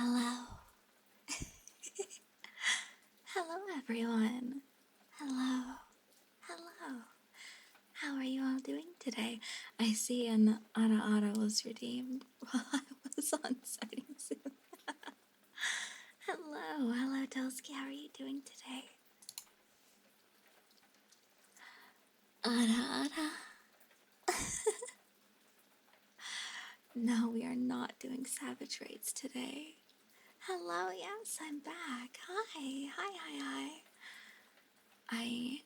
Hello. Hello, everyone. Hello. Hello. How are you all doing today? I see an Ara was redeemed while I was on starting soon. Hello, Toski. How are you doing today? Ara. No, we are not doing savage raids today. Hello, yes, I'm back. Hi. I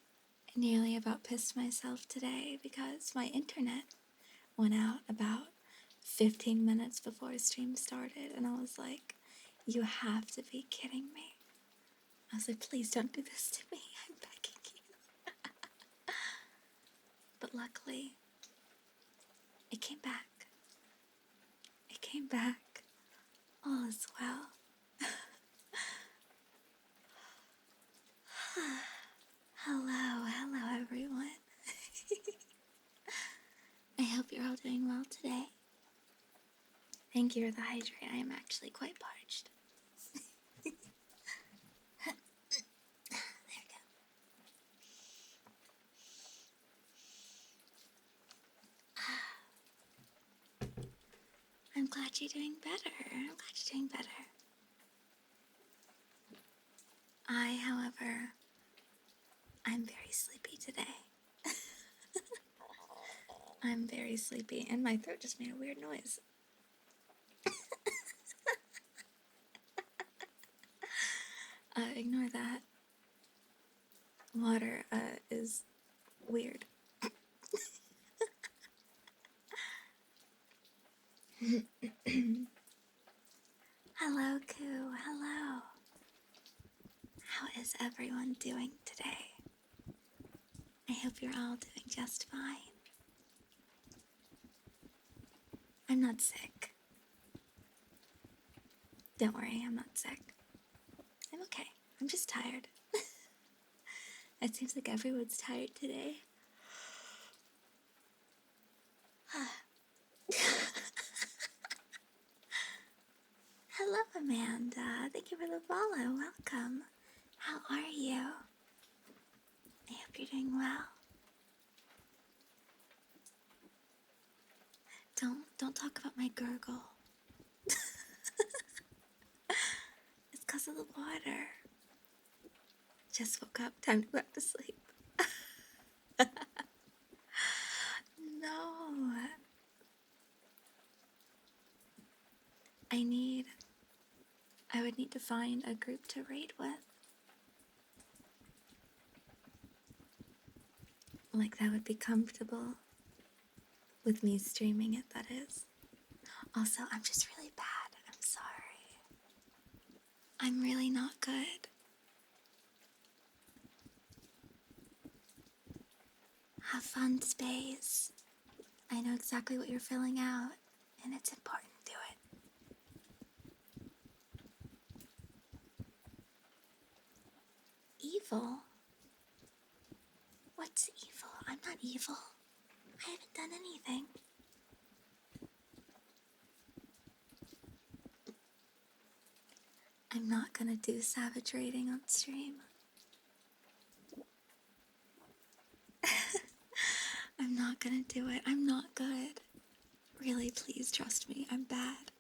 nearly about pissed myself today because my internet went out about 15 minutes before stream started, and I was like, you have to be kidding me. I was like, please don't do this to me. I'm begging you. But luckily, it came back. It came back. All is well. Hello, everyone. I hope you're all doing well today. Thank you for the hydrate. I am actually quite parched. There we go. I'm glad you're doing better. However, I'm very sleepy today. I'm very sleepy, and my throat just made a weird noise. Ignore that. Water is weird. Hello, Koo. Hello. How is everyone doing today? I hope you're all doing just fine. I'm not sick. Don't worry, I'm not sick. I'm okay. I'm just tired. It seems like everyone's tired today. Hello, Amanda. Thank you for the follow. Welcome. How are you? I hope you're doing well. Don't talk about my gurgle. It's because of the water. Just woke up. Time to go back to sleep. No. I would need to find a group to raid with. Like, that would be comfortable with me streaming it, that is. Also, I'm just really bad. I'm sorry. I'm really not good. Have fun, space. I know exactly what you're filling out, and it's important to do it. Evil? What's evil? I'm not evil. I haven't done anything. I'm not gonna do savage raiding on stream. I'm not gonna do it. I'm not good. Really, please trust me. I'm bad.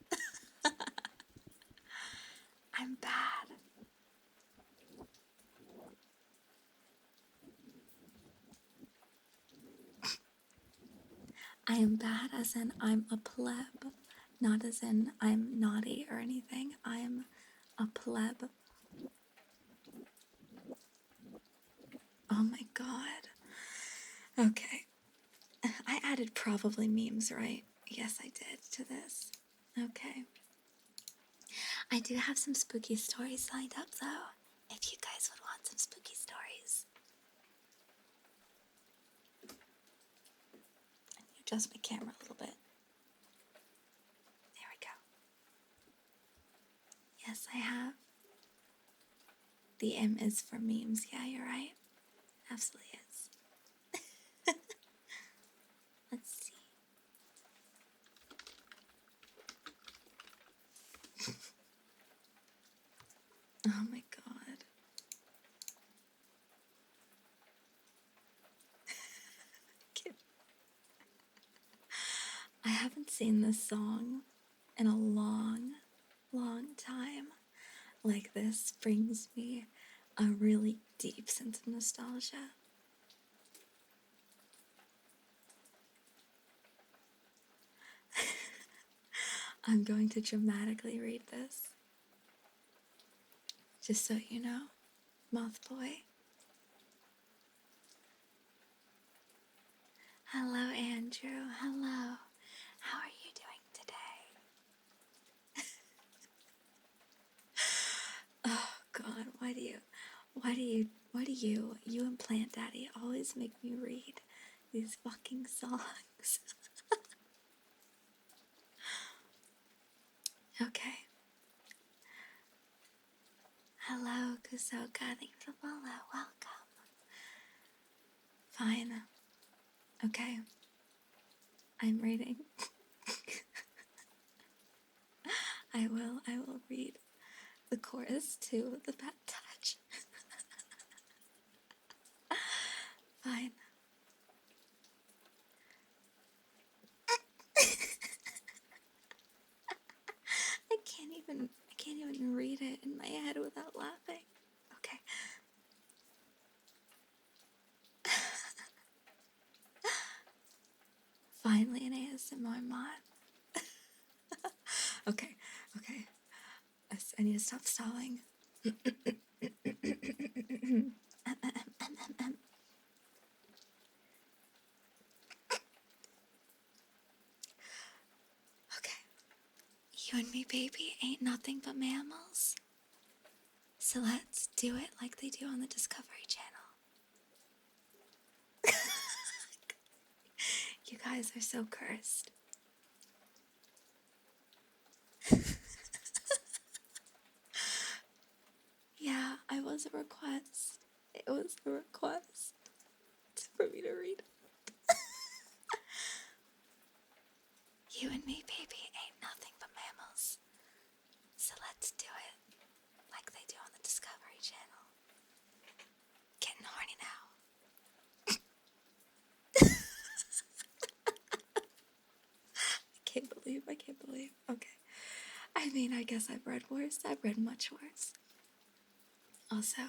I'm bad. I am bad as in I'm a pleb, not as in I'm naughty or anything. I'm a pleb. Oh my god. Okay. I added probably memes, right? Yes, I did to this. Okay. I do have some spooky stories lined up, though, if you guys would want some spooky stories. Adjust my camera a little bit. There we go. Yes, I have. The M is for memes. Yeah, you're right. Absolutely is. Let's see. Oh my god. I haven't seen this song in a long, long time. Like, this brings me a really deep sense of nostalgia. I'm going to dramatically read this. Just so you know, Moth Boy. Hello, Andrew. Hello. How are you doing today? Oh God, you and Plant Daddy always make me read these fucking songs? Okay. Hello, Kusoka. Thank you for the follow. Welcome. Fine. Okay. I'm reading. I will read the chorus to the Bad Touch. Fine. I can't even read it in my head without laughing. Okay. Finally an ASMR mod. Okay. I need to stop stalling. Okay. You and me, baby, ain't nothing but mammals. So let's do it like they do on the Discovery Channel. You guys are so cursed. Yeah, I was a request. It was a request for me to read. You and me, baby, ain't nothing but mammals. So let's do it like they do on the Discovery Channel. Getting horny now. I can't believe. Okay. I mean, I guess I've read worse. I've read much worse. Also,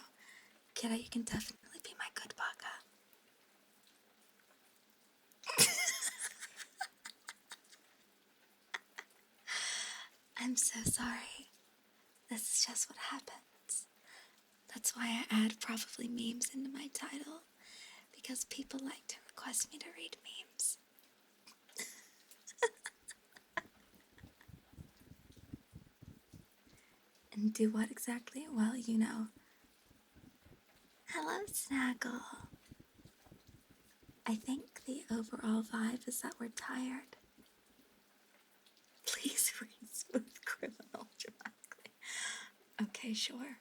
Kidda, you can definitely be my good baka. I'm so sorry. This is just what happens. That's why I add probably memes into my title, because people like to request me to read memes. And do what exactly? Well, you know. Hello, Snaggle. I think the overall vibe is that we're tired. Please read Smooth Criminal dramatically. Okay, sure.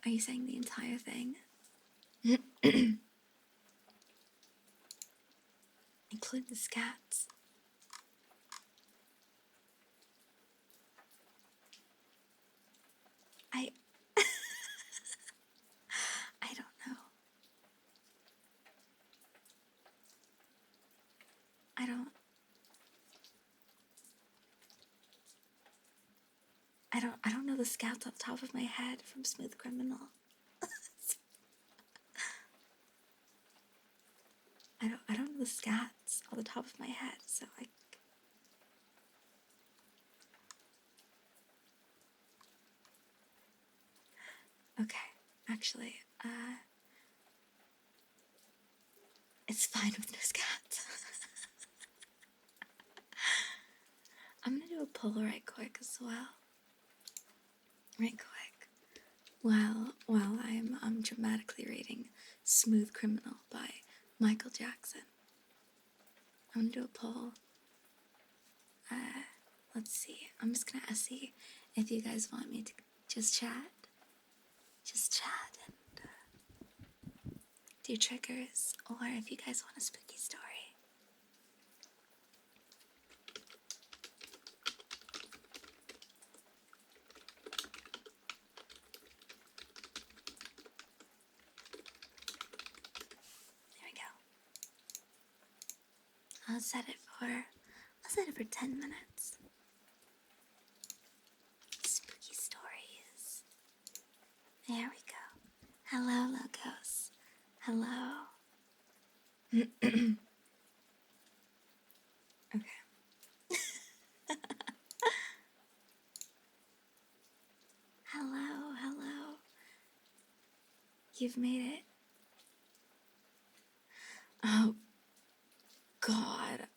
Are you saying the entire thing? Include the scats. I I don't know. I don't know the scats off the top of my head from Smooth Criminal. I don't know the scats off the top of my head, so I. Okay, actually, it's fine with no scats. I'm gonna do a poll right quick as well. Right quick. While I'm dramatically reading Smooth Criminal by Michael Jackson. I'm gonna do a poll. Let's see. I'm just gonna see if you guys want me to just chat. Just chat and do triggers, or if you guys want a spooky story. I'll set it for 10 minutes. Spooky stories. There we go. Hello, Logos. Hello. Okay. Hello. You've made it. Oh, God.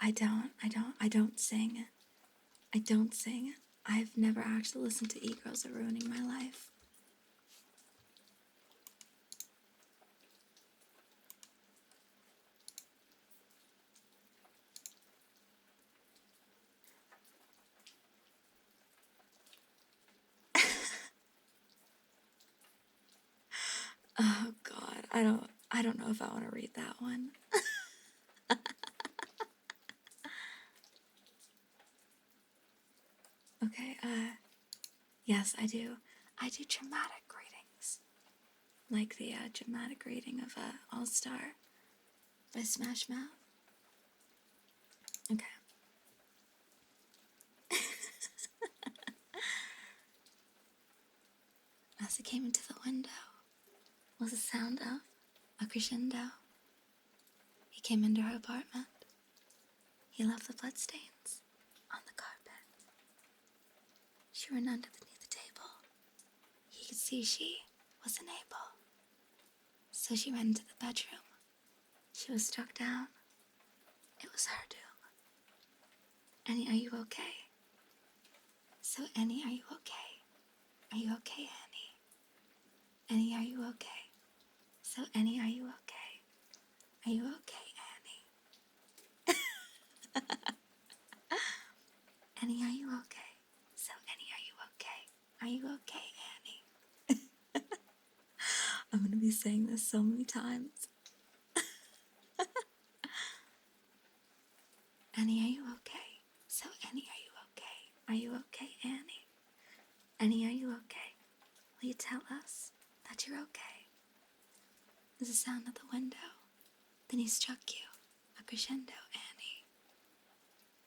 I don't sing. I don't sing. I've never actually listened to E-Girls Are Ruining My Life. Oh, God. I don't know if I want to read that one. Okay, yes, I do. I do dramatic readings. Like the dramatic reading of All Star by Smash Mouth. Okay. As it came into the window was the sound of a crescendo. He came into her apartment. He left the bloodstains on the carpet. She ran underneath the table. He could see she was unable. So she ran into the bedroom. She was struck down. It was her doom. Annie, are you okay? So, Annie, are you okay? Are you okay, Annie? Annie, are you okay? So, Annie, are you okay? Are you okay, Annie? Annie, are you okay? So, Annie, are you okay? Are you okay, Annie? I'm going to be saying this so many times. Annie, are you okay? So, Annie, are you okay? Are you okay, Annie? Annie, are you okay? Will you tell us that you're okay? There's a sound at the window. Then he struck you. A crescendo, Annie.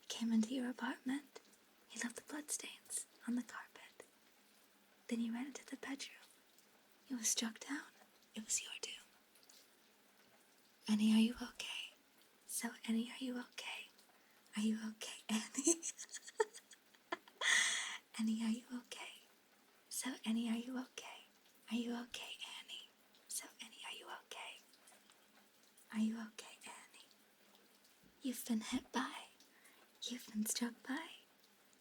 He came into your apartment. He left the bloodstains on the carpet. Then he ran into the bedroom. He was struck down. It was your doom. Annie, are you okay? So, Annie, are you okay? Are you okay, Annie? Annie, are you okay? So, Annie, are you okay? Are you okay, Annie? So, Annie, are you okay? Are you okay, Annie? You've been hit by, you've been struck by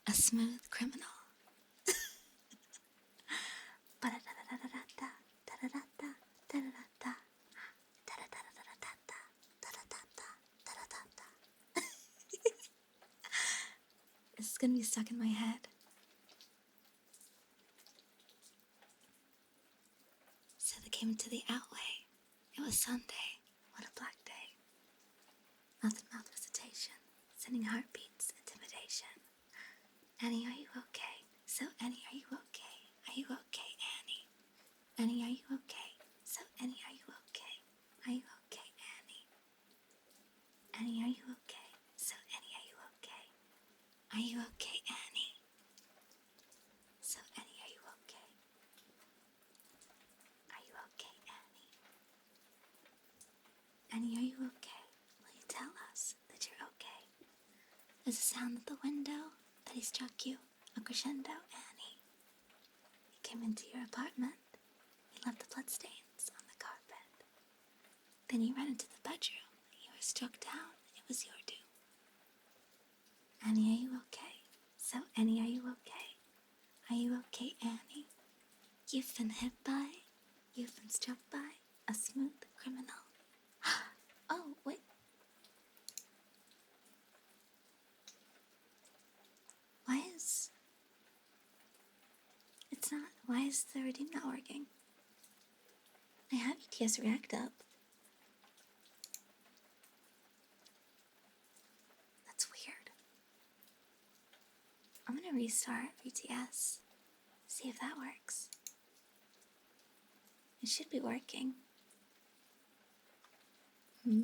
a smooth criminal. This is gonna be stuck in my head. So they came to the outway. It was Sunday. What a black day. Mouth-to-mouth recitation. Sending heartbeats, intimidation. Annie, are you okay? So, Annie, are you okay? Are you okay, Annie? Annie, are you okay? So, Annie, are you okay? Are you okay, Annie? Annie, are you okay? So, Annie, are you okay? Are you okay, Annie? So, Annie, are you okay? Are you okay, Annie? Annie, are you okay? Will you tell us that you're okay? There's a sound at the window that he struck you. A crescendo, Annie. He came into your apartment. He left the bloodstains on the carpet. Then he ran into the bedroom. You were struck down. It was your doom. Annie, are you okay? So, Annie, are you okay? Are you okay, Annie? You've been hit by, you've been struck by a smooth criminal. Oh, wait. Why is the redeem not working? I have ETS React up. That's weird. I'm gonna restart ETS. See if that works. It should be working. Hmm.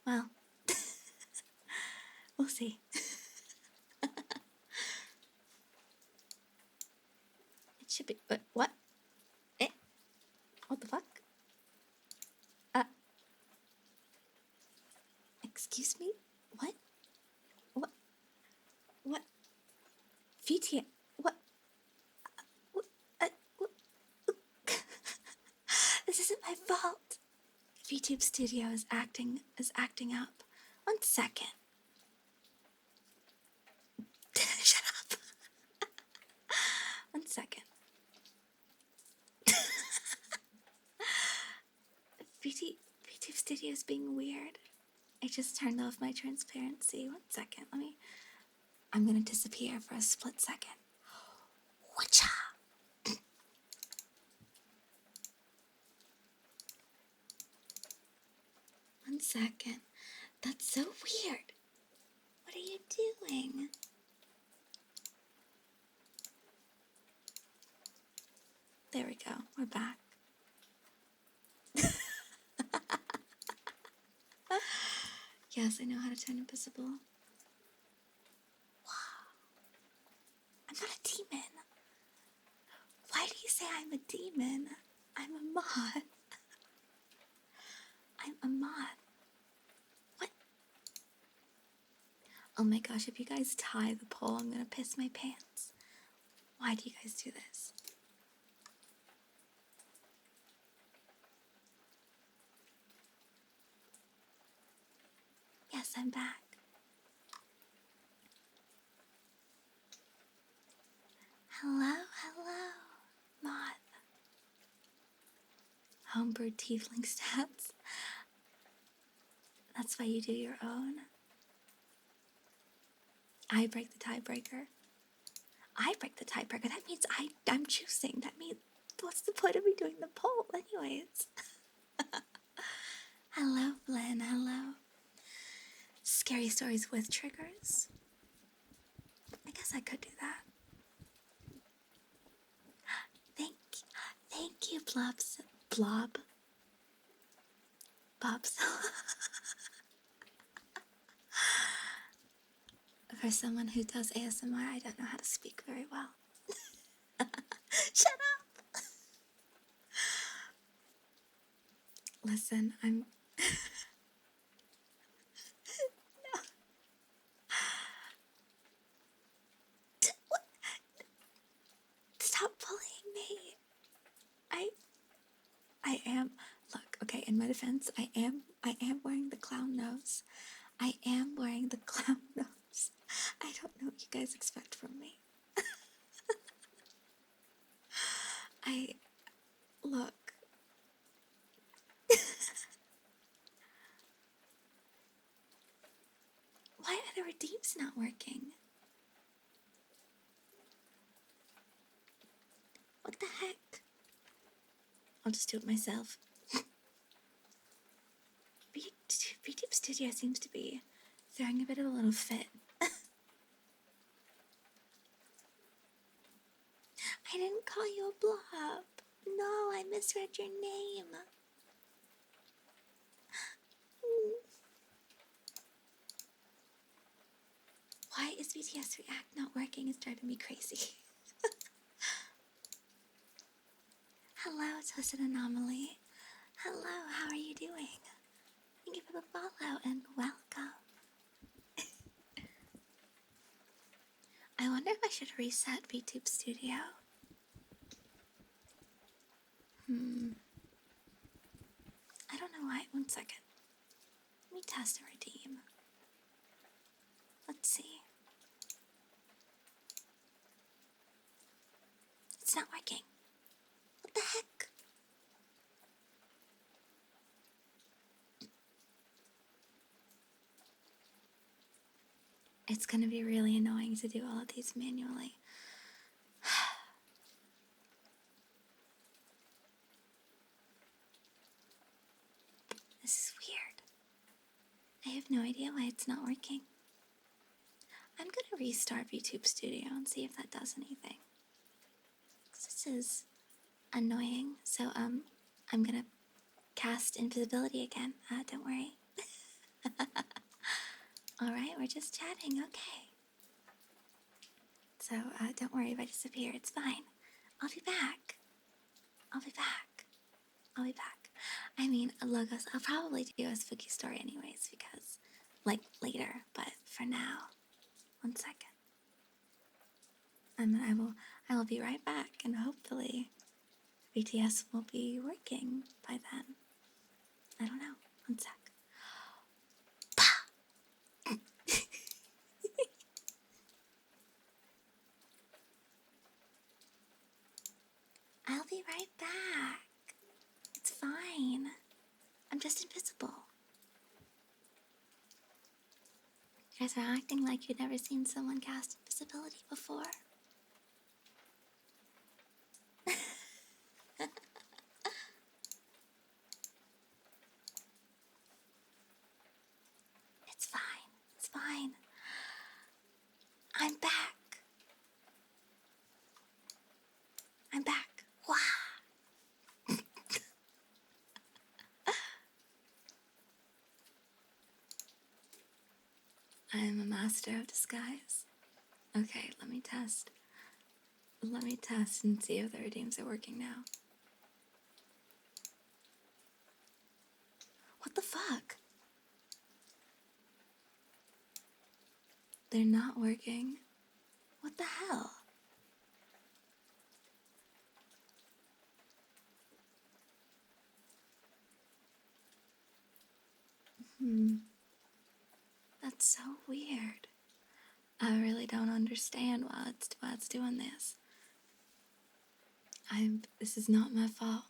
Well, we'll see. It should be. What? Eh? What the fuck? Uh. Excuse me? What? What? What? VT? What? What? What? This isn't my fault. VTube Studio is acting up. 1 second. Shut up. 1 second. VTube Studio is being weird. I just turned off my transparency. 1 second. I'm gonna disappear for a split second. Whatcha? 1 second. That's so weird. What are you doing? There we go. We're back. Yes, I know how to turn invisible. Wow. I'm not a demon. Why do you say I'm a demon? I'm a moth. I'm a moth. What? Oh my gosh, if you guys tie the pole, I'm gonna piss my pants. Why do you guys do this? Yes, I'm back. Hello, hello, Moth. Homebird tiefling stats. That's why you do your own. I break the tiebreaker. I break the tiebreaker. That means I'm choosing. That means, what's the point of me doing the poll anyways? Hello, Flynn. Hello. Scary stories with triggers. I guess I could do that. Thank you, Blobs. Bobs. For someone who does ASMR, I don't know how to speak very well. Shut up! Listen, I'm... No. What? Stop bullying me. I am... Look, okay, in my defense, I am wearing the clown nose. I am wearing the clown nose. I don't know what you guys expect from me. Look. Why are the redeems not working? What the heck? I'll just do it myself. VTube Studio seems to be throwing a bit of a little fit. I didn't call you a blob. No, I misread your name. Why is BTS React not working? It's driving me crazy. Hello, Twisted Anomaly. Hello, how are you doing? Thank you for the follow and welcome. I wonder if I should reset VTube Studio. I don't know why. 1 second. Let me test and redeem. Let's see. It's not working. What the heck? It's gonna be really annoying to do all of these manually. This is weird. I have no idea why it's not working. I'm gonna restart VTube Studio and see if that does anything. 'Cause is annoying. So, I'm gonna cast invisibility again. Don't worry. Alright, we're just chatting, okay. So, don't worry if I disappear, it's fine. I'll be back. I'll be back. I'll be back. I mean, Logos, I'll probably do a spooky story anyways, because, like, later, but for now, 1 second. And then I will be right back, and hopefully BTS will be working by then. I don't know. 1 sec. I'll be right back. It's fine. I'm just invisible. You guys are acting like you've never seen someone cast invisibility before. It's fine. It's fine. I'm back. I'm back. Wah! I am a master of disguise. Okay, let me test. Let me test and see if the redeems are working now. What the fuck? They're not working. What the hell? That's so weird. I really don't understand why it's doing this. This is not my fault.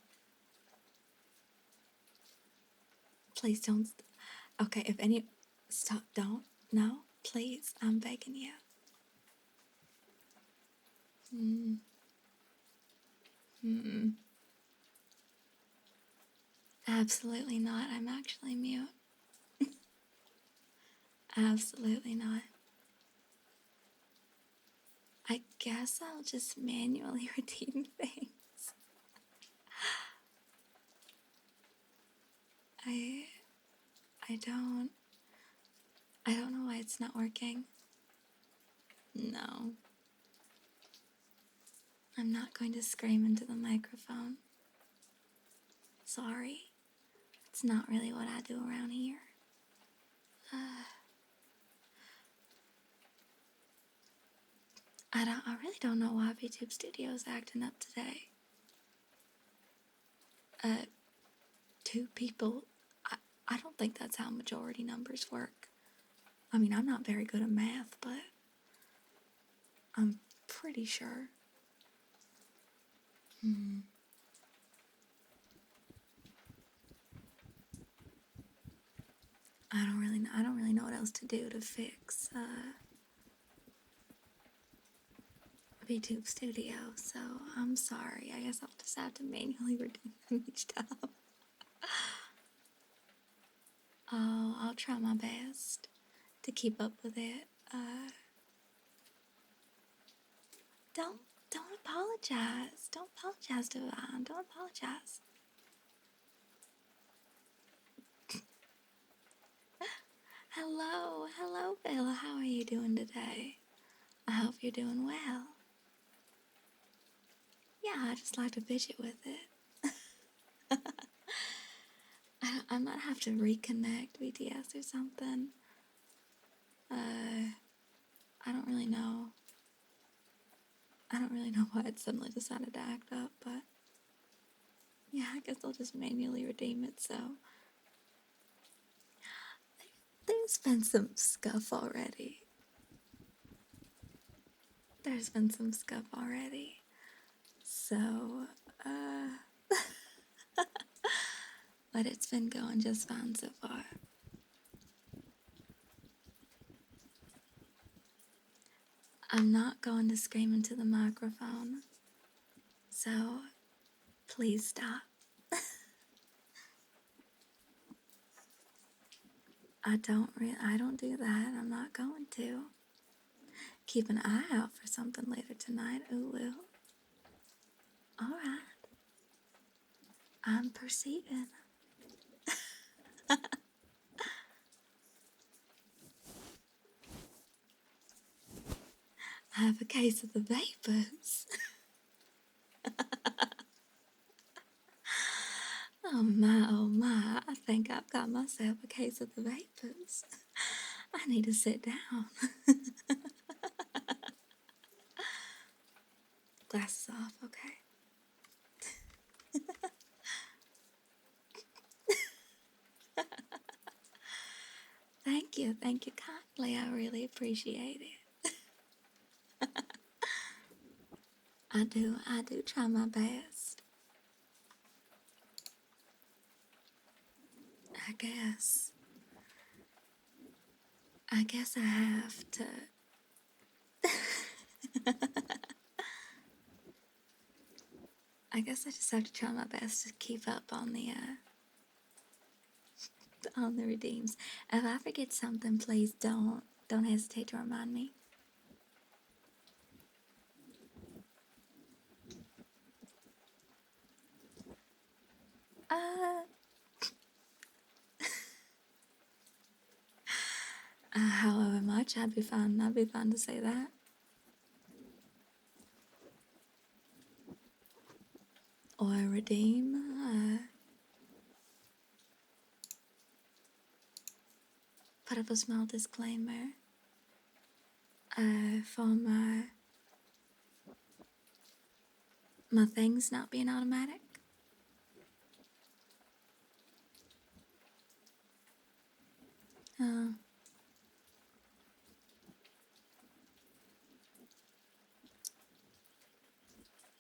Please don't. Okay, if any. Stop, don't. No, please, I'm begging you. Absolutely not. I'm actually mute. Absolutely not. I guess I'll just manually redeem things. I don't. I don't know why it's not working. No. I'm not going to scream into the microphone. Sorry. It's not really what I do around here. I really don't know why VTube Studio's acting up today. 2 people. I don't think that's how majority numbers work. I mean, I'm not very good at math, but I'm pretty sure. I don't really know what else to do to fix VTube Studio, so I'm sorry. I guess I'll just have to manually redeem them each time. Oh, I'll try my best to keep up with it. Don't apologize. Don't apologize, Divine. Don't apologize. Hello, Bella. How are you doing today? I hope you're doing well. Yeah, I just like to fidget with it. I might have to reconnect BTS or something. I don't really know. I don't really know why it suddenly decided to act up, but yeah, I guess I'll just manually redeem it, so. There's been some scuff already. So, but it's been going just fine so far. I'm not going to scream into the microphone, so please stop. I don't do that. I'm not going to. Keep an eye out for something later tonight. Ooh. I'm perceiving. I have a case of the vapors. Oh my, I think I've got myself a case of the vapors. I need to sit down. Glasses off, okay. Thank you kindly. I really appreciate it. I do try my best. I guess. I guess I have to. I guess I just have to try my best to keep up on the redeems. If I forget something, please don't hesitate to remind me. Uh, however much, I'd be fine. I'd be fine to say that. Or redeem. Put up a small disclaimer. For my things not being automatic. Uh,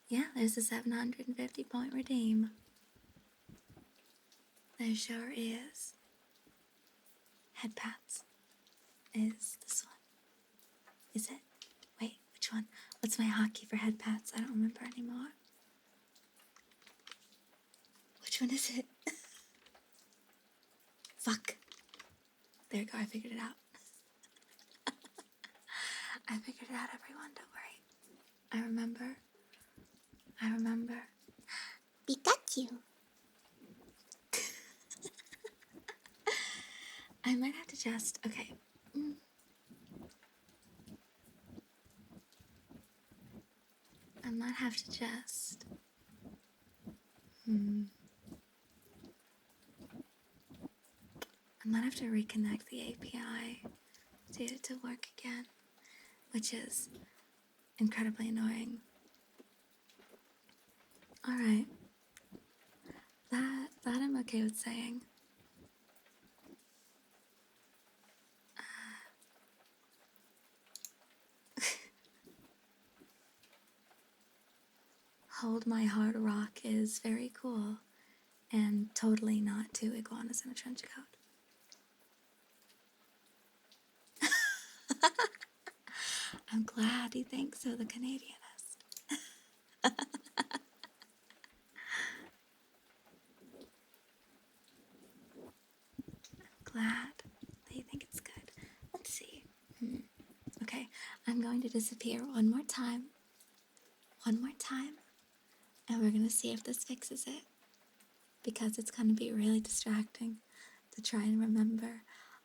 yeah, there's a 750-point redeem. There sure is. Head pats. Is this one? Is it? Wait, which one? What's my hockey for head pats? I don't remember anymore. Which one is it? Fuck. There you go, I figured it out. I figured it out, everyone, don't worry. I remember. Pikachu. I might have to just, okay. I might have to just, I might have to reconnect the API to work again, which is incredibly annoying. Alright. That I'm okay with saying. Hold My Hard Rock is very cool and totally not two iguanas in a trench coat. I'm glad you think so, the Canadianist. Glad that you think it's good. Let's see. Okay, I'm going to disappear one more time. One more time. And we're going to see if this fixes it. Because it's going to be really distracting to try and remember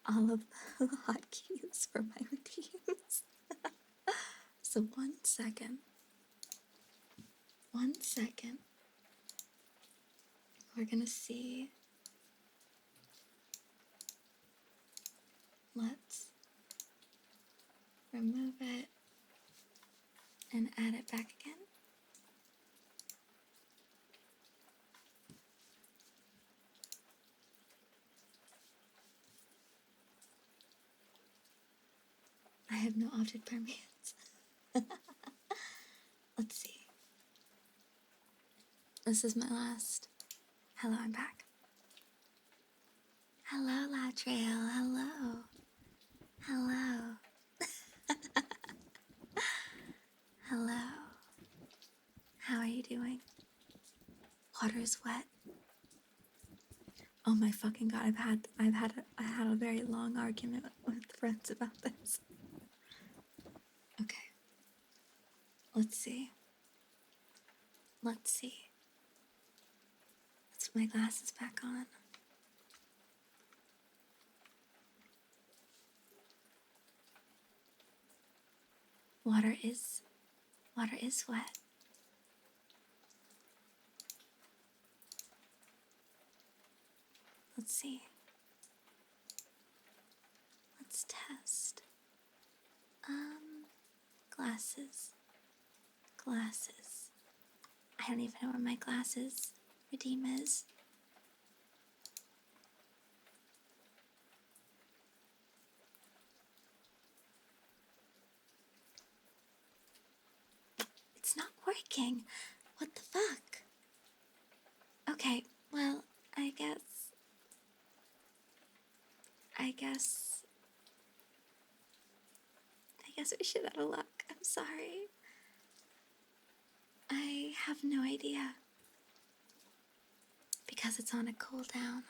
all of the hotkeys for my redeems. So 1 second. 1 second. We're going to see. Let's remove it and add it back again. I have no object permanence. Let's see. This is my last. Hello, I'm back. Hello, Latrail. Hello. Hello. Hello. How are you doing? Water is wet. Oh my fucking god! I had a very long argument with friends about this. Okay. Let's see. my glasses back on. Water is wet. Let's see. Let's test. Glasses. Glasses. I don't even know where my glasses redeem is. It's not working. What the fuck? Okay, well, I guess we should out of luck. I'm sorry. I have no idea. Because it's on a cooldown.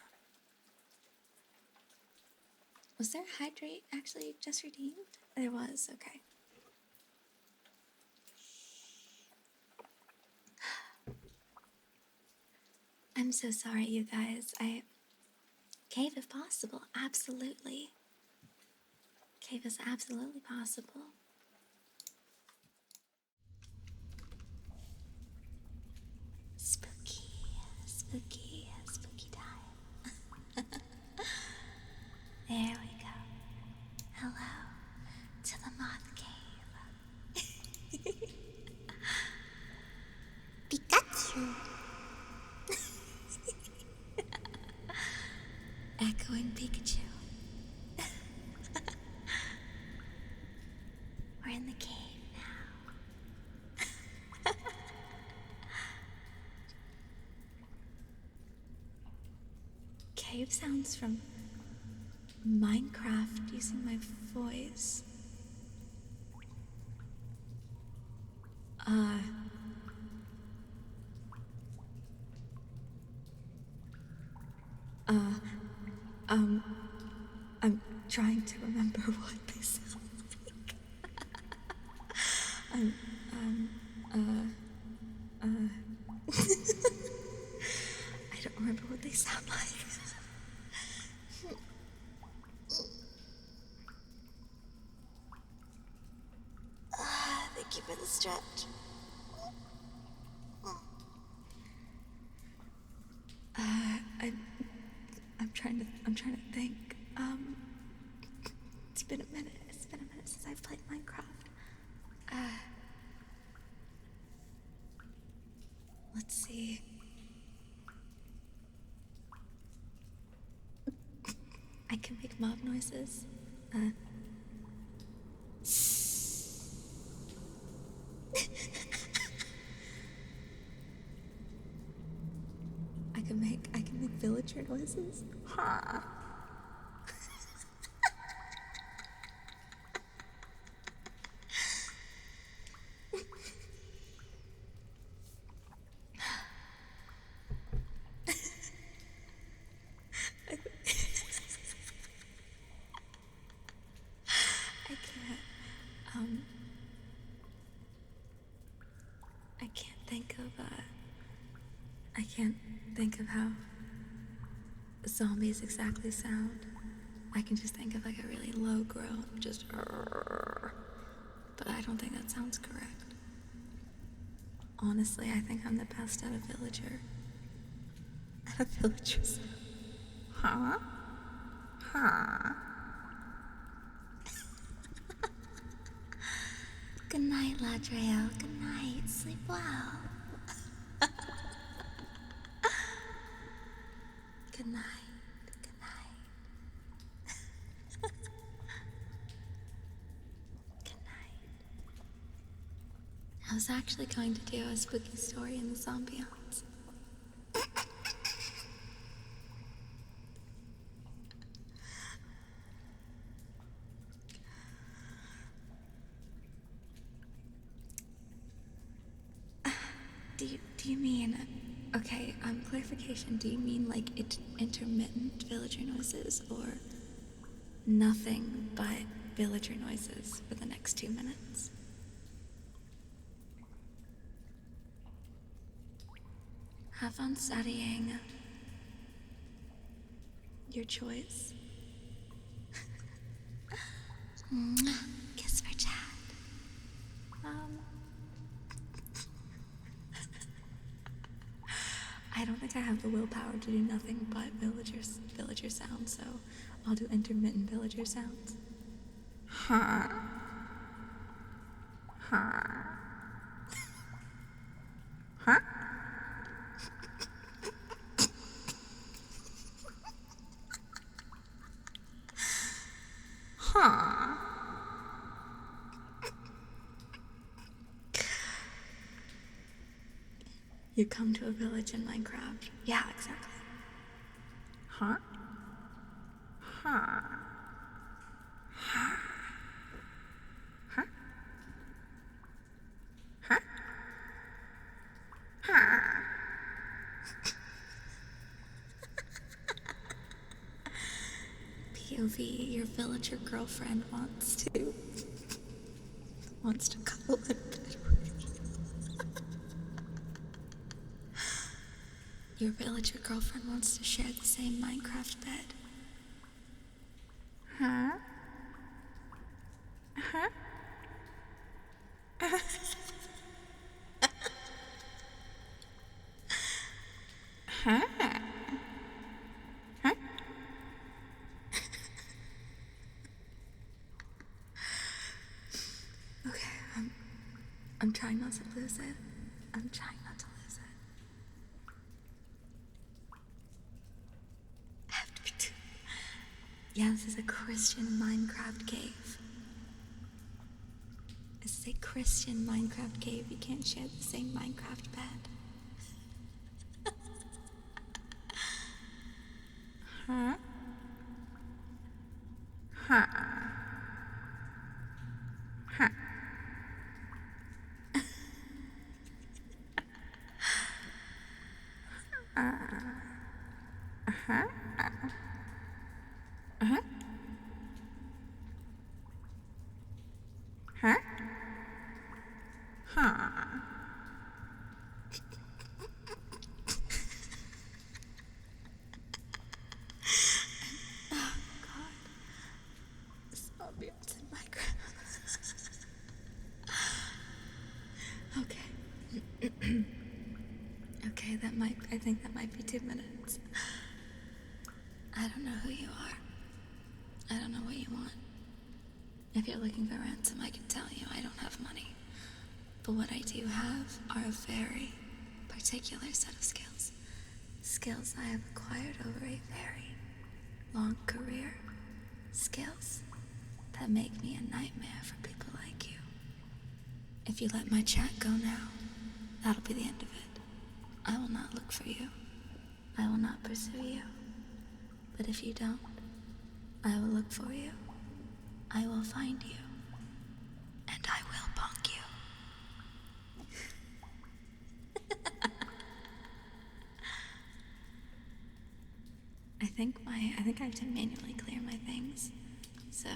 Was there hydrate actually just redeemed? There was, okay. I'm so sorry, you guys. Cave if possible, absolutely. Cave is absolutely possible. Spooky, spooky, spooky time. There we go. Hello to the Moth Cave. Pikachu. Echoing Pikachu. We're in the cave now. Cave sounds from Minecraft using my voice. I'm trying to remember what they sound like. I don't remember what they sound like. Thank you for the stretch. I'm trying to think. It's been a minute since I've played Minecraft. Let's see. I can make mob noises. I can make villager noises. Ha. I can't think of how zombies exactly sound. I can just think of like a really low groan, just but I don't think that sounds correct. Honestly, I think I'm the best at a villager. At a villager sound. Huh? Huh? Good night, Ladriel. Good night. Sleep well. Good night. Good night. Good night. I was actually going to do a spooky story in this ambiance. Do you mean, okay, clarification, do you mean like intermittent villager noises or nothing but villager noises for the next 2 minutes? Have fun studying. Your choice. Mwah. Kiss for Chad. I don't think I have the willpower to do nothing but villager sounds, so I'll do intermittent villager sounds. Huh. Huh. Huh? Huh. You come to a village in Minecraft. Yeah, exactly. Huh? Huh? Huh? Huh? Huh? Huh? POV, your villager girlfriend wants to cuddle in bed. Your villager girlfriend wants to share the same Minecraft bed. Huh? Huh? Huh? Huh? Okay, I'm trying not to lose it. I'm trying not to lose it. I have to be too. Yeah, this is a Christian Minecraft cave. This is a Christian Minecraft cave. You can't share the same Minecraft bed. Huh? Huh? Huh? Huh? Uh-huh. Huh? Huh? Oh, God. This ambiance in Minecraft. Okay. Okay, I think that might be 2 minutes. I don't know who you are. I don't know what you want. If you're looking for ransom, I can tell you I don't have money. But what I do have are a very particular set of skills. Skills I have acquired over a very long career. Skills that make me a nightmare for people like you. If you let my chat go now, that'll be the end of it. I will not look for you. I will not pursue you. But if you don't, I will look for you. I will find you. And I will bonk you. I think I have to manually clear my things. So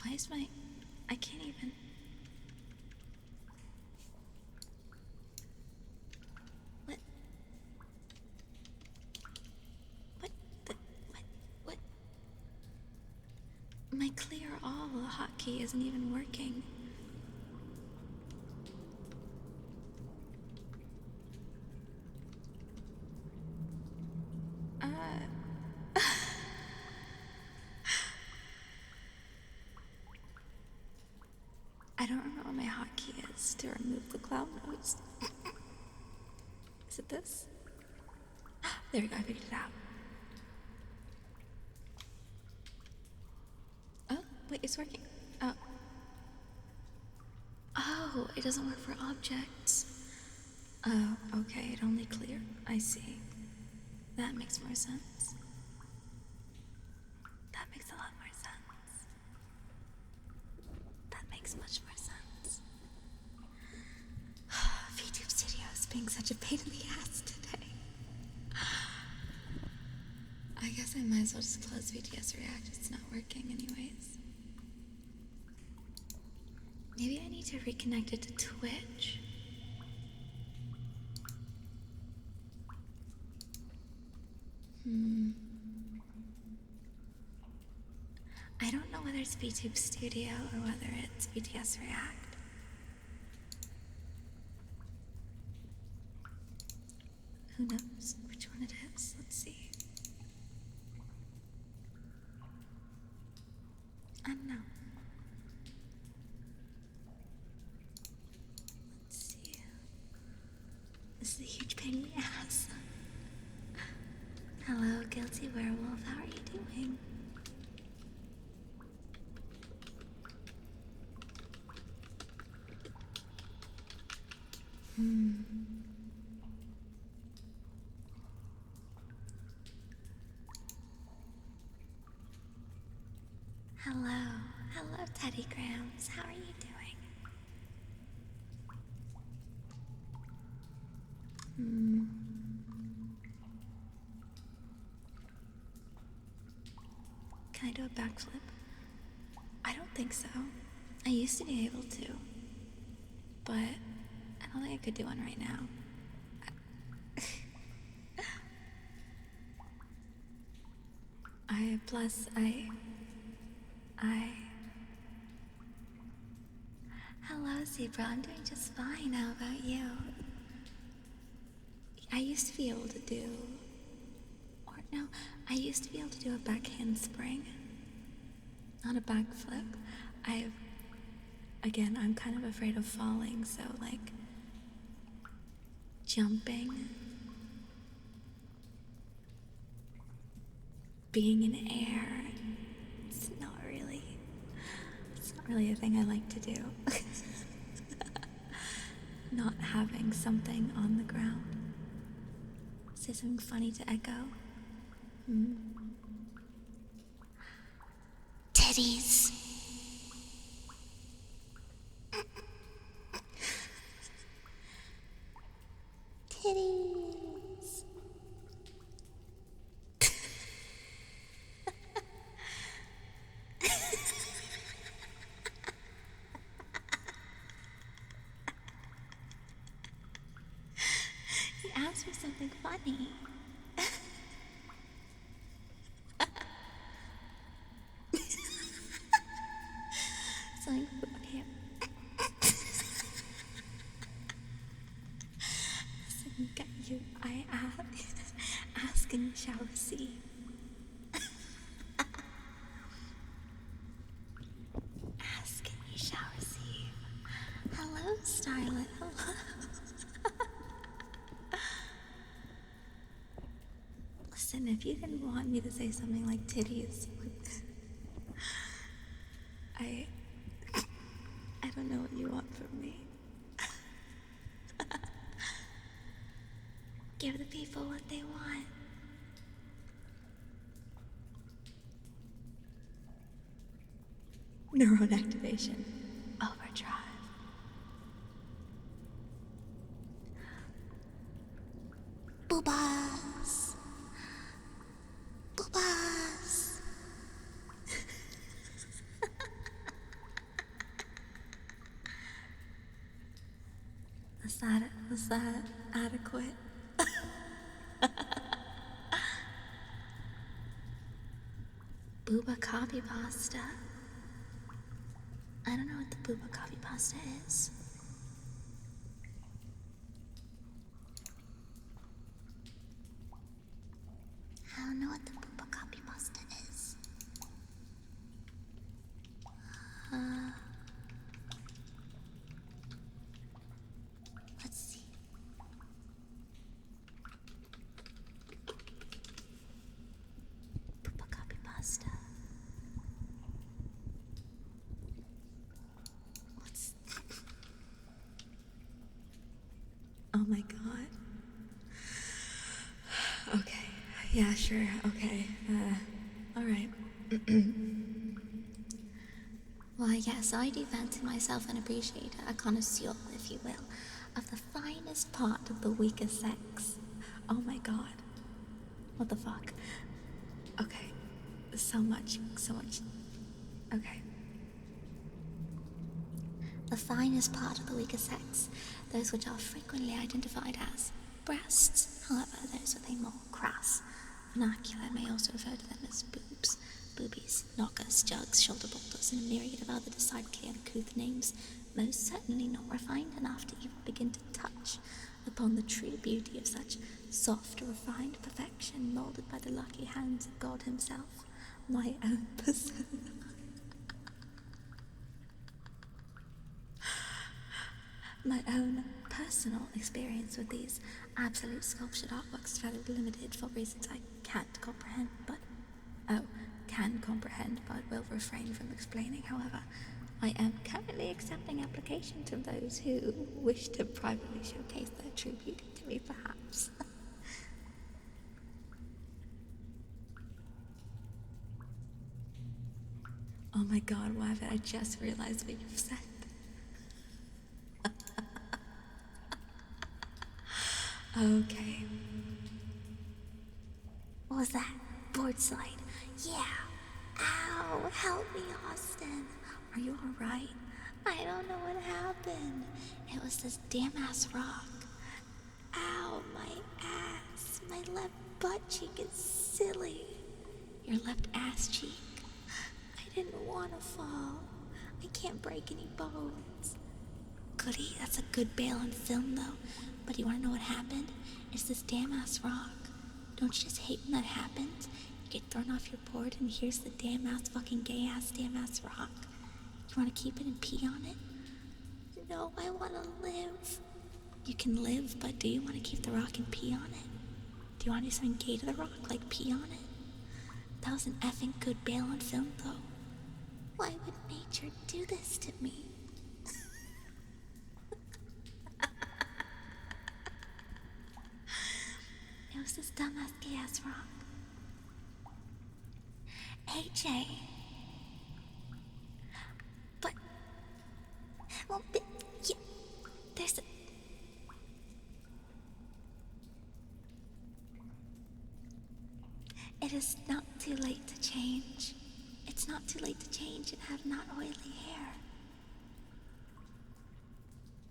why is I can't even. What? What? My clear all hotkey isn't even working. I don't remember what my hotkey is to remove the clown nose. Is it this? There we go, I figured it out. Oh, wait, it's working. Oh. Oh, it doesn't work for objects. Oh, okay, it only clear. I see. That makes more sense. That makes a lot more sense. That makes much more sense. VTube Studio is being such a pain in the ass today. I guess I might as well just close VTS React. It's not working anyways. Maybe I need to reconnect it to Twitch. I don't know whether it's VTube Studio or whether it's BTS React. Who knows which one it is? Let's see. I don't know. Let's see. This is a huge pain in the ass. Hello, guilty werewolf. How are you doing? Hello, Teddy Grams. How are you doing? Can I do a backflip? I don't think so. I used to be able to, but I don't think I could do one right now. Hello, Zebra. I'm doing just fine. How about you? I used to be able to do, I used to be able to do a back handspring, not a backflip. I'm kind of afraid of falling, so like jumping, being in air, it's not really a thing I like to do. Not having something on the ground. Say something funny to Echo. Titties. Titties. He asked me something funny. Something, okay. Something got you. I ask and you shall receive. Ask and you shall receive. Hello, Starlet. Hello. Listen, if you didn't want me to say something like titties, I don't know what you want from me. Give the people what they want. Neuron activation. Overdrive. Boobas. Boobas. Was that adequate? Booba copy pasta. I don't know what the booba copy pasta is. I don't know what the booba copy pasta is. Let's see. Booba copy pasta. Oh my god. Okay. Yeah, sure. Okay. Alright. Well, yes, I do fancy myself an appreciator, a connoisseur, if you will, of the finest part of the weaker sex. Oh my god. What the fuck? Okay. So much. Okay. The finest part of the weaker sex, those which are frequently identified as breasts, however, those with a more crass Vernacular may also refer to them as boobs, boobies, knockers, jugs, shoulder bolters, and a myriad of other decidedly uncouth names, most certainly not refined enough to even begin to touch upon the true beauty of such soft, refined perfection molded by the lucky hands of God himself, my own person. My own personal experience with these absolute sculptured artworks is fairly limited for reasons I can't comprehend, but can comprehend, but will refrain from explaining. However, I am currently accepting applications from those who wish to privately showcase their true beauty to me, perhaps. Oh my god, why have I just realized what you've said? Okay. What was that? Board slide. Yeah. Ow, help me, Austin. Are you alright? I don't know what happened. It was this damn ass rock. Ow, my ass. My left butt cheek is silly. Your left ass cheek. I didn't want to fall. I can't break any bones. Goody, that's a good bail on film though. But you wanna know what happened? It's this damn ass rock. Don't you just hate when that happens? You get thrown off your board and here's the damn ass fucking gay ass damn ass rock. You wanna keep it and pee on it? No, I wanna live. You can live, but do you wanna keep the rock and pee on it? Do you wanna do something gay to the rock, like pee on it? That was an effing good bail on film though. Why would nature do this to me? It was this dumbass gay ass rock. AJ. But, well, yeah, there's a... It is not too late to change. It's not too late to change and have not oily hair.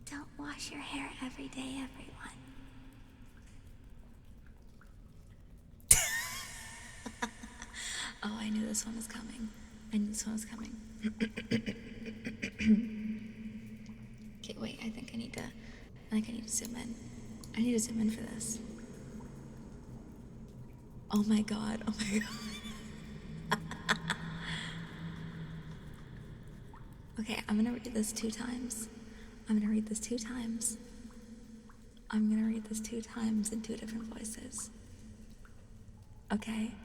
Don't wash your hair every day, everyone. Oh, I knew this one was coming. I knew this one was coming. Okay, wait, I think I need to zoom in. I need to zoom in for this. Oh my god, oh my god. Okay, I'm gonna read this 2 times. I'm gonna read this 2 times. I'm gonna read this 2 times in 2 different voices. Okay?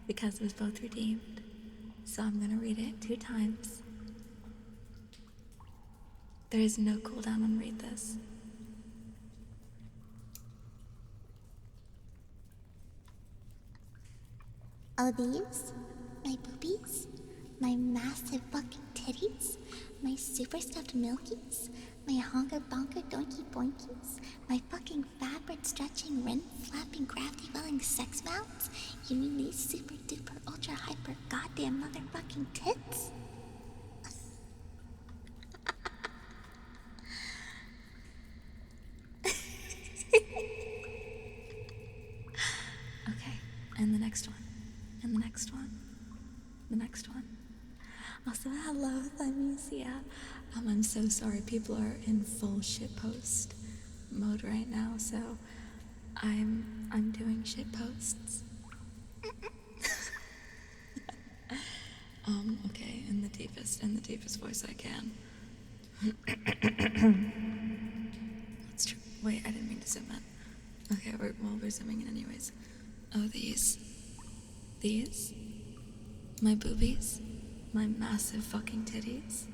Because it was both redeemed. So I'm gonna read it 2 times. There is no cooldown on read this. Are these my boobies? My massive fucking titties? My super stuffed milkies? My honker bonker doinky boinkies? My fucking fabric stretching, rin flapping, gravity welling sex mounts? You mean these super duper ultra hyper goddamn motherfucking tits? Okay, and the next one. And the next one. The next one. Also, hello, Thymesia. I'm so sorry. People are in full shitpost mode right now, so I'm doing shitposts. Okay, in the deepest voice I can. Let's try. Wait, I didn't mean to zoom in. Okay, we're zooming in anyways. Oh, these, my boobies, my massive fucking titties,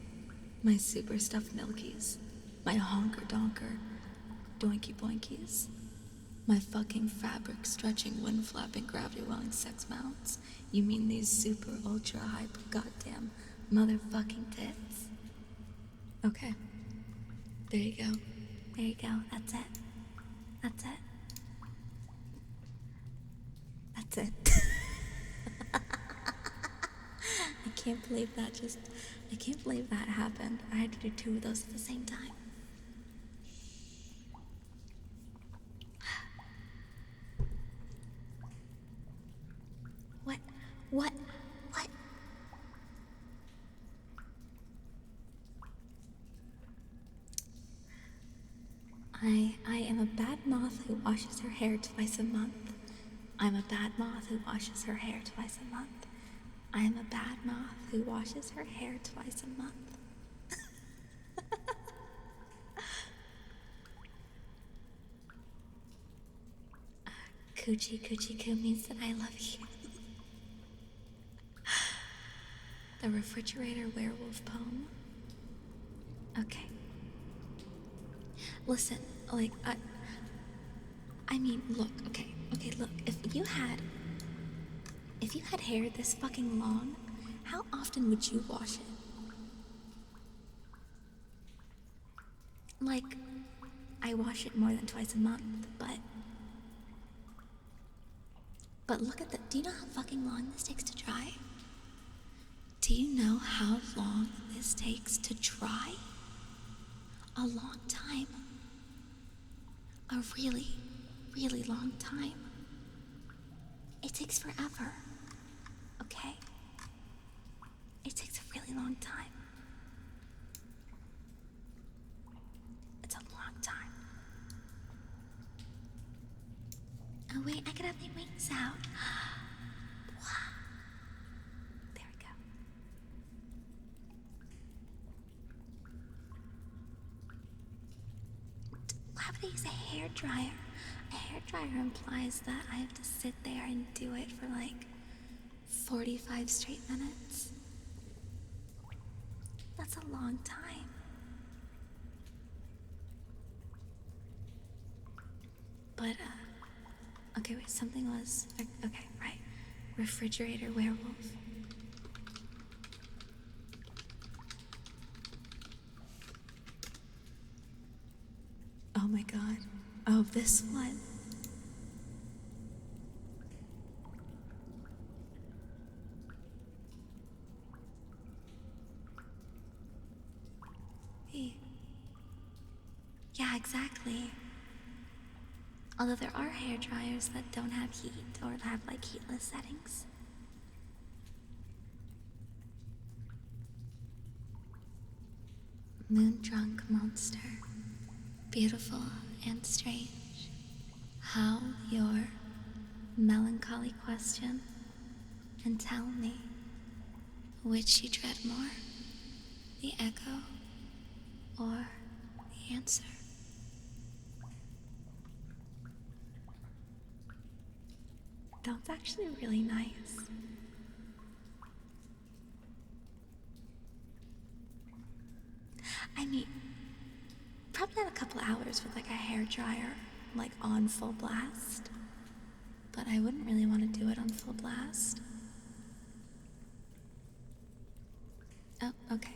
my super stuffed milkies, my honker donker, doinky boinkies, my fucking fabric stretching, wind flapping, gravity welling sex mounts. You mean these super ultra hyper goddamn motherfucking tits? Okay. There you go. There you go. That's it. That's it. That's it. I can't believe that happened. I had to do 2 of those at the same time. I am a bad moth who washes her hair twice a month. I'm a bad moth who washes her hair twice a month. I'm a bad moth who washes her hair twice a month. Coochie coochie coo means that I love you. The refrigerator werewolf poem. Okay. Listen, like, I mean, look, okay, look, if you had hair this fucking long, how often would you wash it? Like, I wash it more than twice a month, but look at the, do you know how fucking long this takes to dry? Do you know how long this takes to dry? A long time. A really, really long time. It takes forever, okay? It takes a really long time. It's a long time. Oh wait, I could have my wings out. There we go. Why would I use a hairdryer? A hairdryer implies that I have to sit there and do it for like 45 straight minutes. That's a long time. But, okay, wait, something was, okay, right. Refrigerator werewolf. Oh my god. Oh, this one. Hey. Yeah, exactly. Although there are hair dryers that don't have heat or have like heatless settings. Moon drunk monster. Beautiful and strange. How your melancholy question, and tell me, which you dread more, the echo or the answer? That's actually really nice. I mean, probably not a couple hours with like a hair dryer, like on full blast. But I wouldn't really want to do it on full blast. Oh, okay.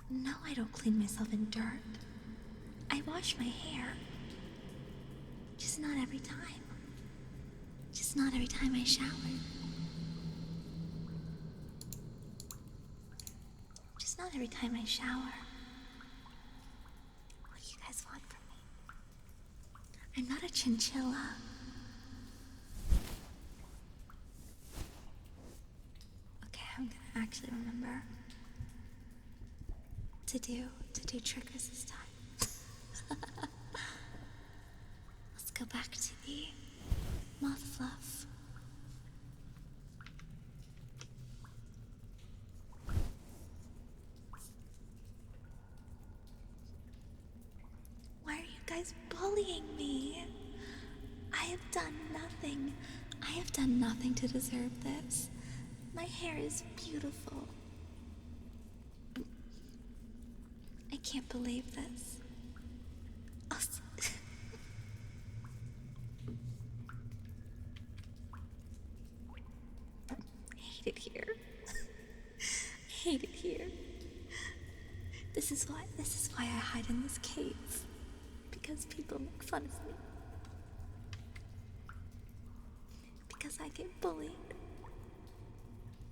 No, I don't clean myself in dirt. I wash my hair. Just not every time. Just not every time I shower. Just not every time I shower. What do you guys want from me? I'm not a chinchilla. Okay, I'm gonna actually remember to do triggers this time. Let's go back to the moth fluff. Why are you guys bullying me? I have done nothing. I have done nothing to deserve this. My hair is beautiful. I can't believe this. Oh, I hate it here. I hate it here. This is why I hide in this cave. Because people make fun of me. Because I get bullied.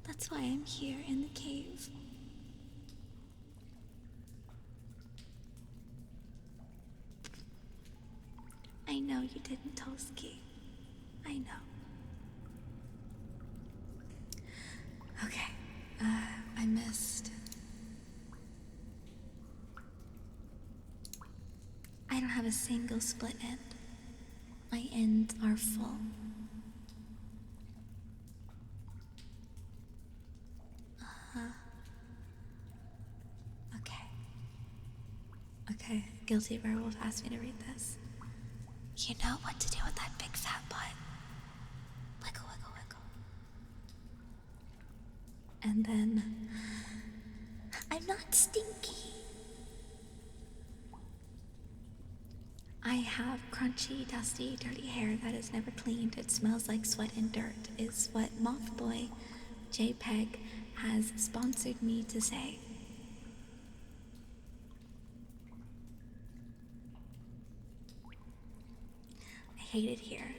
That's why I'm here in the cave. I know you didn't, Toski. I know. single split end. My ends are full. Okay. Okay, guilty werewolf asked me to read this. You know what to do with that big fat butt. Wiggle, wiggle, wiggle. And then, I'm not stinky. I have crunchy, dusty, dirty hair that is never cleaned. It smells like sweat and dirt, is what Moth Boy JPEG has sponsored me to say. I hate it here.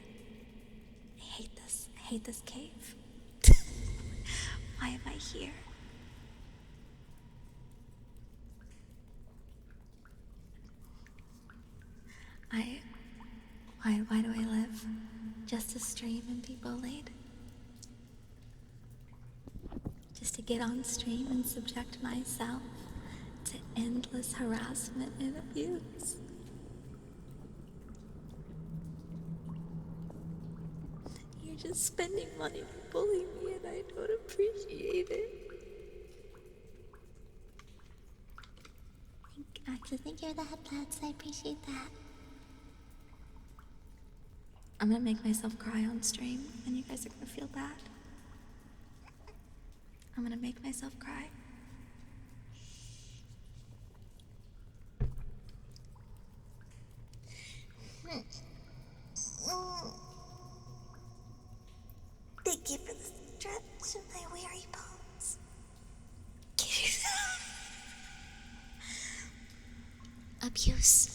I hate this. I hate this cave. Why am I here? Why do I live? Just to stream and be bullied? Just to get on stream and subject myself to endless harassment and abuse? You're just spending money to bully me and I don't appreciate it. I actually think you're the head lads. I appreciate that. I'm gonna make myself cry on stream and you guys are gonna feel bad. I'm gonna make myself cry. Thank you for the stretch of my weary bones. Abuse.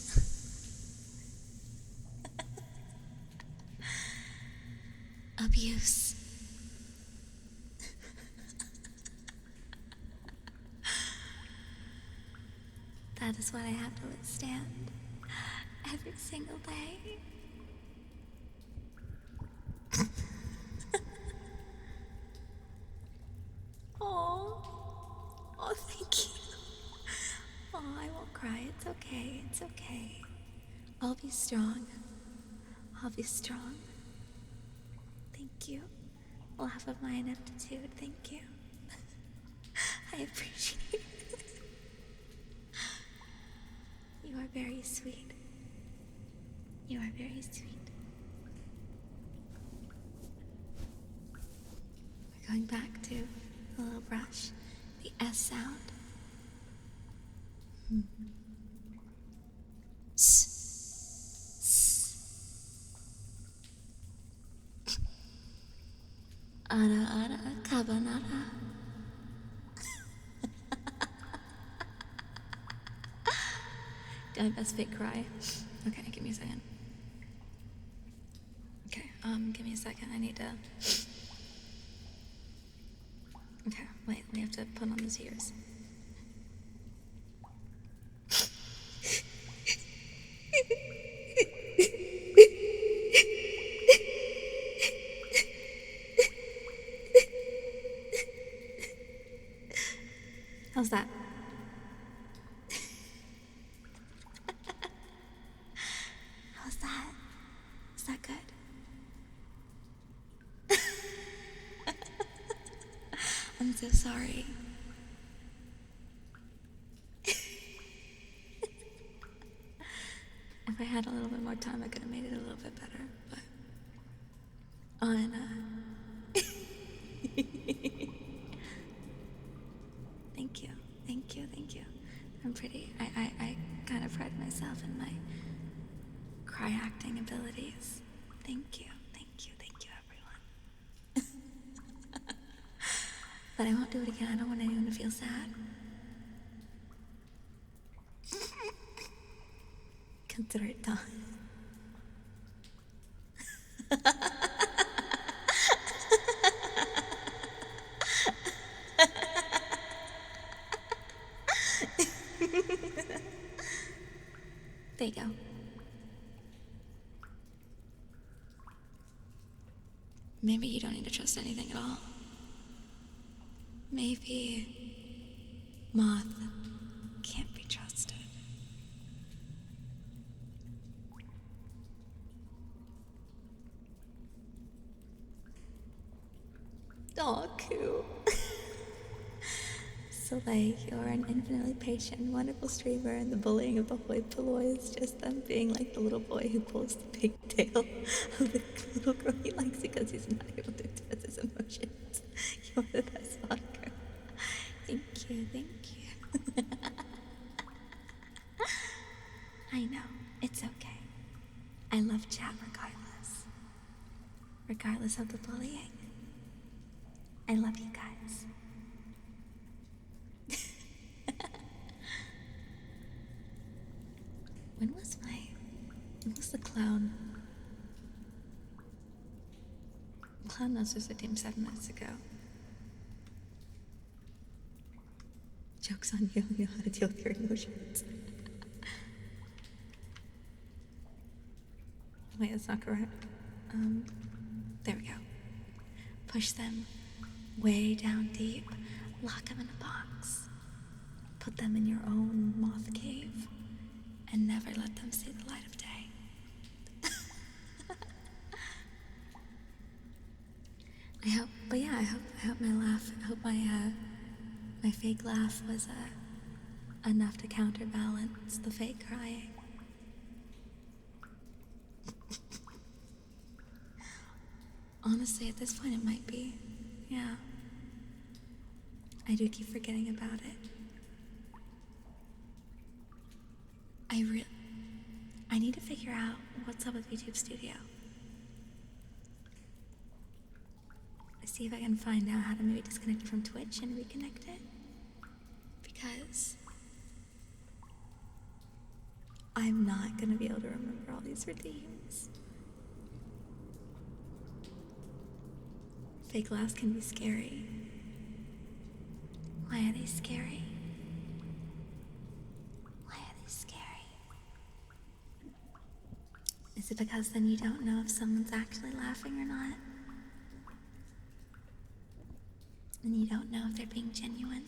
Abuse. That is what I have to withstand every single day. Oh, thank you. Oh, I won't cry. It's okay. It's okay. I'll be strong. I'll be strong. Thank you. Laugh of my ineptitude. Thank you. I appreciate it. You are very sweet. You are very sweet. We're going back to the little brush, the S sound. Ara ara cabanara. Do my best fake cry. Okay, give me a second. Okay, give me a second. I need to. Okay, wait, we have to put on the tears. How's that? How's that? Is that good? I'm so sorry. If I had a little bit more time, I could have made it a little bit better, but on thank you, thank you, thank you. I'm pretty. I kind of pride myself in my cry acting abilities. Thank you, everyone. But I won't do it again. I don't want anyone to feel sad. Consider it done. There you go. Maybe you don't need to trust anything at all. Maybe Moth can't be trusted. Aw, cute. So, like, you're an infinitely patient, wonderful streamer, and the bullying of the hoi polloi is just them being like the little boy who pulls the pigtail of the little girl he likes because he's not able to express his emotions. You're the best fucker. Thank you, thank you. I know, it's okay. I love chat regardless. Regardless of the bullying. I love you guys. When was the clown? Clown Monsters I named 7 minutes ago. Joke's on you, you know how to deal with your emotions. Wait, that's not correct. There we go. Push them way down deep, lock them in a box, put them in your own moth cave, and never let them see the light of day. I hope my laugh, I hope my fake laugh was enough to counterbalance the fake crying. Honestly, at this point, it might be. Yeah. I do keep forgetting about it. I need to figure out what's up with YouTube Studio. See if I can find out how to maybe disconnect it from Twitch and reconnect it. Because I'm not gonna be able to remember all these redeems. Fake laughs can be scary. Why are they scary? Why are they scary? Is it because then you don't know if someone's actually laughing or not? And you don't know if they're being genuine?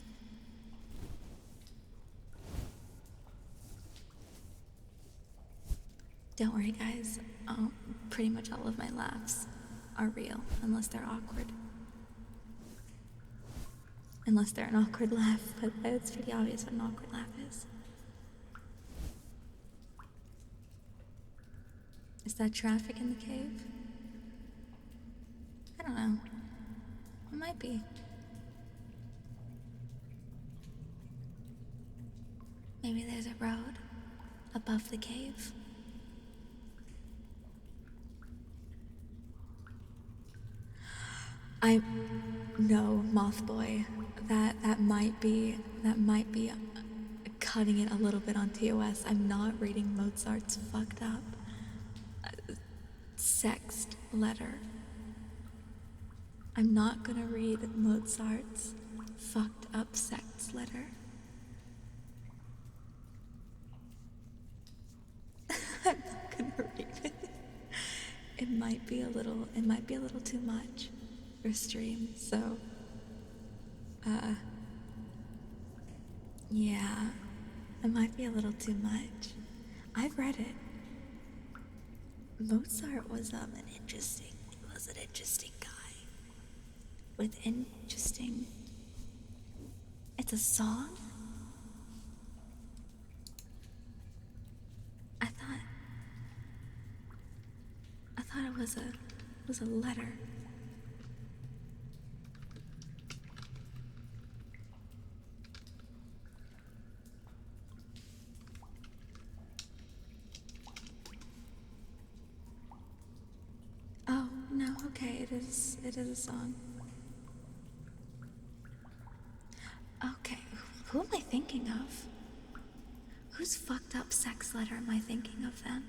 Don't worry, guys. Pretty much all of my laughs are real, unless they're awkward. Unless they're an awkward laugh, but it's pretty obvious what an awkward laugh is. Is that traffic in the cave? I don't know. It might be. Maybe there's a road above the cave. No, Moth Boy. That might be cutting it a little bit on TOS. I'm not reading Mozart's fucked up sexed letter. I'm not gonna read Mozart's fucked up sex letter. I'm not gonna read it. It might be a little too much for stream, so yeah, it might be a little too much. I've read it. Mozart was an interesting guy with interesting. It's a song. I thought it was a letter. Oh, no, okay, it is a song. Okay, who am I thinking of? Whose fucked up sex letter am I thinking of then?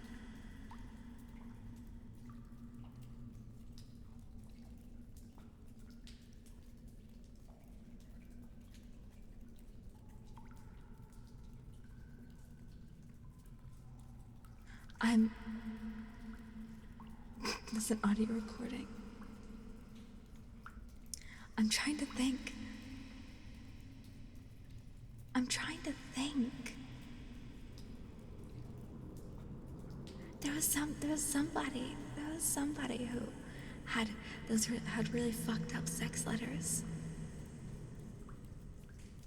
This is an audio recording. I'm trying to think. There was somebody who had had really fucked up sex letters.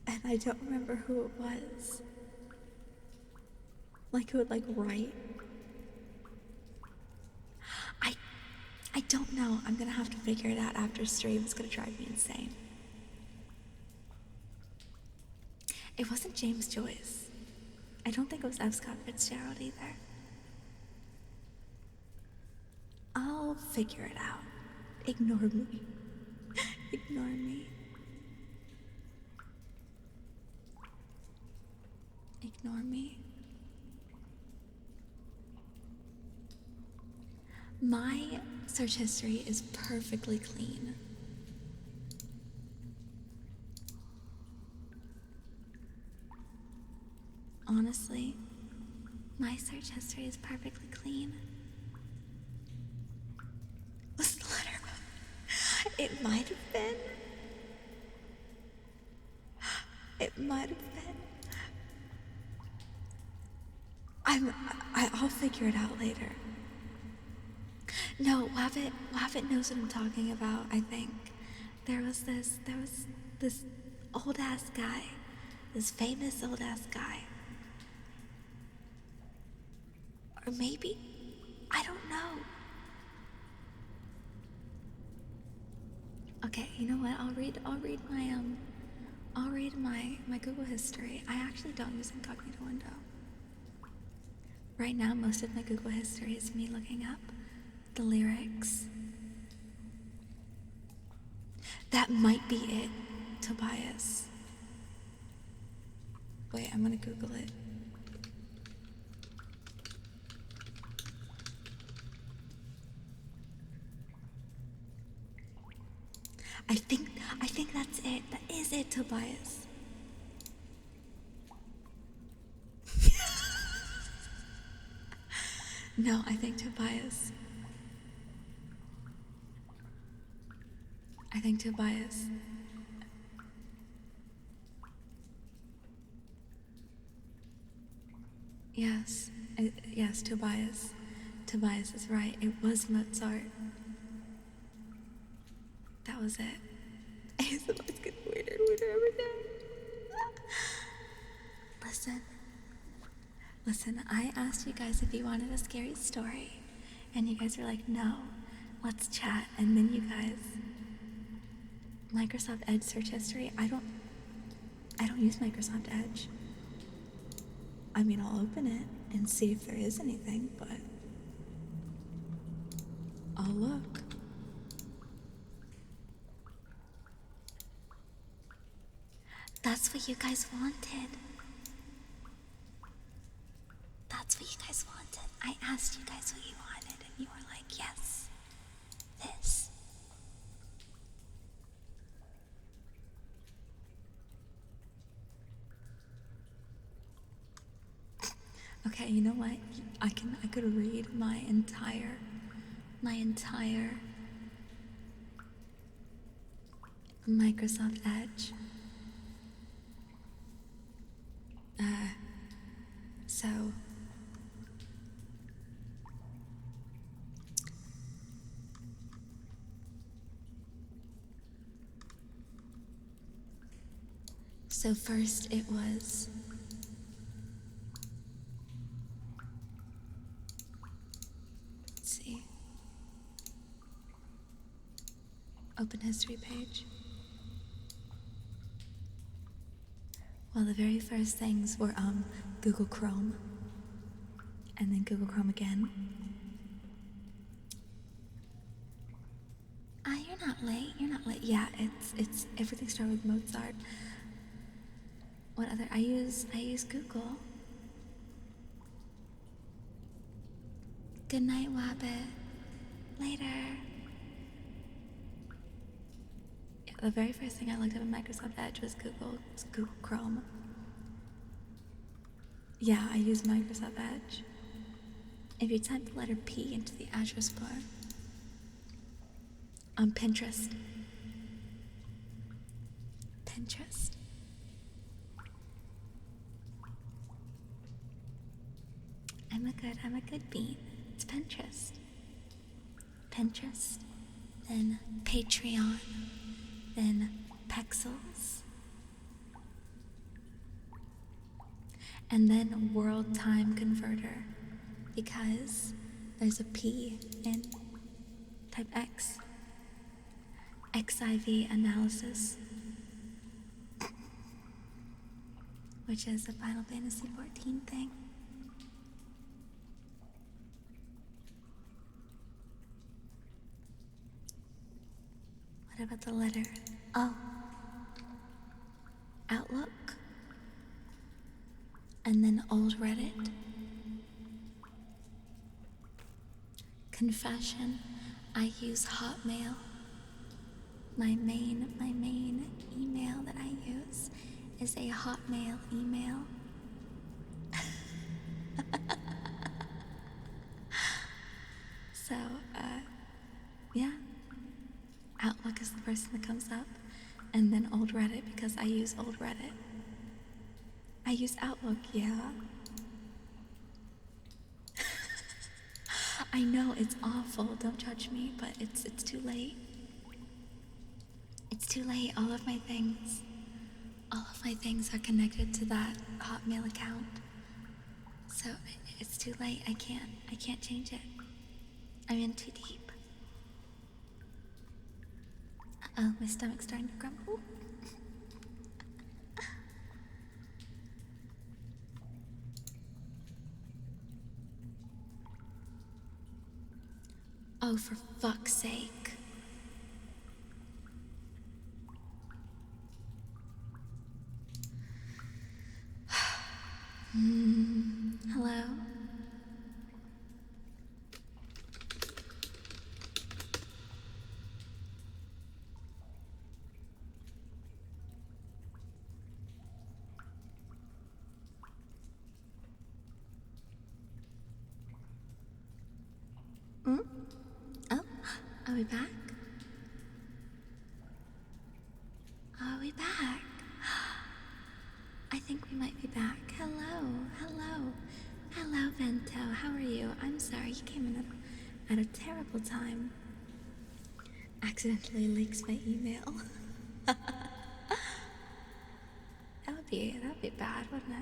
And I don't remember who it was. Like, who would, like, write. I I don't know. I'm gonna have to figure it out after stream. It's gonna drive me insane. It wasn't James Joyce. I don't think it was F. Scott Fitzgerald either. I'll figure it out. Ignore me. Ignore me. Ignore me. My search history is perfectly clean. Honestly, my search history is perfectly clean. Was the letter? It might have been. It might have been. I'll figure it out later. No, Wabbit knows what I'm talking about, I think. There was this old ass guy. This famous old ass guy. Or maybe, I don't know. Okay, you know what? I'll read my Google history. I actually don't use incognito window. Right now, most of my Google history is me looking up the lyrics. That might be it, Tobias. Wait, I'm gonna Google it. I think that's it. That is it, Tobias. No, I think Tobias. I think Tobias. Yes, yes, Tobias. Tobias is right. It was Mozart. That was it. ASMR's getting weirder and weirder every day. Listen, I asked you guys if you wanted a scary story, and you guys were like, no, let's chat. And then you guys, Microsoft Edge search history, I don't use Microsoft Edge. I mean, I'll open it and see if there is anything, but I'll look. That's what you guys wanted. That's what you guys wanted. I asked you guys what you wanted, and you were like, yes, this. Okay, you know what? I could read my entire Microsoft Edge. So first it was let's see. Open history page. Well, the very first things were Google Chrome, and then Google Chrome again. Ah, you're not late. You're not late. Yeah, it's everything started with Mozart. What other? I use Google. Good night, Wabbit. Later. Yeah, the very first thing I looked up in Microsoft Edge was Google Chrome. Yeah, I use Microsoft Edge. If you type the letter P into the address bar, on Pinterest. Pinterest. I'm a good bean. It's Pinterest. Pinterest. then Patreon, then Pexels, and then World Time Converter, because there's a P in type X. XIV analysis, which is a Final Fantasy XIV thing. What about the letter O? Outlook, and then old Reddit. Confession, I use Hotmail. My main email that I use is a Hotmail email. So, yeah. Outlook is the person that comes up, and then old Reddit because I use old Reddit. I use Outlook, yeah. I know it's awful, don't judge me, but it's too late. It's too late. All of my things are connected to that Hotmail account. So it's too late. I can't change it. I'm in too deep. Oh, my stomach's starting to grumble. Oh, for fuck's sake. Hello? Oh, are we back? Are we back? I think we might be back. Hello, Vento. How are you? I'm sorry, you came in at a terrible time. Accidentally leaks my email. That would be bad, wouldn't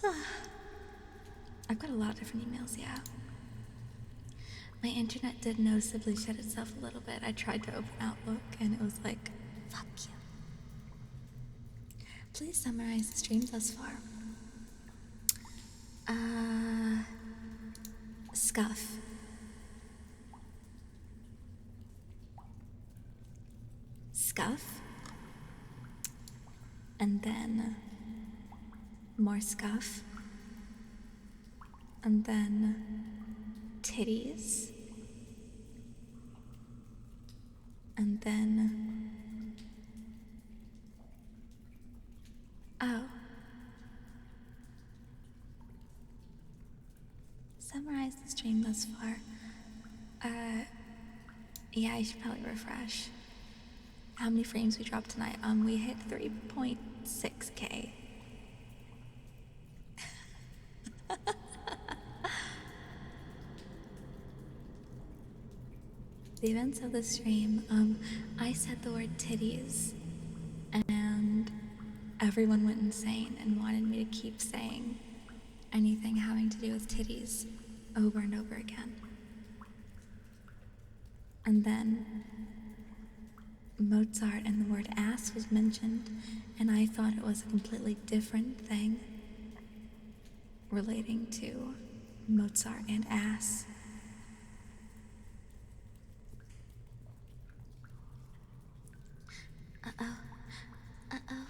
it? I've got a lot of different emails, yeah. My internet did noticeably shut itself a little bit. I tried to open Outlook and it was like, fuck you. Please summarize the stream thus far. Scuff. Scuff. And then more scuff. And then titties. And then oh. Summarize the stream thus far. Yeah, I should probably refresh. How many frames we dropped tonight? We hit 3.6K. The events of the stream, I said the word titties, and everyone went insane and wanted me to keep saying anything having to do with titties over and over again. And then Mozart and the word ass was mentioned, and I thought it was a completely different thing relating to Mozart and ass. Uh-oh. Uh-oh.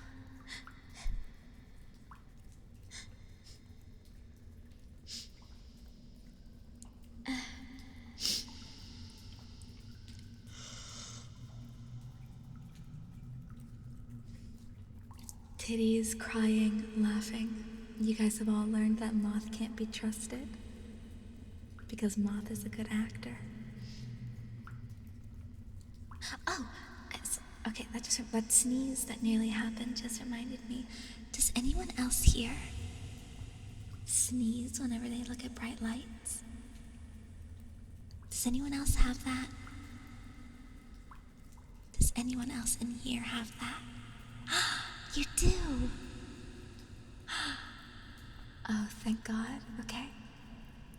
Titties, crying, laughing. You guys have all learned that Moth can't be trusted because Moth is a good actor. Oh, okay, that sneeze that nearly happened just reminded me. Does anyone else here sneeze whenever they look at bright lights? Does anyone else have that? Does anyone else in here have that? You do! Oh, thank God. Okay.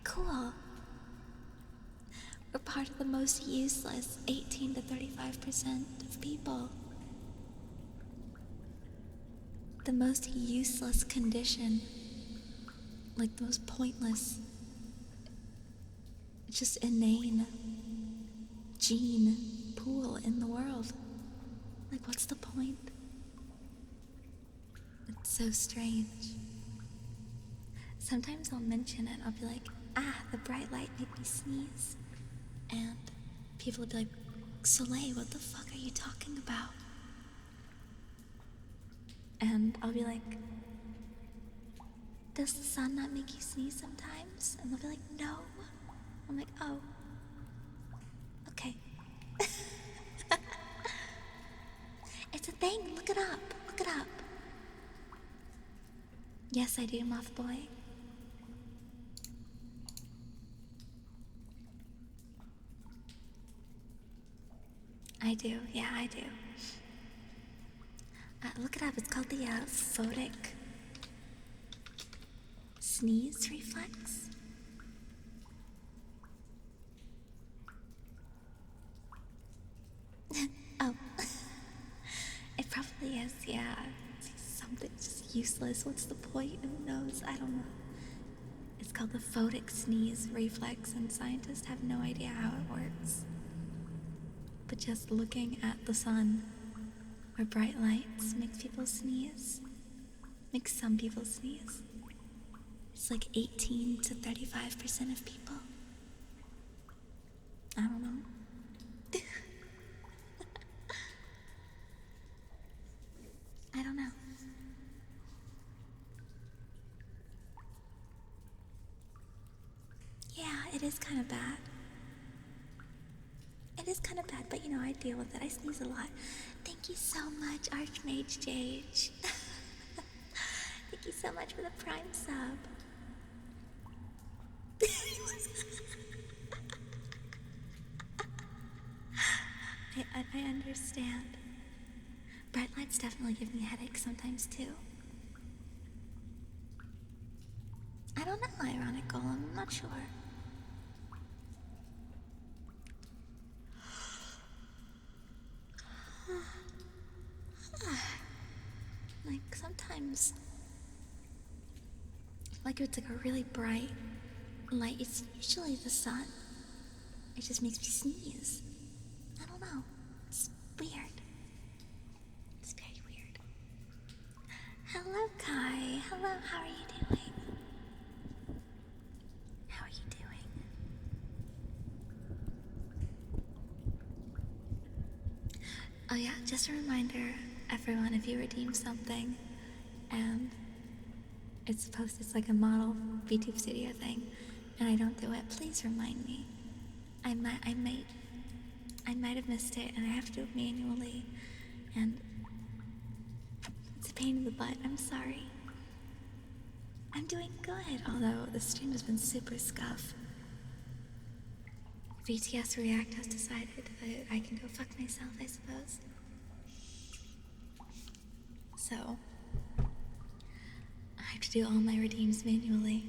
Cool. We're part of the most useless 18 to 35% of people. The most useless condition. Like the most pointless, just inane gene pool in the world. Like, what's the point? It's so strange. Sometimes I'll mention it, I'll be like, the bright light made me sneeze. And people will be like, Soleil, what the fuck are you talking about? And I'll be like, does the sun not make you sneeze sometimes? And they'll be like, no. I'm like, oh, okay. It's a thing, look it up, look it up. Yes, I do, Moth Boy. I do, yeah, I do. Look it up, it's called the photic sneeze reflex. Oh. It probably is, yeah. It's something just useless. What's the point? Who knows? I don't know. It's called the photic sneeze reflex, and scientists have no idea how it works. But just looking at the sun, where bright lights makes people sneeze, makes some people sneeze. It's like 18 to 35% of people. I don't know. I don't know. Yeah, it is kind of bad. It is kind of bad, but you know, I deal with it. I sneeze a lot. Thank you so much, Archmage Jage. Thank you so much for the Prime sub. I understand. Bright lights definitely give me headaches sometimes too. I don't know, Ironic Golem, I'm not sure. Like sometimes, like it's like a really bright light, it's usually the sun. It just makes me sneeze. I don't know. It's weird. It's very weird. Hello, Kai. Hello, how are you doing? How are you doing? Oh yeah, just a reminder, everyone, if you redeem something and it's like a model VTube Studio thing, and I don't do it, please remind me. I might have missed it, and I have to do it manually, and it's a pain in the butt. I'm sorry. I'm doing good, although the stream has been super scuff. VTS React has decided that I can go fuck myself, I suppose. So, I have to do all my redeems manually.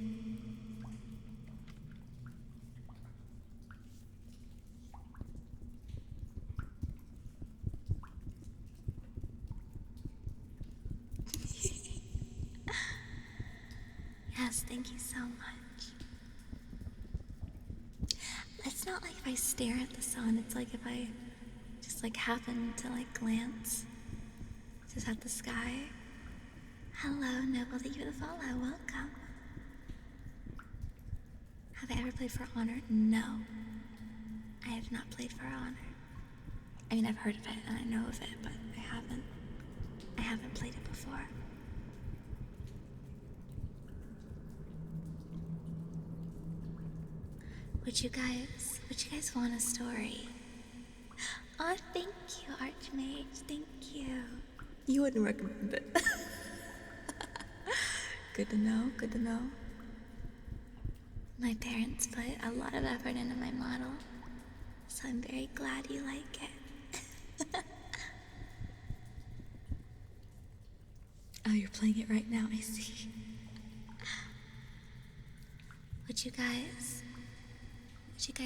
Yes, thank you so much. It's not like if I stare at the sun, it's like if I just like happen to like glance just at the sky. Hello, Noble, thank you for the follow, welcome. Have I ever played For Honor? No. I have not played For Honor. I mean, I've heard of it and I know of it, but I haven't played it before. Would you guys want a story? Oh, thank you, Archmage, thank you. You wouldn't recommend it. Good to know, good to know. My parents put a lot of effort into my model. So I'm very glad you like it. Oh, you're playing it right now, I see. Would you guys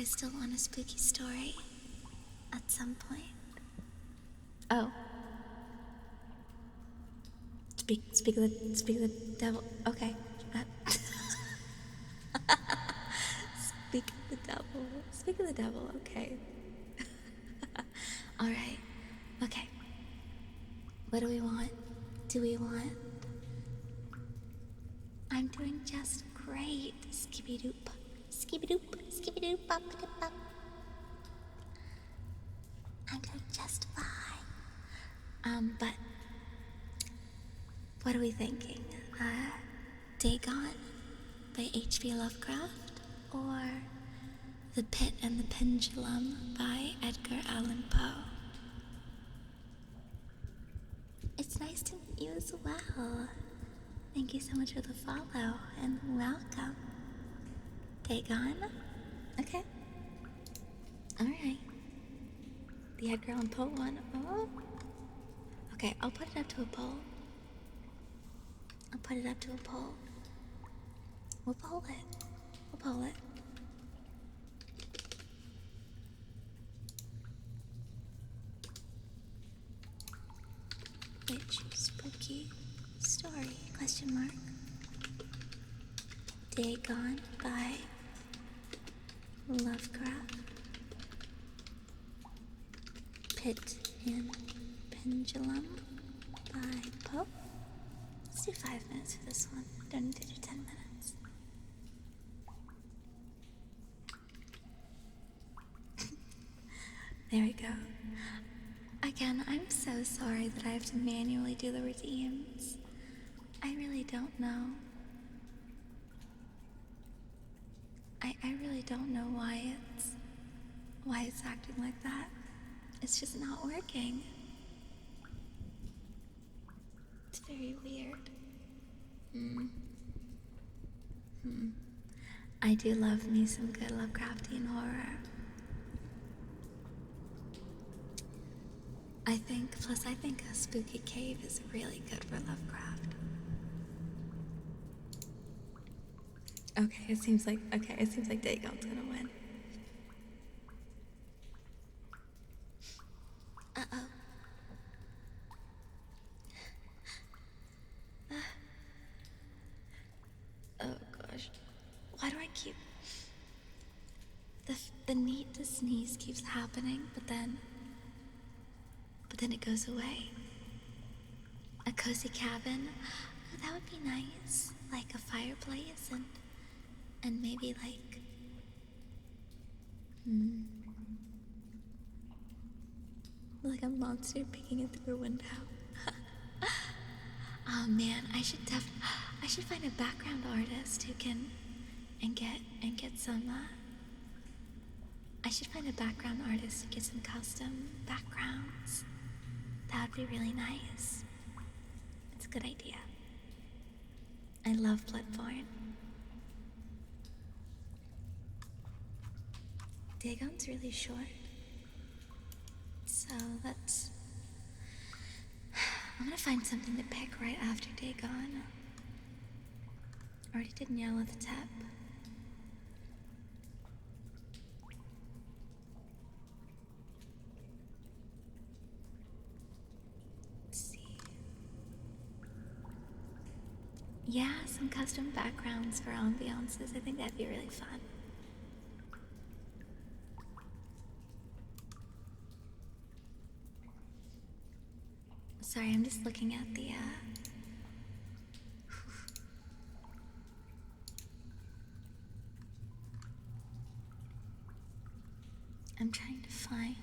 still want a spooky story at some point? Oh, speak of the devil. Okay. Speak of the devil. Speak of the devil. Okay. All right. Okay. What do we want? Do we want? I'm doing just great. Skippy doop. Skippy doop. Skippy doop. Bop, dip, bop. I'm doing just fine. But what are we thinking? Dagon by H.P. Lovecraft, or The Pit and the Pendulum by Edgar Allan Poe? It's nice to meet you as well. Thank you so much for the follow and welcome. Dagon? Okay. Alright. The Edgar Allan Poe one. Oh. Okay, I'll put it up to a poll. I'll put it up to a poll. We'll poll it. We'll poll it. Which spooky story? Question mark. Dagon by Lovecraft. Pit and Pendulum by Poe. Let's do 5 minutes for this one. Don't need to do 10 minutes. There we go. Again, I'm so sorry that I have to manually do the redeems. I really don't know. I really don't know why it's acting like that. It's just not working. It's very weird. I do love me some good Lovecraftian horror. I think a spooky cave is really good for Lovecraft. Okay, it seems like Dagon's gonna win. Uh-oh. Oh gosh. Why do I keep the need to sneeze keeps happening, but then it goes away. A cozy cabin? Oh, that would be nice. Like a fireplace and maybe like a monster peeking in through a window. Oh man, I should find a background artist who can get some I should find a background artist who gets some custom backgrounds. That would be really nice. It's a good idea. I love Bloodborne. Dagon's really short. So I'm gonna find something to pick right after Dagon. Already did Yell at the Tap. Let's see. Yeah, some custom backgrounds for ambiances. I think that'd be really fun. Sorry, I'm just looking at the I'm trying to find.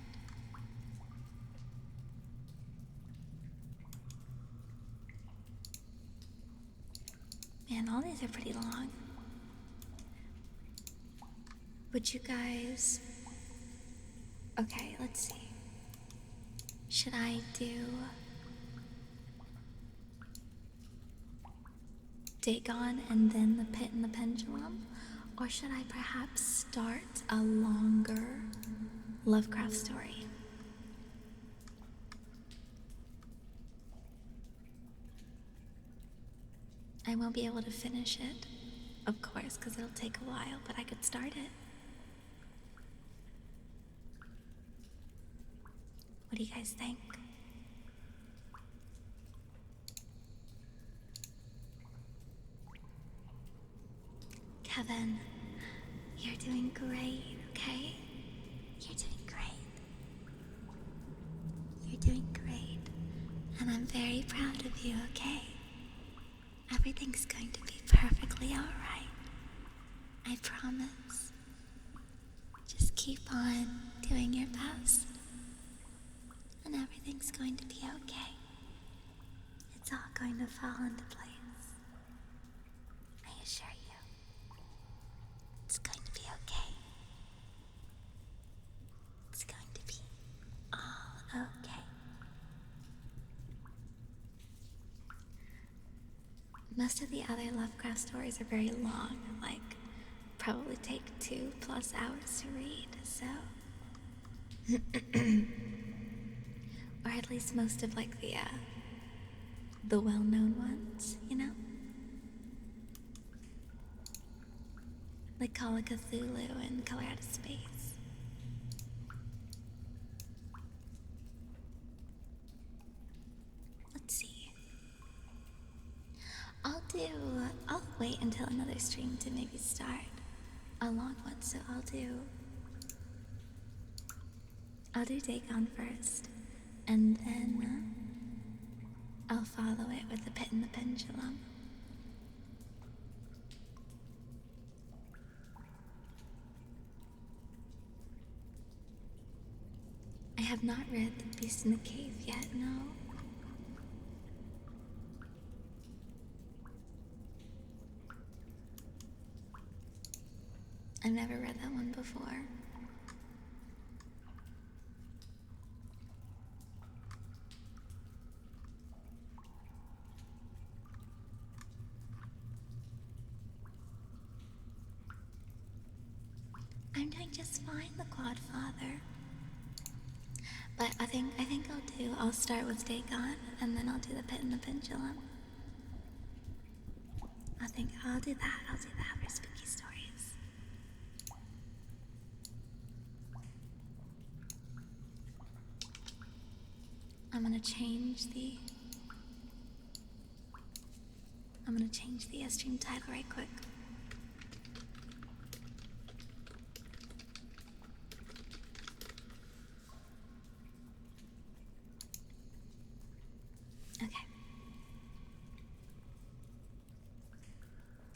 Man, all these are pretty long. Would you guys... Okay, let's see. Should I do Dagon and then the Pit and the Pendulum? Or should I perhaps start a longer Lovecraft story. I won't be able to finish it, of course, because it'll take a while, but I could start it. What do you guys think? Kevin, you're doing great, okay? You're doing great. You're doing great. And I'm very proud of you, okay? Everything's going to be perfectly alright. I promise. Just keep on doing your best. And everything's going to be okay. It's all going to fall into place. I assure you. It's going to be okay. It's going to be all okay. Most of the other Lovecraft stories are very long, like probably take 2+ hours to read, so. Or at least most of like the well-known ones, you know? Like Call of Cthulhu and Color Out of Space. Let's see. I'll wait until another stream to maybe start a long one, so I'll do Dagon first, and then I'll follow it with the Pit and the Pendulum. I have not read The Beast in the Cave yet, no. I've never read that one before. I'm doing just fine, The Godfather. But I think I'll start with Dagon, and then I'll do the Pit and the Pendulum. I think I'll do that for spooky stories. I'm gonna change the stream title right quick. Okay.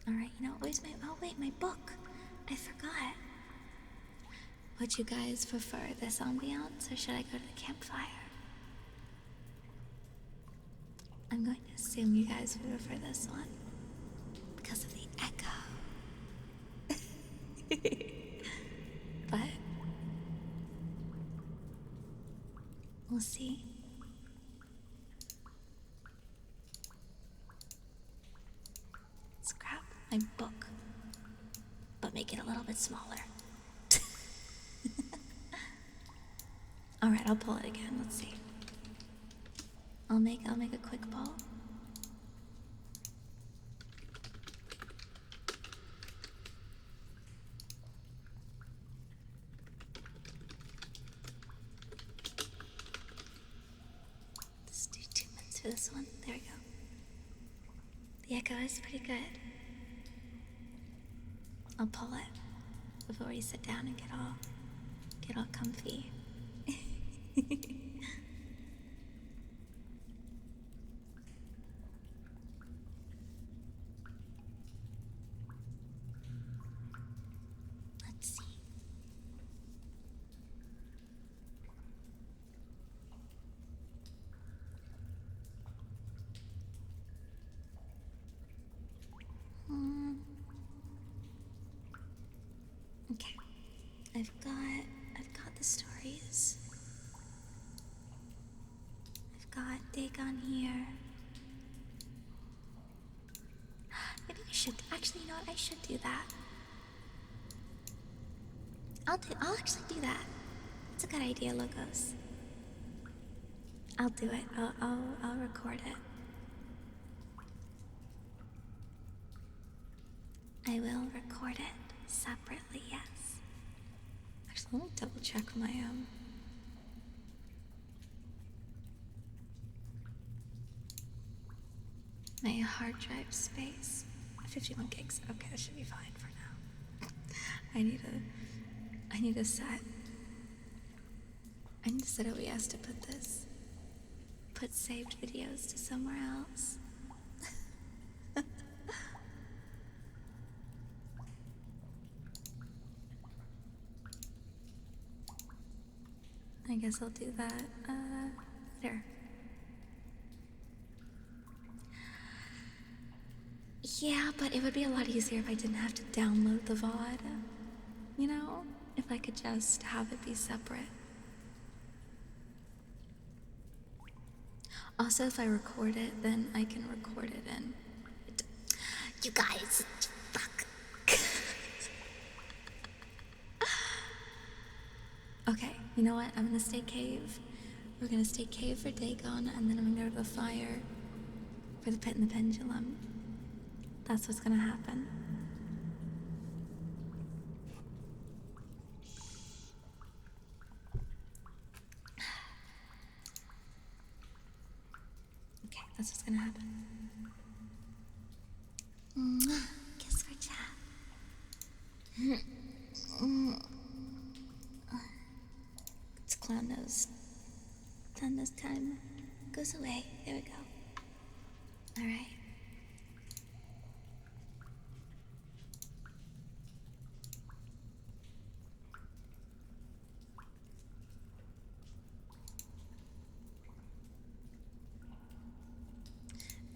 Alright, you know, wait, my book. I forgot. Would you guys prefer this ambiance, or should I go to the campfire? I'm going to assume you guys would prefer this one because of the echo. But we'll see. Let's grab my book, but make it a little bit smaller. Alright, I'll pull it again. Let's see. I'll make a quick pull. Let's do 2 minutes for this one. There we go. The echo is pretty good. I'll pull it before you sit down and get all comfy. Let's see. Okay. I've got the stories. I've got Dagon here. Maybe I should actually, you know what, I should do that. I'll actually do that. that's a good idea, Logos. I'll do it. I'll record it. I will record it separately, yes. Actually, let me double check my hard drive space. 51 gigs. Okay, that should be fine for now. I need to set OBS to put saved videos to somewhere else. I guess I'll do that later. Yeah, but it would be a lot easier if I didn't have to download the VOD. You know? If I could just have it be separate. Also, if I record it, then I can record it in. You guys, fuck. Okay, you know what? I'm gonna stay cave. We're gonna stay cave for Dagon, and then I'm gonna go to the fire for the pit and the pendulum. That's what's gonna happen. Okay, that's what's gonna happen. Kiss for chat. It's clown nose. Clown nose time goes away. There we go. Alright.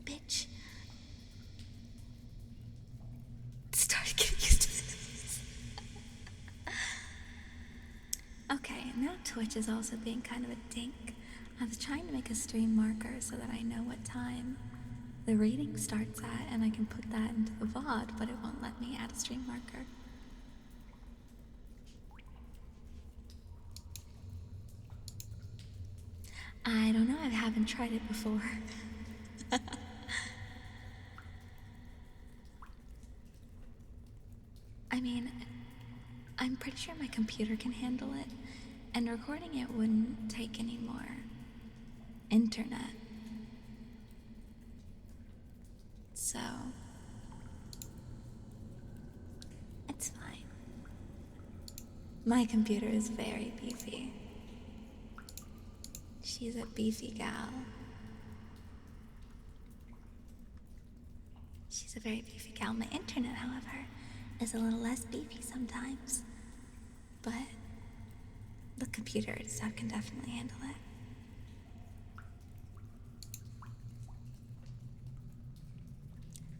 Bitch. Start getting used to it. Okay, now Twitch is also being kind of a dink. I was trying to make a stream marker so that I know what time the reading starts at, and I can put that into the VOD, but it won't let me add a stream marker. I don't know, I haven't tried it before. I mean, I'm pretty sure my computer can handle it, and recording it wouldn't take any more internet. So, it's fine. My computer is very beefy. She's a beefy gal. She's a very beefy gal. My internet, however, is a little less beefy sometimes. But the computer itself can definitely handle it.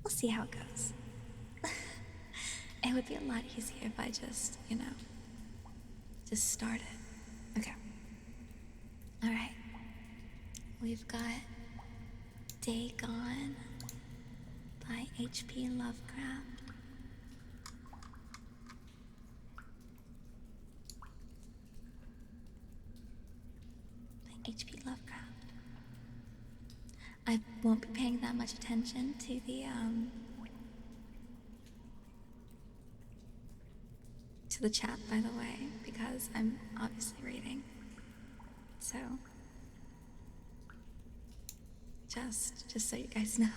We'll see how it goes. It would be a lot easier if I just, just started. Okay. Alright. We've got Dagon by H.P. Lovecraft. By H.P. Lovecraft. I won't be paying that much attention to the chat, by the way, because I'm obviously reading. So just so you guys know.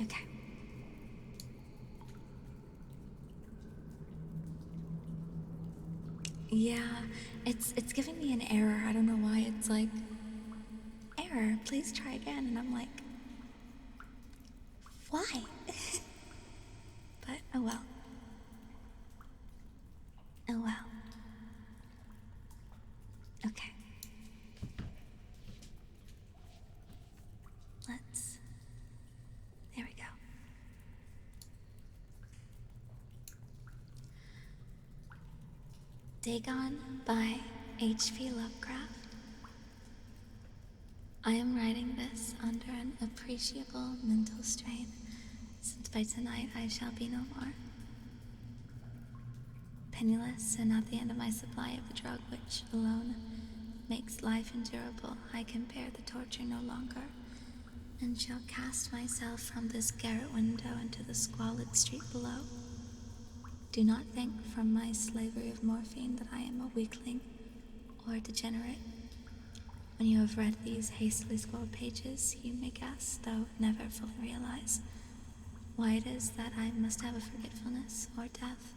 Okay. Yeah, it's giving me an error. I don't know why. It's like, error, please try again. And I'm like, why? But oh well. Oh well. Okay. There we go. Dagon by H.P. Lovecraft. I am writing this under an appreciable mental strain, since by tonight I shall be no more. Penniless and at the end of my supply of the drug which alone makes life endurable, I can bear the torture no longer, and shall cast myself from this garret window into the squalid street below. Do not think from my slavery of morphine that I am a weakling or a degenerate. When you have read these hastily scrawled pages, you may guess, though never fully realize, why it is that I must have a forgetfulness or death.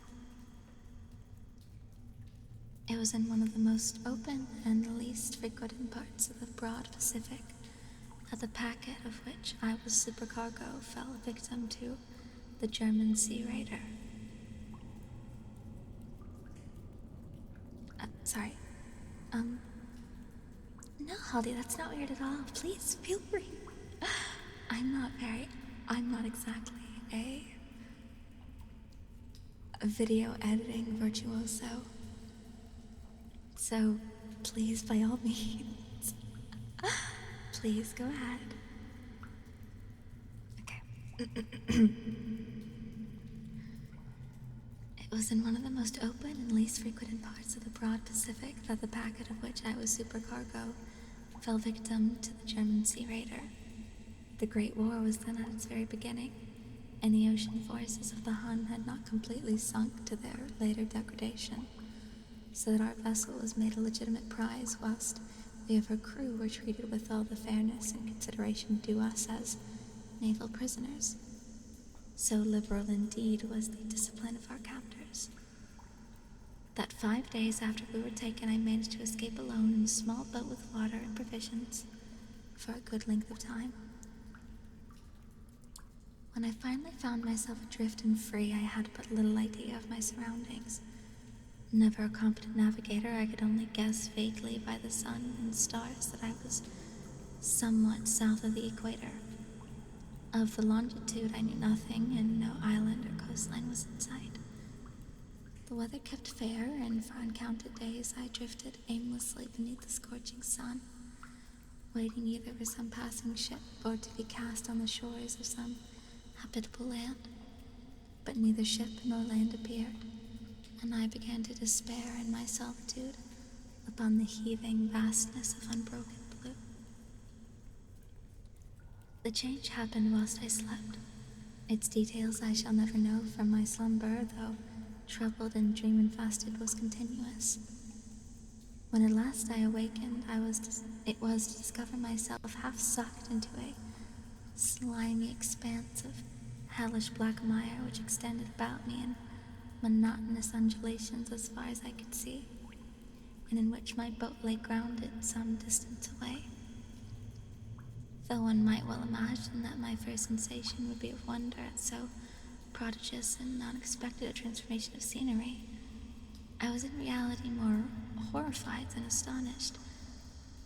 It was in one of the most open and least frequented parts of the broad Pacific that the packet of which I was supercargo fell victim to the German sea raider. Sorry. No, Haldy, that's not weird at all. Please, feel free. I'm not exactly a video editing virtuoso. So, please, by all means, please go ahead. Okay. It was in one of the most open and least frequented parts of the broad Pacific that the packet of which I was supercargo fell victim to the German sea raider. The Great War was then at its very beginning, and the ocean forces of the Hun had not completely sunk to their later degradation, so that our vessel was made a legitimate prize, whilst we of her crew were treated with all the fairness and consideration due us as naval prisoners. So liberal indeed was the discipline of our captors, that 5 days after we were taken I managed to escape alone in a small boat with water and provisions for a good length of time. When I finally found myself adrift and free, I had but little idea of my surroundings. Never a competent navigator, I could only guess vaguely by the sun and stars that I was somewhat south of the equator. Of the longitude I knew nothing, and no island or coastline was in sight. The weather kept fair, and for uncounted days I drifted aimlessly beneath the scorching sun, waiting either for some passing ship or to be cast on the shores of some habitable land. But neither ship nor land appeared, and I began to despair in my solitude upon the heaving vastness of unbroken blue. The change happened whilst I slept. Its details I shall never know, for my slumber, though troubled and dream-infested, was continuous. When at last I awakened, it was to discover myself half sucked into a slimy expanse of hellish black mire which extended about me in monotonous undulations as far as I could see, and in which my boat lay grounded some distance away. Though one might well imagine that my first sensation would be of wonder at so prodigious and unexpected a transformation of scenery, I was in reality more horrified than astonished,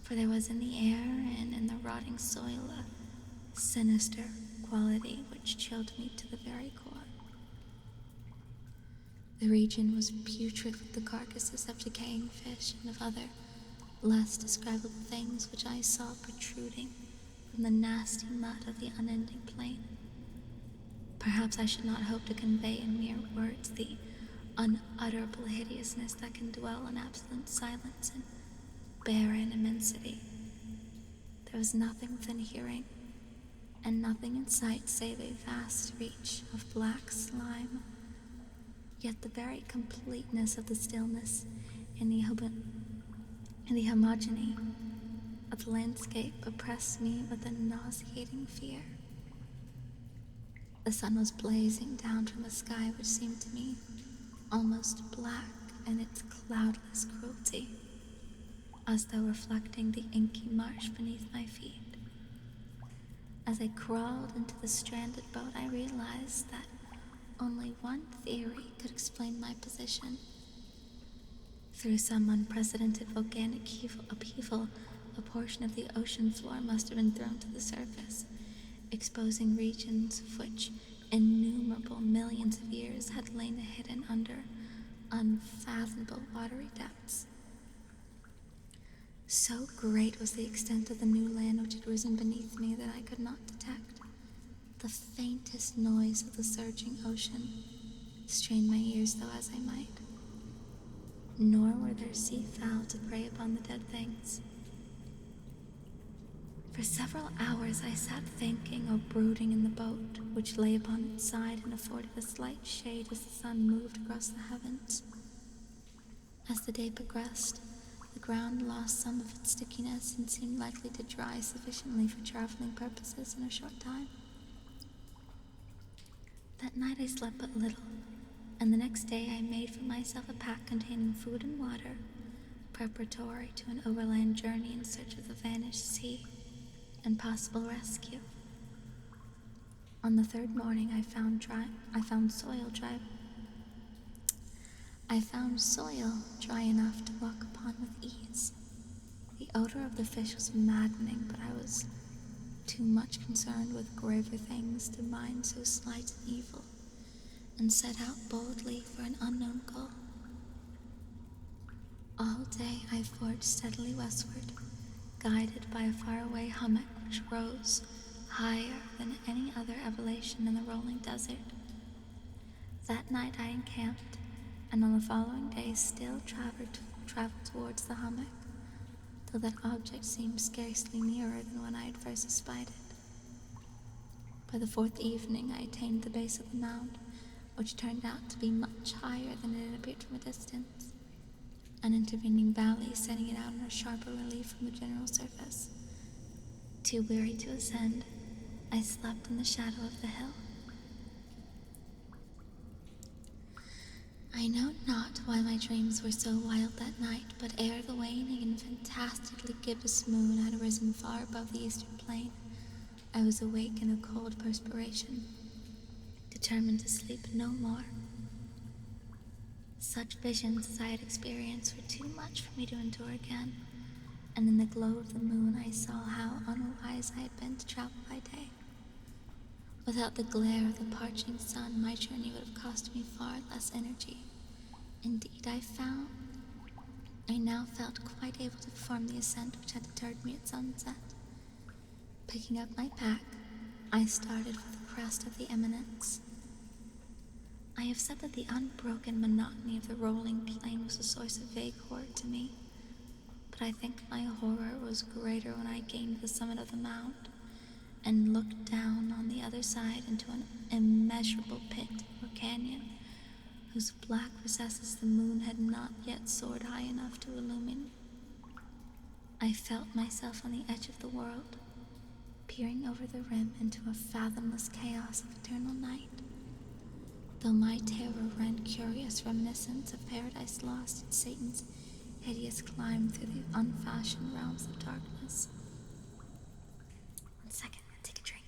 for there was in the air and in the rotting soil a sinister quality which chilled me to the very core. The region was putrid with the carcasses of decaying fish and of other less describable things which I saw protruding from the nasty mud of the unending plain. Perhaps I should not hope to convey in mere words the unutterable hideousness that can dwell in absolute silence and barren immensity. There was nothing within hearing, and nothing in sight save a vast reach of black slime. Yet the very completeness of the stillness and the homogeny of the landscape oppressed me with a nauseating fear. The sun was blazing down from a sky which seemed to me almost black in its cloudless cruelty, as though reflecting the inky marsh beneath my feet. As I crawled into the stranded boat, I realized that only one theory could explain my position. Through some unprecedented volcanic upheaval, a portion of the ocean floor must have been thrown to the surface, exposing regions of which innumerable millions of years had lain hidden under unfathomable watery depths. So great was the extent of the new land which had had risen beneath me that I could not detect the faintest noise of the surging ocean, strain my ears though as I might. Nor were there sea fowl to prey upon the dead things. For several hours I sat thinking or brooding in the boat, which lay upon its side and afforded a slight shade as the sun moved across the heavens. As the day progressed, the ground lost some of its stickiness and seemed likely to dry sufficiently for traveling purposes in a short time. That night I slept but little, and the next day I made for myself a pack containing food and water, preparatory to an overland journey in search of the vanished sea and possible rescue. On the third morning I found soil dry enough to walk upon with ease. The odor of the fish was maddening, but I was too much concerned with graver things to mind so slight an evil, and set out boldly for an unknown goal. All day I forged steadily westward, guided by a faraway hummock which rose higher than any other elevation in the rolling desert. That night I encamped, and on the following day still traveled towards the hummock, though that object seemed scarcely nearer than when I had first espied it. By the fourth evening I attained the base of the mound, which turned out to be much higher than it had appeared from a distance, an intervening valley setting it out in a sharper relief from the general surface. Too weary to ascend, I slept in the shadow of the hill. I know not why my dreams were so wild that night, but ere the waning and fantastically gibbous moon had risen far above the eastern plain, I was awake in a cold perspiration, determined to sleep no more. Such visions as I had experienced were too much for me to endure again, and in the glow of the moon I saw how unwise I had been to travel by day. Without the glare of the parching sun, my journey would have cost me far less energy. Indeed, I now felt quite able to perform the ascent which had deterred me at sunset. Picking up my pack, I started for the crest of the eminence. I have said that the unbroken monotony of the rolling plain was a source of vague horror to me, but I think my horror was greater when I gained the summit of the mound and looked down on the other side into an immeasurable pit or canyon whose black recesses the moon had not yet soared high enough to illumine. I felt myself on the edge of the world, peering over the rim into a fathomless chaos of eternal night, though my terror ran curious reminiscence of Paradise Lost and Satan's hideous climb through the unfashioned realms of darkness. 1 second, take a drink.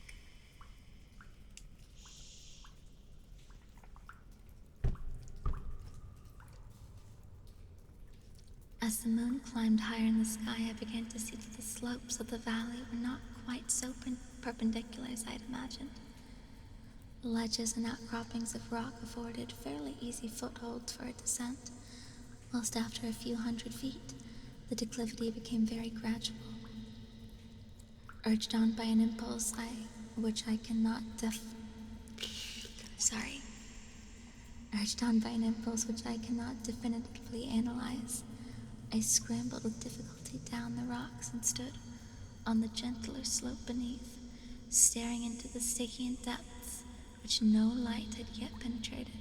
As the moon climbed higher in the sky, I began to see that the slopes of the valley were not quite so perpendicular as I had imagined. Ledges and outcroppings of rock afforded fairly easy footholds for a descent, whilst after a few hundred feet, the declivity became very gradual. Urged on by an impulse which I cannot definitively analyze, I scrambled with difficulty down the rocks and stood on the gentler slope beneath, staring into the Stygian depths which no light had yet penetrated.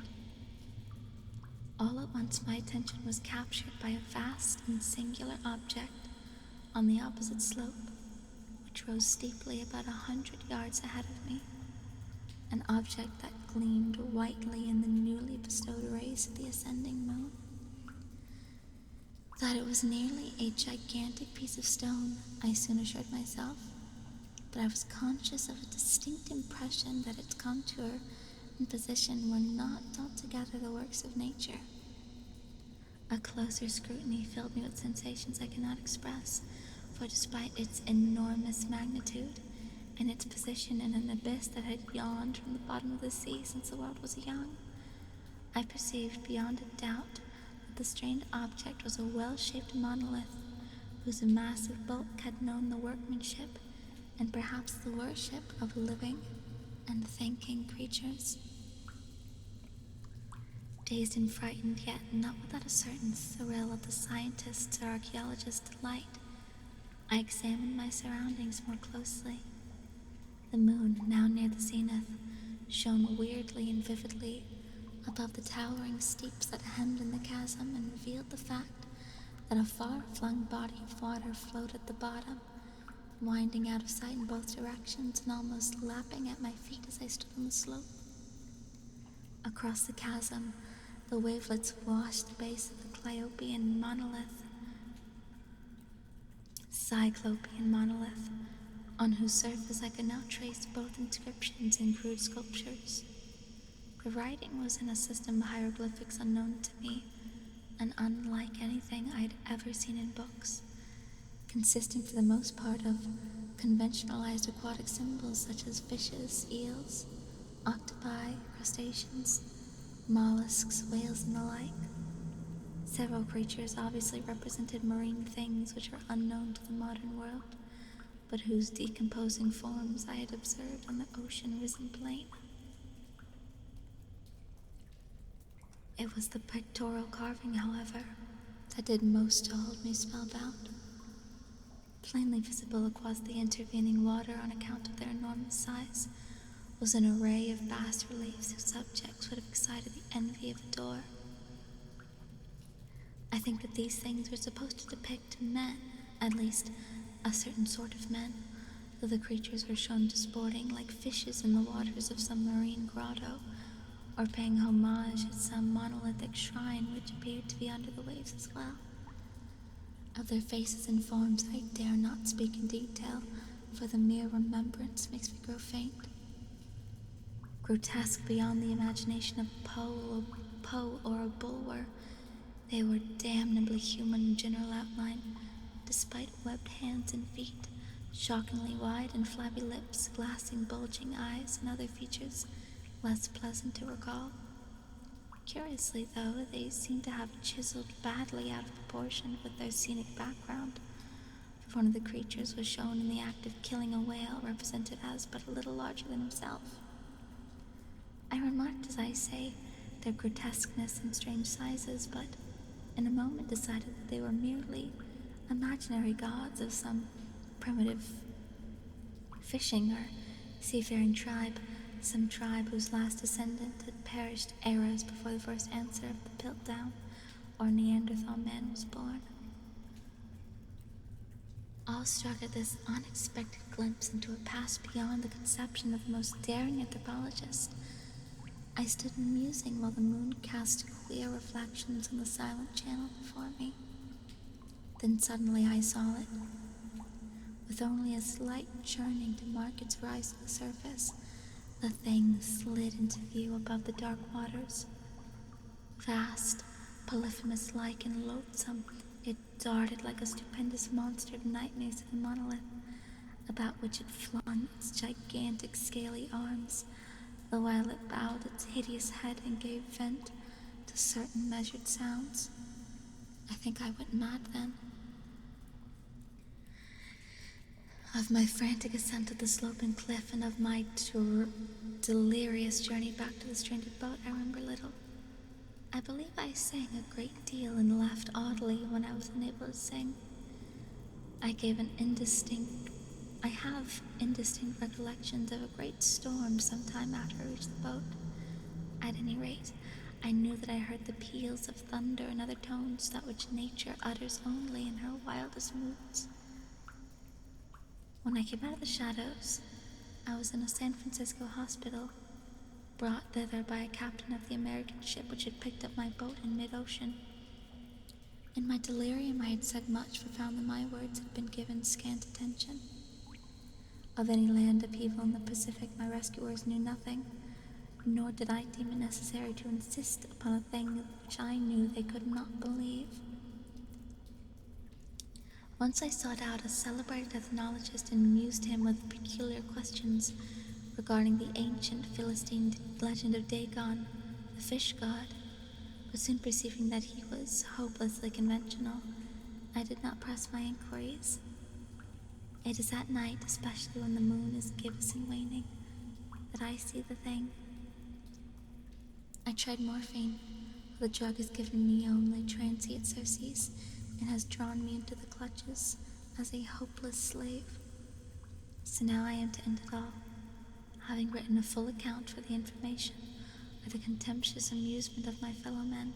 All at once my attention was captured by a vast and singular object on the opposite slope, which rose steeply about 100 yards ahead of me, an object that gleamed whitely in the newly bestowed rays of the ascending moon. That it was nearly a gigantic piece of stone, I soon assured myself, but I was conscious of a distinct impression that its contour and position were not altogether the works of nature. A closer scrutiny filled me with sensations I cannot express, for despite its enormous magnitude and its position in an abyss that had yawned from the bottom of the sea since the world was young, I perceived beyond a doubt that the strange object was a well-shaped monolith whose massive bulk had known the workmanship and perhaps the worship of living and thinking creatures. Dazed and frightened, yet not without a certain thrill of the scientist's or archaeologist's delight, I examined my surroundings more closely. The moon, now near the zenith, shone weirdly and vividly above the towering steeps that hemmed in the chasm and revealed the fact that a far-flung body of water flowed at the bottom, winding out of sight in both directions and almost lapping at my feet as I stood on the slope. Across the chasm, the wavelets washed the base of the Cyclopean monolith, on whose surface I could now trace both inscriptions and crude sculptures. The writing was in a system of hieroglyphics unknown to me, and unlike anything I'd ever seen in books, consisting for the most part of conventionalized aquatic symbols such as fishes, eels, octopi, crustaceans, mollusks, whales, and the like. Several creatures obviously represented marine things which are unknown to the modern world, but whose decomposing forms I had observed on the ocean-risen plain. It was the pictorial carving, however, that did most to hold me spellbound. Plainly visible across the intervening water on account of their enormous size was an array of bas-reliefs whose subjects would have excited the envy of a Dor. I think that these things were supposed to depict men, at least a certain sort of men, though the creatures were shown disporting like fishes in the waters of some marine grotto, or paying homage at some monolithic shrine which appeared to be under the waves as well. Of their faces and forms I dare not speak in detail, for the mere remembrance makes me grow faint. Grotesque beyond the imagination of Poe or a Bulwer, they were damnably human in general outline, despite webbed hands and feet, shockingly wide and flabby lips, glassing bulging eyes, and other features less pleasant to recall. Curiously, though, they seemed to have chiseled badly out of proportion with their scenic background, for one of the creatures was shown in the act of killing a whale represented as but a little larger than himself. I remarked, as I say, their grotesqueness and strange sizes, but in a moment decided that they were merely imaginary gods of some primitive fishing or seafaring tribe, some tribe whose last descendant had perished eras before the first answer of the Piltdown or Neanderthal man was born. Awestruck at this unexpected glimpse into a past beyond the conception of the most daring anthropologist, I stood musing while the moon cast queer reflections on the silent channel before me. Then suddenly I saw it. With only a slight churning to mark its rise to the surface, the thing slid into view above the dark waters. Vast, polyphemus-like and loathsome, it darted like a stupendous monster of nightmares to the monolith, about which it flung its gigantic scaly arms, the while it bowed its hideous head and gave vent to certain measured sounds. I think I went mad then. Of my frantic ascent of the sloping cliff and of my delirious journey back to the stranded boat, I remember little. I believe I sang a great deal and laughed oddly when I was unable to sing. I have indistinct recollections of a great storm some time after I reached the boat. At any rate, I knew that I heard the peals of thunder and other tones that which nature utters only in her wildest moods. When I came out of the shadows, I was in a San Francisco hospital, brought thither by a captain of the American ship which had picked up my boat in mid-ocean. In my delirium I had said much, but found that my words had been given scant attention. Of any land upheaval in the Pacific my rescuers knew nothing, nor did I deem it necessary to insist upon a thing which I knew they could not believe. Once I sought out a celebrated ethnologist and amused him with peculiar questions regarding the ancient Philistine legend of Dagon, the fish god, but soon perceiving that he was hopelessly conventional, I did not press my inquiries. It is at night, especially when the moon is gibbous and waning, that I see the thing. I tried morphine, but the drug has given me only transient surcease and has drawn me into the clutches as a hopeless slave. So now I am to end it all, having written a full account for the information or the contemptuous amusement of my fellow men.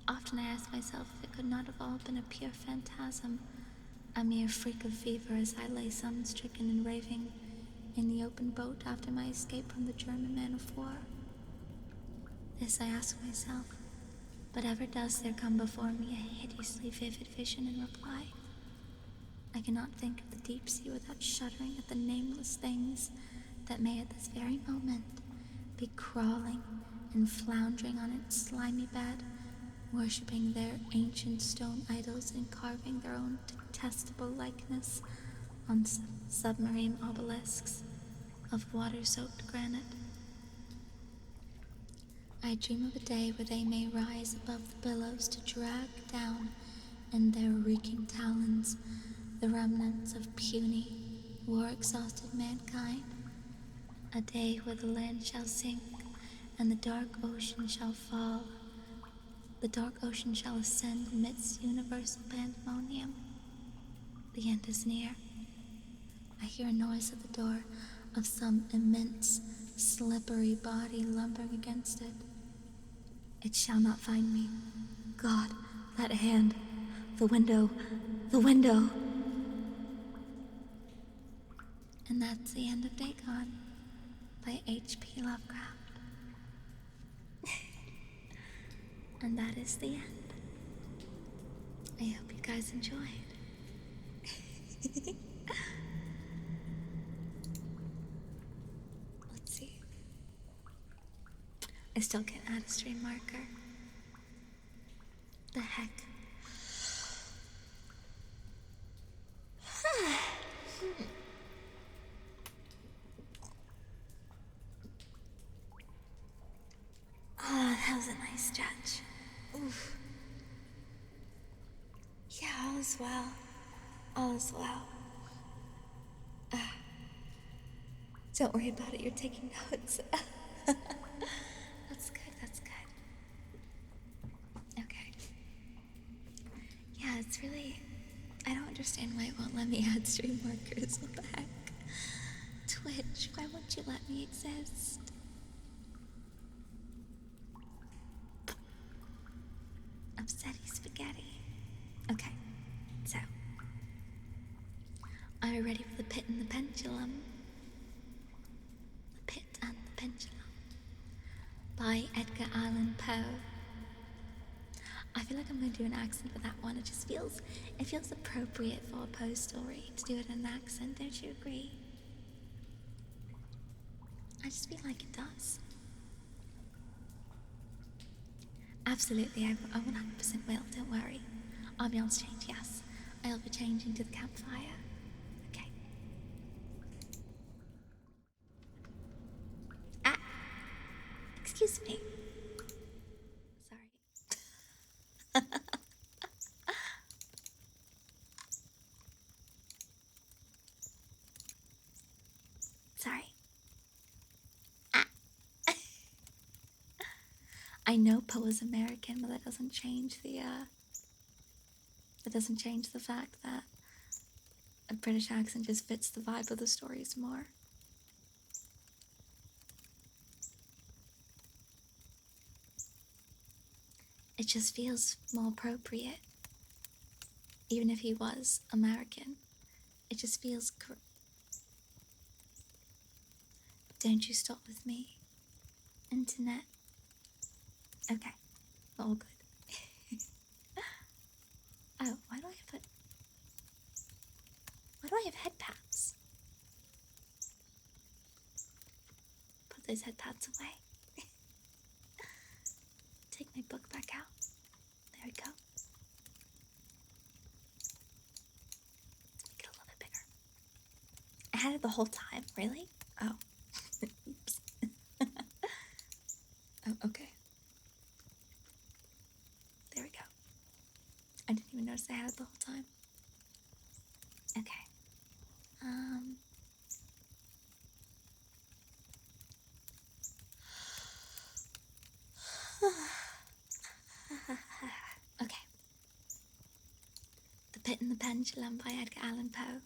Often I ask myself if it could not have all been a pure phantasm, a mere freak of fever as I lay sun-stricken and raving in the open boat after my escape from the German man-of-war. This I ask myself, but ever does there come before me a hideously vivid vision in reply. I cannot think of the deep sea without shuddering at the nameless things that may at this very moment be crawling and floundering on its slimy bed, worshipping their ancient stone idols and carving their own detestable likeness on submarine obelisks of water-soaked granite. I dream of a day where they may rise above the billows to drag down in their reeking talons the remnants of puny, war-exhausted mankind. A day where the land shall sink and the dark ocean shall fall. The dark ocean shall ascend amidst universal pandemonium. The end is near. I hear a noise at the door of some immense, slippery body lumbering against it. It shall not find me. God, that hand. The window. The window. And that's the end of Dagon by H.P. Lovecraft. And that is the end. I hope you guys enjoyed. Let's see. I still can't add a stream marker. The heck? Ah, that was a nice stretch. Oof. Yeah, all is well. All is well. Don't worry about it, you're taking notes. That's good, that's good. Okay. Yeah, it's really... I don't understand why it won't let me add stream markers. What the heck? Twitch, why won't you let me exist? Upsetty spaghetti. Okay, so... Are you ready for the pit and the pendulum? The Pit and the Pendulum by Edgar Allan Poe. I feel like I'm going to do an accent for that one. It feels appropriate for a Poe story to do it in an accent, don't you agree? I just feel like it does. Absolutely, I 100% will, don't worry. Ambiance change, yes. I'll be changing to the campfire. Okay. Ah! Excuse me. Sorry. Sorry. Ah! I know Poe is American, but that doesn't change the fact that a British accent just fits the vibe of the stories more. It just feels more appropriate. Even if he was American, it just feels Don't you stop with me, internet. Okay, all good. Oh, why do I have head pads? Put those head pads away. Take my book back out. There we go. Let's make it a little bit bigger. I had it the whole time, really? Oh. Oops. Oh, okay. There we go. I didn't even notice I had it the whole time. Okay. Pit and the Pendulum by Edgar Allan Poe.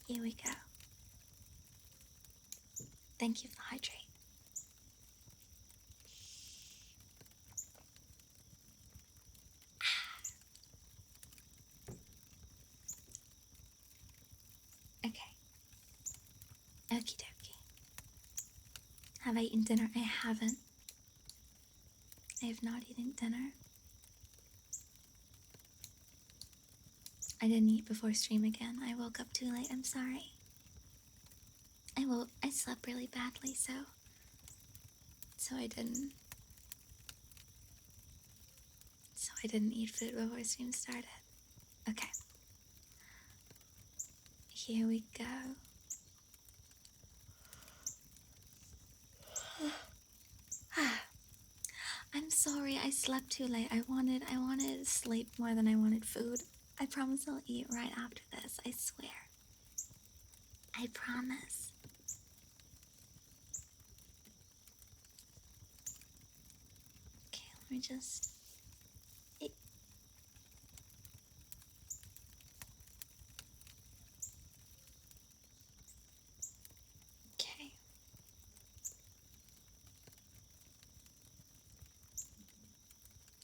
Here we go. Thank you for the hydrate. Okay. Okie dokie. Have I eaten dinner? I haven't. I have not eaten dinner. I didn't eat before stream again. I woke up too late. I'm sorry. I slept really badly, so I didn't. So I didn't eat food before stream started. Okay. Here we go. I'm sorry, I slept too late. I wanted sleep more than I wanted food. I promise I'll eat right after this. I swear. I promise. Okay, let me just. Okay.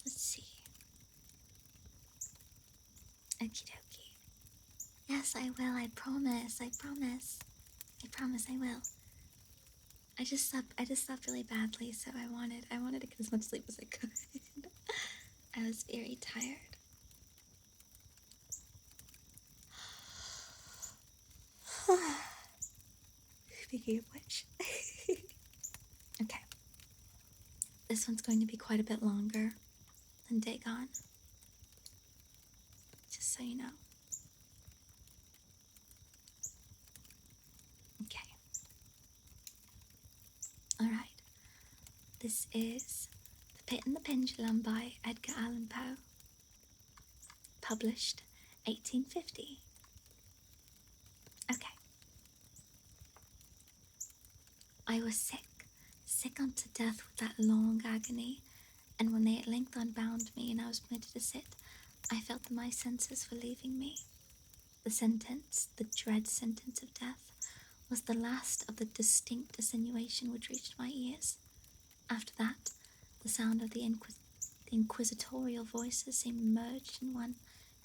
Let's see. Okie dokie. Yes, I will. I promise. I promise. I promise I will. I just slept really badly, so I wanted to get as much sleep as I could. I was very tired. Speaking of which. Okay. This one's going to be quite a bit longer than Dagon. Just so you know. Okay. Alright. This is The Pit and the Pendulum by Edgar Allan Poe. Published 1850. Okay. I was sick unto death with that long agony, and when they at length unbound me and I was permitted to sit, I felt that my senses were leaving me. The sentence, the dread sentence of death, was the last of the distinct attenuation which reached my ears. After that, the sound of the inquisitorial voices seemed merged in one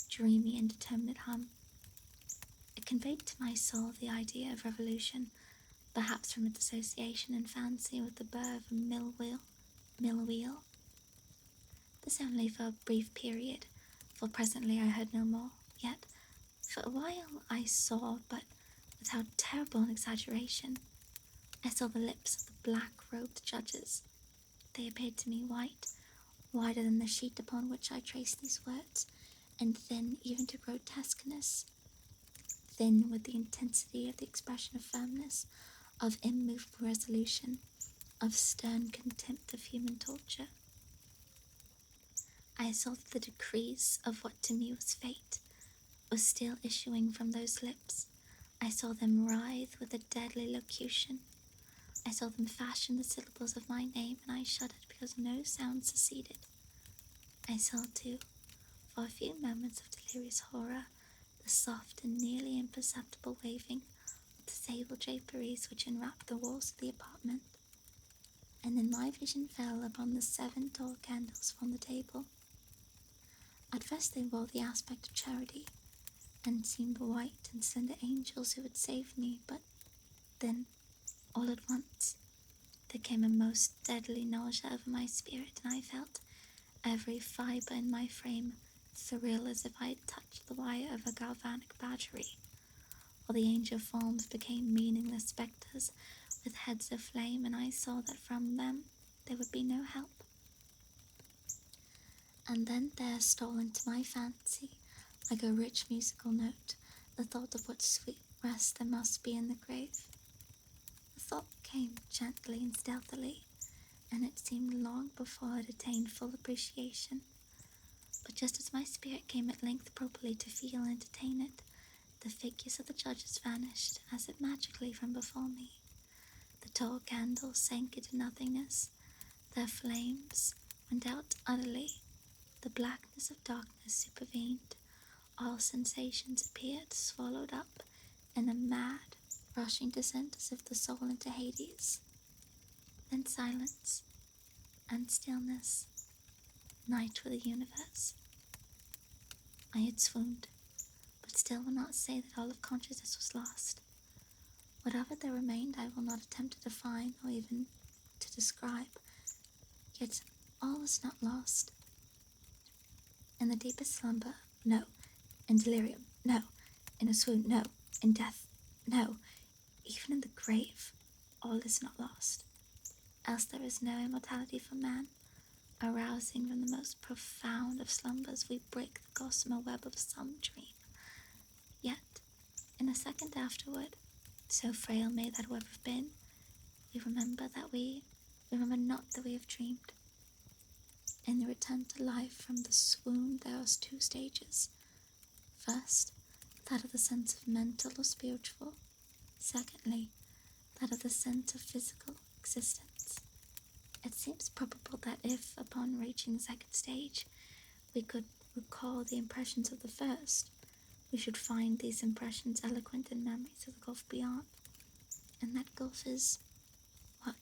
dreamy, indeterminate hum. It conveyed to my soul the idea of revolution, perhaps from its association in fancy with the burr of a mill wheel. This only for a brief period, for presently I heard no more. Yet, for a while I saw, but with how terrible an exaggeration, I saw the lips of the black-robed judges. They appeared to me white, wider than the sheet upon which I traced these words, and thin even to grotesqueness, thin with the intensity of the expression of firmness, of immovable resolution, of stern contempt of human torture. I saw that the decrees of what to me was fate was still issuing from those lips. I saw them writhe with a deadly locution. I saw them fashion the syllables of my name, and I shuddered because no sound succeeded. I saw, too, for a few moments of delirious horror, the soft and nearly imperceptible waving of the sable draperies which enwrapped the walls of the apartment. And then my vision fell upon the 7 tall candles on the table. At first they wore the aspect of charity, and seemed white and slender angels who would save me, but then, all at once, there came a most deadly nausea over my spirit, and I felt every fibre in my frame thrill as if I had touched the wire of a galvanic battery, while the angel forms became meaningless spectres with heads of flame, and I saw that from them there would be no help. And then there stole into my fancy, like a rich musical note, the thought of what sweet rest there must be in the grave. The thought came gently and stealthily, and it seemed long before it attained full appreciation. But just as my spirit came at length properly to feel and entertain it, the figures of the judges vanished as if magically from before me, The tall candles sank into nothingness. Their flames went out utterly. The blackness of darkness supervened. All sensations appeared swallowed up in a mad, rushing descent as if the soul into Hades. Then silence and stillness, night for the universe. I had swooned, but still will not say that all of consciousness was lost. Whatever there remained I will not attempt to define or even to describe, yet all was not lost. In the deepest slumber, no. In delirium, no. In a swoon, no. In death, no. Even in the grave, all is not lost. Else there is no immortality for man. Arousing from the most profound of slumbers, we break the gossamer web of some dream. Yet, in a second afterward, so frail may that web have been, we remember not that we have dreamed. In the return to life from the swoon there are two stages. First, that of the sense of mental or spiritual. Secondly, that of the sense of physical existence. It seems probable that if, upon reaching the second stage, we could recall the impressions of the first, we should find these impressions eloquent in memories of the gulf beyond. And that gulf is what?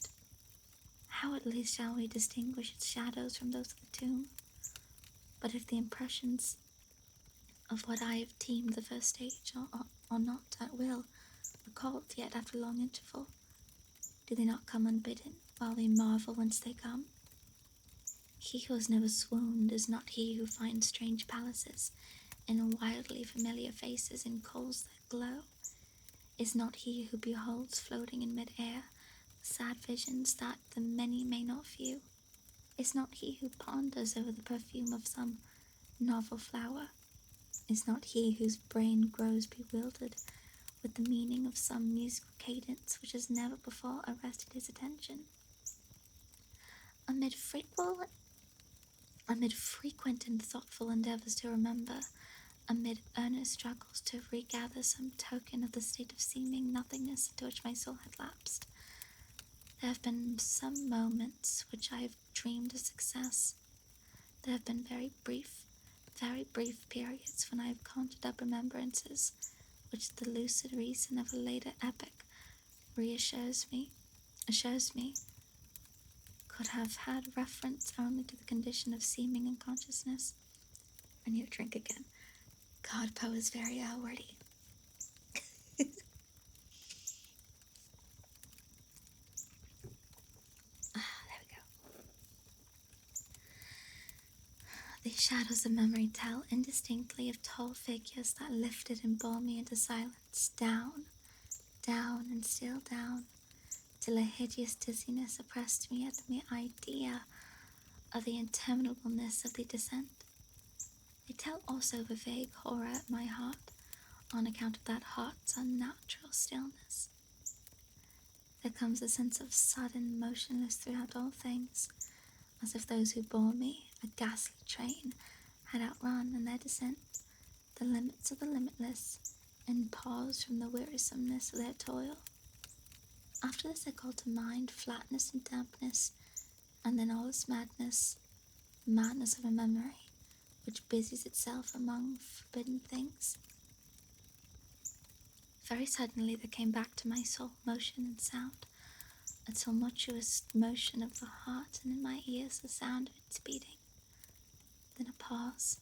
How at least shall we distinguish its shadows from those of the tomb? But if the impressions of what I have deemed the first stage are not at will recalled yet after a long interval, do they not come unbidden while we marvel whence they come? He who has never swooned is not he who finds strange palaces and wildly familiar faces in coals that glow, is not he who beholds floating in mid-air sad visions that the many may not view, is not he who ponders over the perfume of some novel flower, is not he whose brain grows bewildered with the meaning of some musical cadence which has never before arrested his attention. Amid frequent and thoughtful endeavors to remember, amid earnest struggles to regather some token of the state of seeming nothingness into which my soul had lapsed, there have been some moments which I have dreamed of success. There have been very brief periods when I have conjured up remembrances which the lucid reason of a later epoch assures me could have had reference only to the condition of seeming unconsciousness. I need a drink again. God, Poe is very wordy. There we go. These shadows of memory tell indistinctly of tall figures that lifted and bore me into silence, down, down, and still down, till a hideous dizziness oppressed me at the mere idea of the interminableness of the descent. They tell also of a vague horror at my heart, on account of that heart's unnatural stillness. There comes a sense of sudden motionless throughout all things, as if those who bore me, a ghastly train, had outrun in their descent the limits of the limitless, and paused from the wearisomeness of their toil. After this I call to mind flatness and dampness, and then all is madness, the madness of a memory, which busies itself among forbidden things. Very suddenly there came back to my soul motion and sound, a tumultuous motion of the heart, and in my ears the sound of its beating. Then a pause,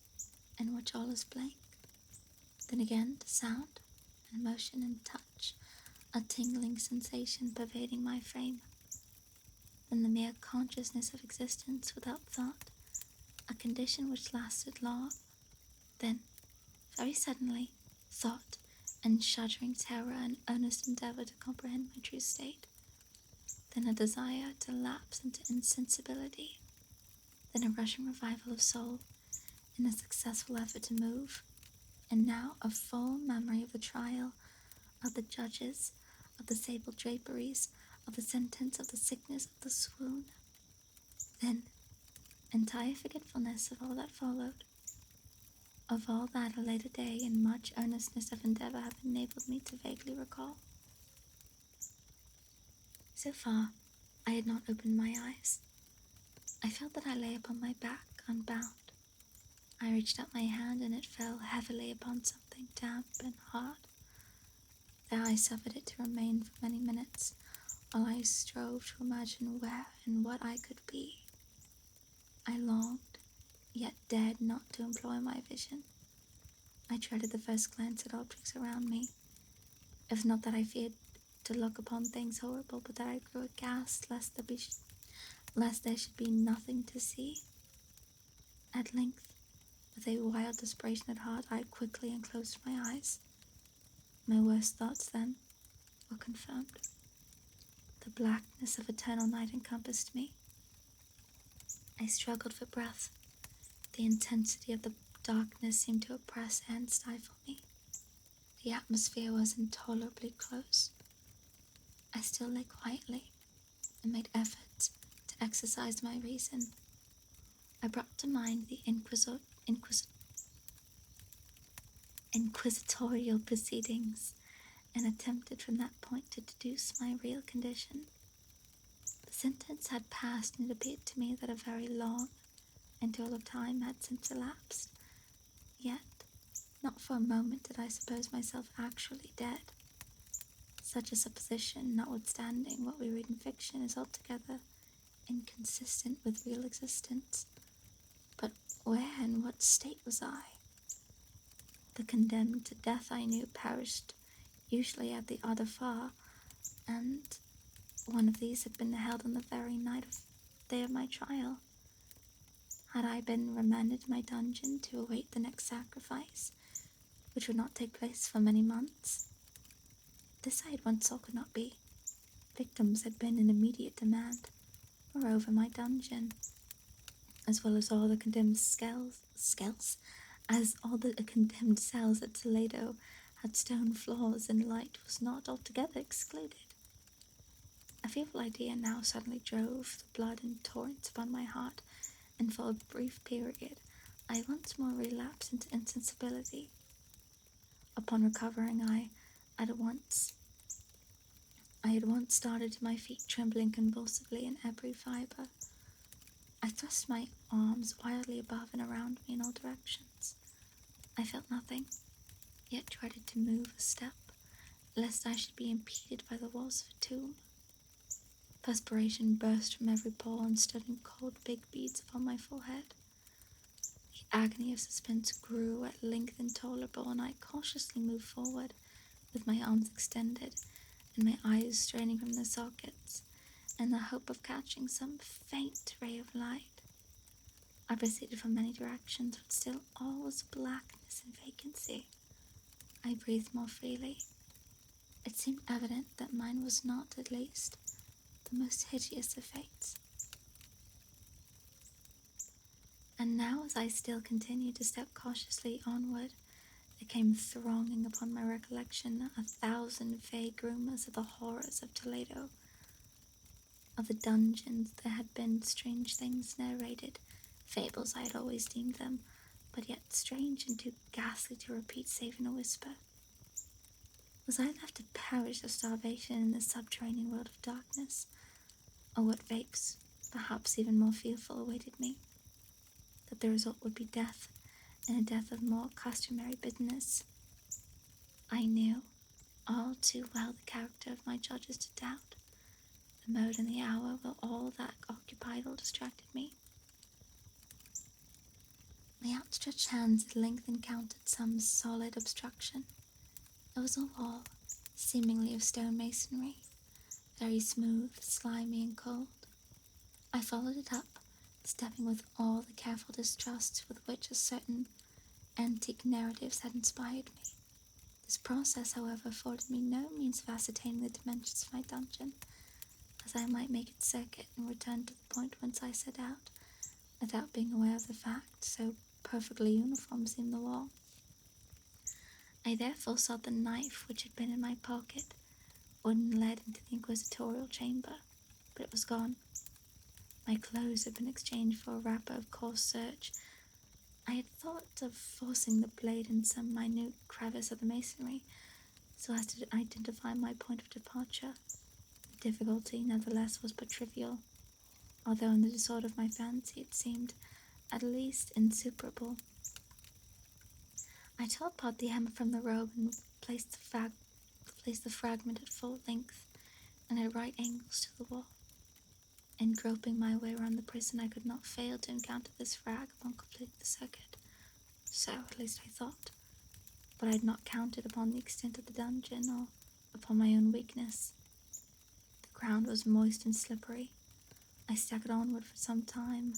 in which all is blank. Then again the sound, and motion and touch, a tingling sensation pervading my frame. Then the mere consciousness of existence without thought, a condition which lasted long. Then, very suddenly, thought and shuddering terror and earnest endeavor to comprehend my true state. Then a desire to lapse into insensibility. Then a rushing revival of soul in a successful effort to move. And now a full memory of the trial, of the judges, of the sable draperies, of the sentence, of the sickness, of the swoon. Then entire forgetfulness of all that followed, of all that a later day and much earnestness of endeavor have enabled me to vaguely recall. So far, I had not opened my eyes. I felt that I lay upon my back, unbound. I reached out my hand and it fell heavily upon something damp and hard. There I suffered it to remain for many minutes, while I strove to imagine where and what I could be. I longed, yet dared not to employ my vision. I dreaded the first glance at objects around me. It was not that I feared to look upon things horrible, but that I grew aghast lest there should be nothing to see. At length, with a wild desperation at heart, I quickly unclosed my eyes. My worst thoughts then were confirmed. The blackness of eternal night encompassed me. I struggled for breath. The intensity of the darkness seemed to oppress and stifle me. The atmosphere was intolerably close. I still lay quietly and made efforts to exercise my reason. I brought to mind the inquisitorial proceedings and attempted from that point to deduce my real condition. The sentence had passed, and it appeared to me that a very long interval of time had since elapsed. Yet, not for a moment did I suppose myself actually dead. Such a supposition, notwithstanding what we read in fiction, is altogether inconsistent with real existence. But where and what state was I? The condemned to death I knew perished, usually at the other far, and one of these had been held on the very day of my trial. Had I been remanded to my dungeon to await the next sacrifice, which would not take place for many months? This I at once saw could not be. Victims had been in immediate demand. Moreover, my dungeon, as well as all the condemned as all the condemned cells at Toledo had stone floors, and light was not altogether excluded. A fearful idea now suddenly drove the blood in torrents upon my heart, and for a brief period I once more relapsed into insensibility. Upon recovering, I at once started to my feet, trembling convulsively in every fibre. I thrust my arms wildly above and around me in all directions. I felt nothing, yet dreaded to move a step, lest I should be impeded by the walls of a tomb. Perspiration burst from every pore and stood in cold big beads upon my forehead. The agony of suspense grew at length intolerable, and I cautiously moved forward, with my arms extended, and my eyes straining from their sockets, in the hope of catching some faint ray of light. I proceeded from many directions, but still all was blackness and vacancy. I breathed more freely. It seemed evident that mine was not, at least, the most hideous of fates. And now, as I still continued to step cautiously onward, there came thronging upon my recollection 1,000 vague rumors of the horrors of Toledo. Of the dungeons there had been strange things narrated, fables I had always deemed them, but yet strange and too ghastly to repeat save in a whisper. Was I left to perish of starvation in this subterranean world of darkness? Or what fates, perhaps even more fearful, awaited me? That the result would be death, and a death of more customary bitterness. I knew all too well the character of my judges to doubt. The mode and the hour were all that occupied or distracted me. My outstretched hands at length encountered some solid obstruction. It was a wall, seemingly of stone masonry, very smooth, slimy, and cold. I followed it up, stepping with all the careful distrust with which a certain antique narratives had inspired me. This process, however, afforded me no means of ascertaining the dimensions of my dungeon, as I might make its circuit and return to the point whence I set out, without being aware of the fact, so perfectly uniform seemed the wall. I therefore sought the knife which had been in my pocket, when led into the inquisitorial chamber, but it was gone. My clothes had been exchanged for a wrapper of coarse serge. I had thought of forcing the blade in some minute crevice of the masonry, so as to identify my point of departure. The difficulty, nevertheless, was but trivial, although in the disorder of my fancy it seemed at least insuperable. I tore apart the hammer from the robe and placed the fragment at full length and at right angles to the wall. In groping my way around the prison, I could not fail to encounter this frag upon completing the circuit. So, at least I thought. But I had not counted upon the extent of the dungeon or upon my own weakness. The ground was moist and slippery. I staggered onward for some time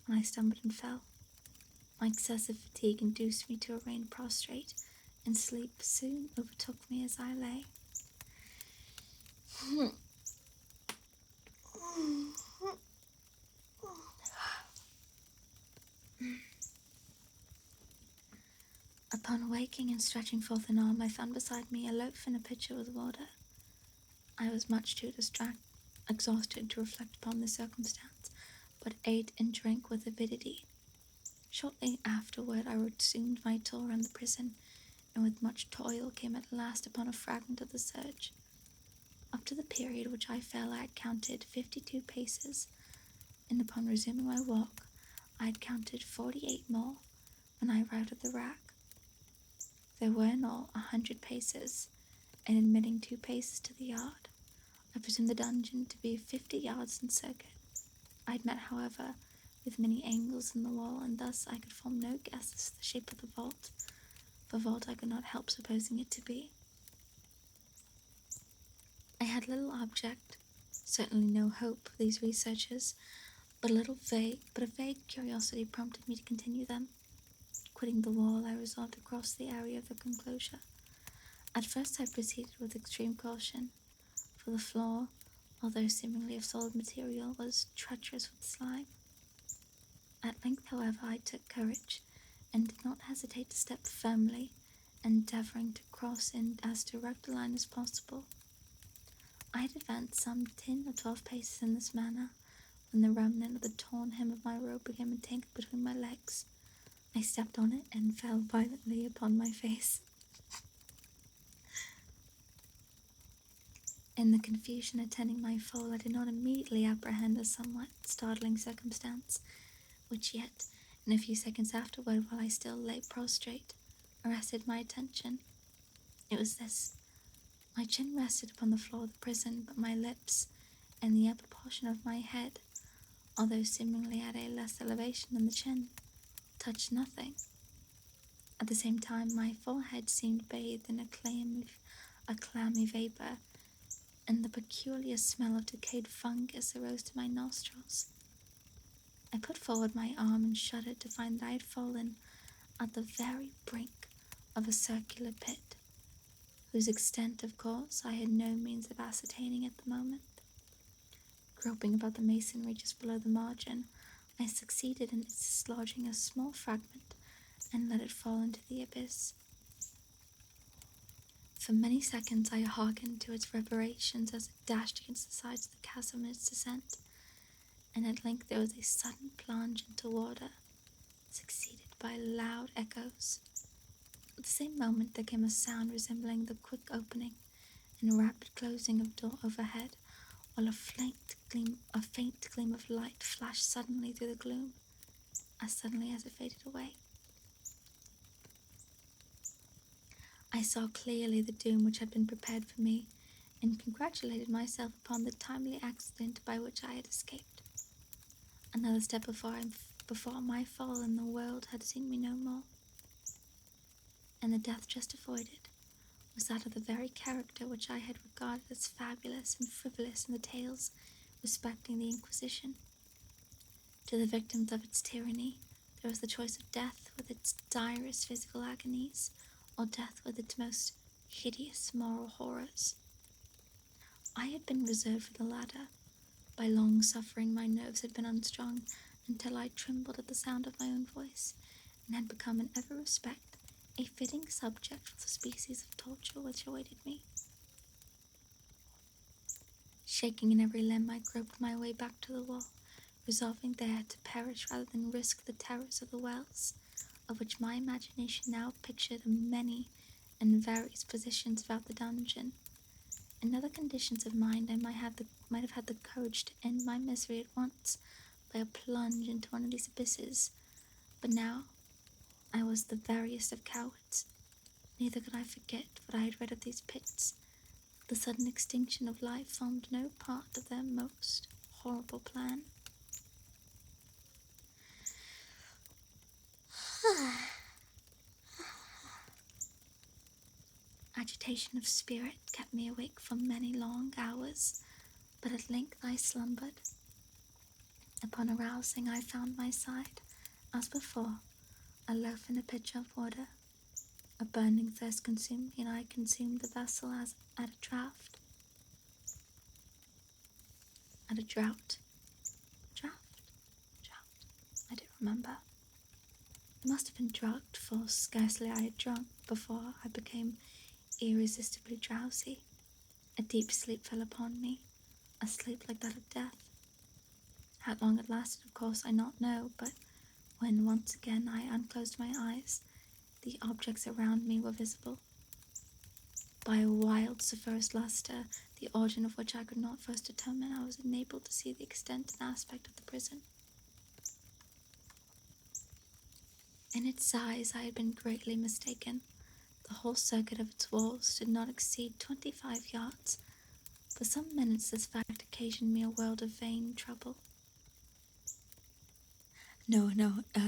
when I stumbled and fell. My excessive fatigue induced me to remain prostrate, and sleep soon overtook me as I lay. Upon waking and stretching forth an arm, I found beside me a loaf and a pitcher with water. I was much too exhausted to reflect upon the circumstance, but ate and drank with avidity. Shortly afterward, I resumed my tour around the prison, and with much toil came at last upon a fragment of the surge. Up to the period which I fell, I had counted 52 paces, and upon resuming my walk, I had counted 48 more when I arrived at the rack. There were in all 100 paces, and admitting 2 paces to the yard, I presumed the dungeon to be 50 yards in circuit. I had met, however, with many angles in the wall, and thus I could form no guess as to the shape of the vault. The vault I could not help supposing it to be. I had little object, certainly no hope for these researches, but a vague curiosity prompted me to continue them. Quitting the wall, I resolved to cross the area of the enclosure. At first I proceeded with extreme caution, for the floor, although seemingly of solid material, was treacherous with slime. At length, however, I took courage, and did not hesitate to step firmly, endeavouring to cross in as direct a line as possible. I had advanced some 10 or 12 paces in this manner, when the remnant of the torn hem of my robe became entangled between my legs. I stepped on it and fell violently upon my face. In the confusion attending my fall, I did not immediately apprehend a somewhat startling circumstance, which yet, in a few seconds afterward, while I still lay prostrate, arrested my attention. It was this. My chin rested upon the floor of the prison, but my lips, and the upper portion of my head, although seemingly at a less elevation than the chin, touched nothing. At the same time, my forehead seemed bathed in a clammy vapor, and the peculiar smell of decayed fungus arose to my nostrils. I put forward my arm and shuddered to find that I had fallen at the very brink of a circular pit, whose extent, of course, I had no means of ascertaining at the moment. Groping about the masonry just below the margin, I succeeded in dislodging a small fragment and let it fall into the abyss. For many seconds I hearkened to its reverberations as it dashed against the sides of the chasm in its descent, and at length there was a sudden plunge into water, succeeded by loud echoes. At the same moment there came a sound resembling the quick opening and rapid closing of a door overhead, while a faint gleam of light flashed suddenly through the gloom, as suddenly as it faded away. I saw clearly the doom which had been prepared for me, and congratulated myself upon the timely accident by which I had escaped. Another step before my fall, and the world had seen me no more, and the death just avoided was that of the very character which I had regarded as fabulous and frivolous in the tales respecting the Inquisition. To the victims of its tyranny, there was the choice of death with its direst physical agonies, or death with its most hideous moral horrors. I had been reserved for the latter. By long suffering, my nerves had been unstrung until I trembled at the sound of my own voice, and had become in every respect a fitting subject for the species of torture which awaited me. Shaking in every limb, I groped my way back to the wall, resolving there to perish rather than risk the terrors of the wells, of which my imagination now pictured many and various positions about the dungeon. In other conditions of mind, I might have had the courage to end my misery at once by a plunge into one of these abysses, but now I was the veriest of cowards. Neither could I forget what I had read of these pits. The sudden extinction of life formed no part of their most horrible plan. Agitation of spirit kept me awake for many long hours, but at length I slumbered. Upon arousing, I found my side, as before, a loaf and a pitcher of water. A burning thirst consumed me, and I consumed the vessel as at a draught. At a draught. Draught? Draught. I don't remember. I must have been drugged, for scarcely I had drunk before I became irresistibly drowsy. A deep sleep fell upon me, a sleep like that of death. How long it lasted, of course, I not know, but when once again I unclosed my eyes, the objects around me were visible. By a wild sulphurous lustre, the origin of which I could not first determine, I was enabled to see the extent and aspect of the prison. In its size I had been greatly mistaken. The whole circuit of its walls did not exceed 25 yards. For some minutes this fact occasioned me a world of vain trouble. No,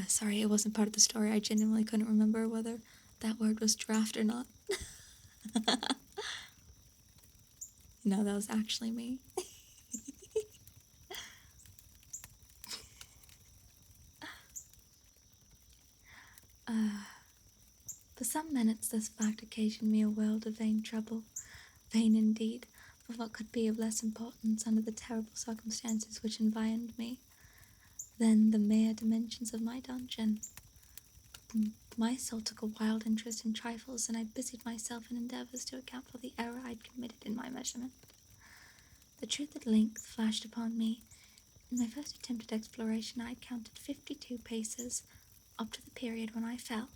sorry, it wasn't part of the story. I genuinely couldn't remember whether that word was draft or not. No, that was actually me. For some minutes this fact occasioned me a world of vain trouble. Vain indeed, for what could be of less importance under the terrible circumstances which environed me than the mere dimensions of my dungeon? My soul took a wild interest in trifles, and I busied myself in endeavours to account for the error I had committed in my measurement. The truth at length flashed upon me. In my first attempt at exploration I had counted 52 paces, up to the period when I fell.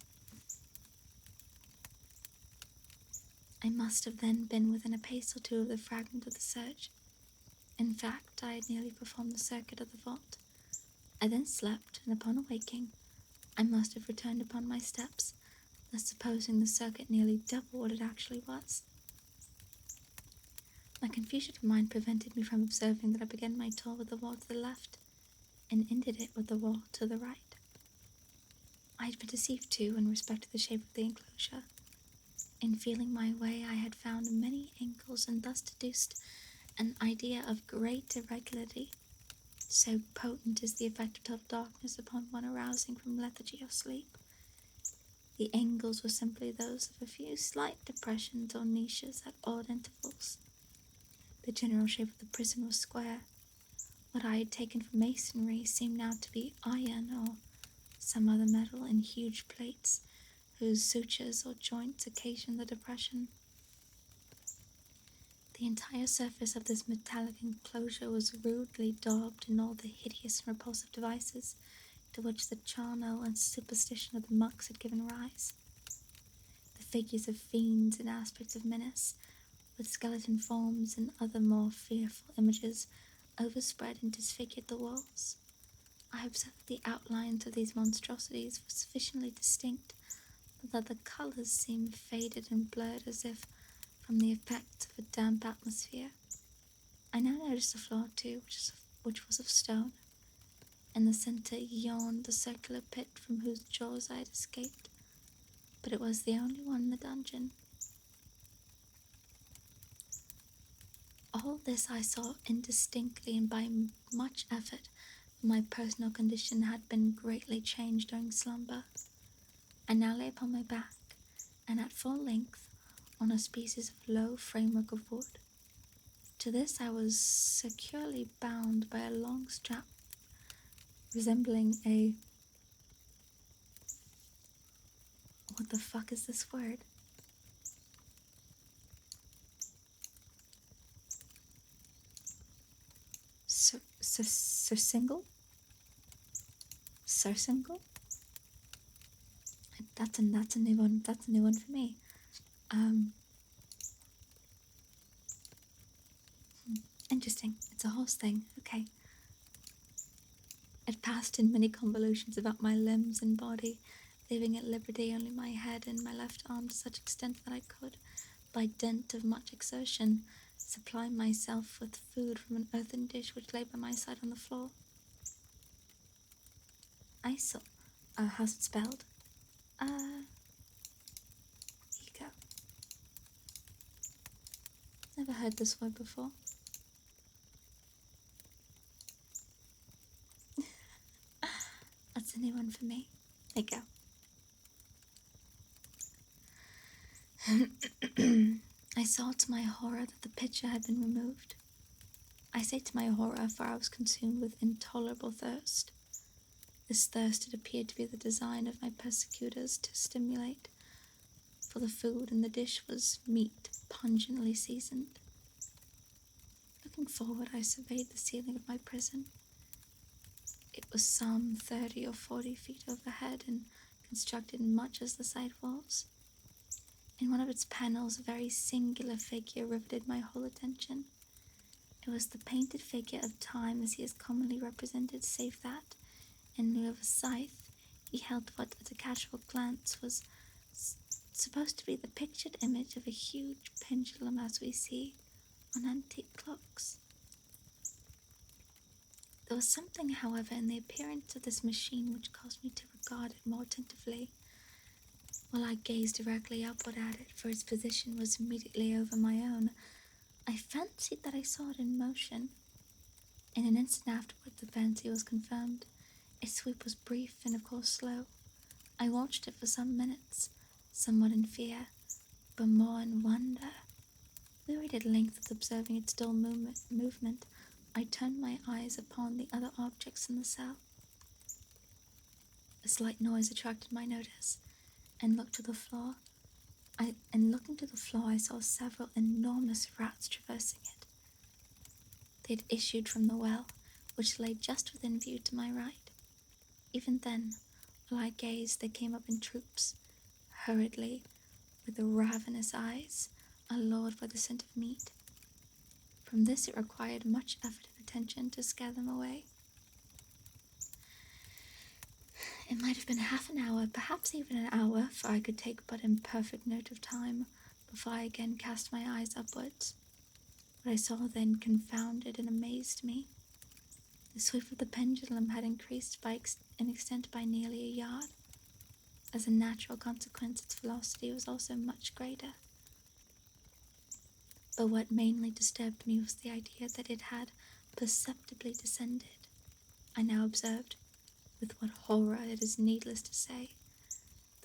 I must have then been within a pace or two of the fragment of the surge. In fact, I had nearly performed the circuit of the vault. I then slept, and upon awaking, I must have returned upon my steps, thus supposing the circuit nearly double what it actually was. My confusion of mind prevented me from observing that I began my tour with the wall to the left, and ended it with the wall to the right. I had been deceived, too, in respect to the shape of the enclosure. In feeling my way, I had found many angles, and thus deduced an idea of great irregularity. So potent is the effect of total darkness upon one arousing from lethargy or sleep. The angles were simply those of a few slight depressions or niches at odd intervals. The general shape of the prison was square. What I had taken for masonry seemed now to be iron or some other metal in huge plates, whose sutures or joints occasioned the depression. The entire surface of this metallic enclosure was rudely daubed in all the hideous and repulsive devices to which the charnel and superstition of the monks had given rise. The figures of fiends and aspects of menace, with skeleton forms and other more fearful images, overspread and disfigured the walls. I observed that the outlines of these monstrosities were sufficiently distinct, but that the colours seemed faded and blurred as if from the effects of a damp atmosphere. I now noticed the floor, too, which was of stone. In the centre yawned the circular pit from whose jaws I had escaped, but it was the only one in the dungeon. All this I saw indistinctly, and by much effort, for my personal condition had been greatly changed during slumber. I now lay upon my back, and at full length, on a species of low framework of wood. To this I was securely bound by a long strap, resembling a... What the fuck is this word? Surcingle? Surcingle? That's a new one. That's a new one for me. Interesting. It's a horse thing. Okay. It passed in many convolutions about my limbs and body, leaving at liberty only my head and my left arm to such extent that I could, by dint of much exertion, supply myself with food from an earthen dish which lay by my side on the floor. Isel. How's it spelled? Here you go. Never heard this word before. That's a new one for me. There you go. I saw to my horror that the pitcher had been removed. I say to my horror, for I was consumed with intolerable thirst. This thirst it appeared to be the design of my persecutors to stimulate, for the food in the dish was meat pungently seasoned. Looking forward, I surveyed the ceiling of my prison. It was some 30 or 40 feet overhead and constructed much as the side walls. In one of its panels, a very singular figure riveted my whole attention. It was the painted figure of Time as he is commonly represented, save that, in lieu of a scythe, he held what at a casual glance was supposed to be the pictured image of a huge pendulum as we see on antique clocks. There was something, however, in the appearance of this machine which caused me to regard it more attentively. While I gazed directly upward at it, for its position was immediately over my own, I fancied that I saw it in motion. In an instant afterward, the fancy was confirmed. Its sweep was brief and, of course, slow. I watched it for some minutes, somewhat in fear, but more in wonder. Wearied at length with observing its dull movement, I turned my eyes upon the other objects in the cell. A slight noise attracted my notice, and looking to the floor, I saw several enormous rats traversing it. They had issued from the well, which lay just within view to my right. Even then, while I gazed, they came up in troops, hurriedly, with ravenous eyes, allured by the scent of meat. From this it required much effort and attention to scare them away. It might have been half an hour, perhaps even an hour, for I could take but imperfect note of time, before I again cast my eyes upwards. What I saw then confounded and amazed me. The sweep of the pendulum had increased in extent by nearly a yard. As a natural consequence, its velocity was also much greater. But what mainly disturbed me was the idea that it had perceptibly descended. I now observed, with what horror it is needless to say,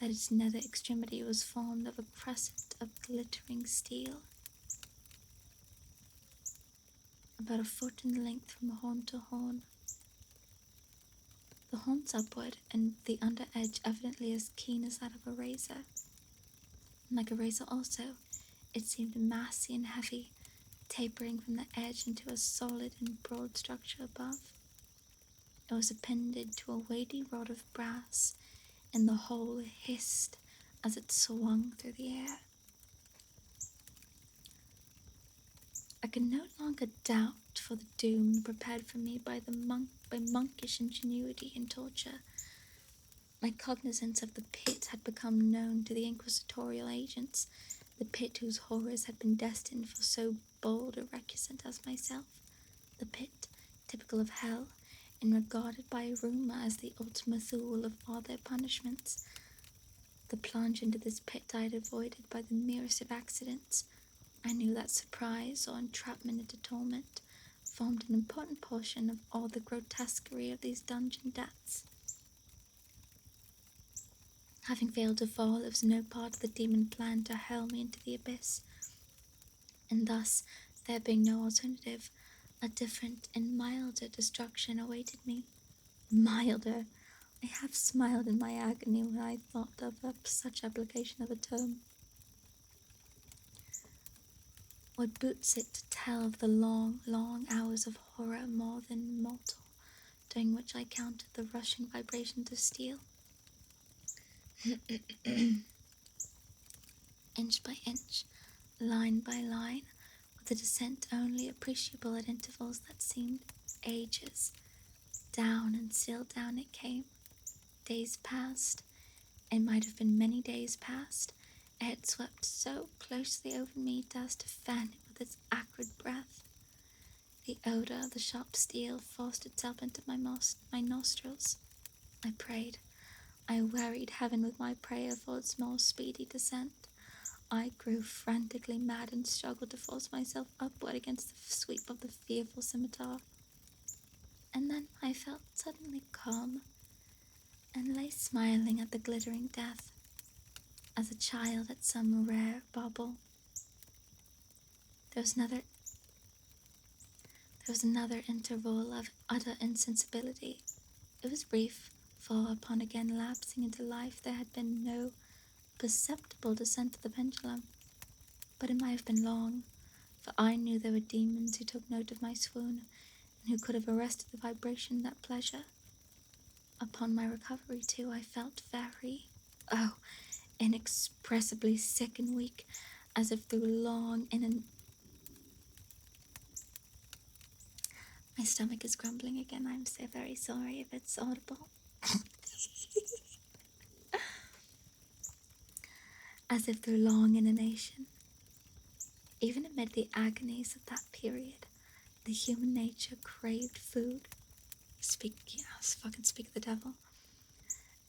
that its nether extremity was formed of a crescent of glittering steel, about a foot in length from horn to horn. The horns upward, and the under edge evidently as keen as that of a razor. And like a razor also, it seemed massy and heavy, tapering from the edge into a solid and broad structure above. It was appended to a weighty rod of brass, and the whole hissed as it swung through the air. I could no longer doubt for the doom prepared for me by monkish ingenuity and torture. My cognizance of the pit had become known to the inquisitorial agents, the pit whose horrors had been destined for so bold a recusant as myself, the pit, typical of hell, and regarded by rumour as the ultima thule of all their punishments. The plunge into this pit I had avoided by the merest of accidents. I knew that surprise or entrapment into torment formed an important portion of all the grotesquerie of these dungeon deaths. Having failed to fall, it was no part of the demon plan to hurl me into the abyss, and thus, there being no alternative, a different and milder destruction awaited me. Milder! I half smiled in my agony when I thought of such application of a term. What boots it to tell of the long, long hours of horror more than mortal, during which I counted the rushing vibrations of steel? Inch by inch, line by line, with the descent only appreciable at intervals that seemed ages. Down and still down it came. Days passed. It might have been many days past. It had swept so closely over me as to fan it with its acrid breath. The odor of the sharp steel forced itself into my nostrils. I prayed. I wearied heaven with my prayer for its more speedy descent. I grew frantically mad and struggled to force myself upward against the sweep of the fearful scimitar. And then I felt suddenly calm, and lay smiling at the glittering death, as a child at some rare bauble. There was another interval of utter insensibility. It was brief, for upon again lapsing into life there had been no perceptible descent of the pendulum, but it might have been long, for I knew there were demons who took note of my swoon, and who could have arrested the vibration at pleasure. Upon my recovery, too, I felt oh, inexpressibly sick and weak, as if through long in an... My stomach is grumbling again. I'm so very sorry if it's audible. As if through long inanition. Even amid the agonies of that period, the human nature craved food. Speak the devil.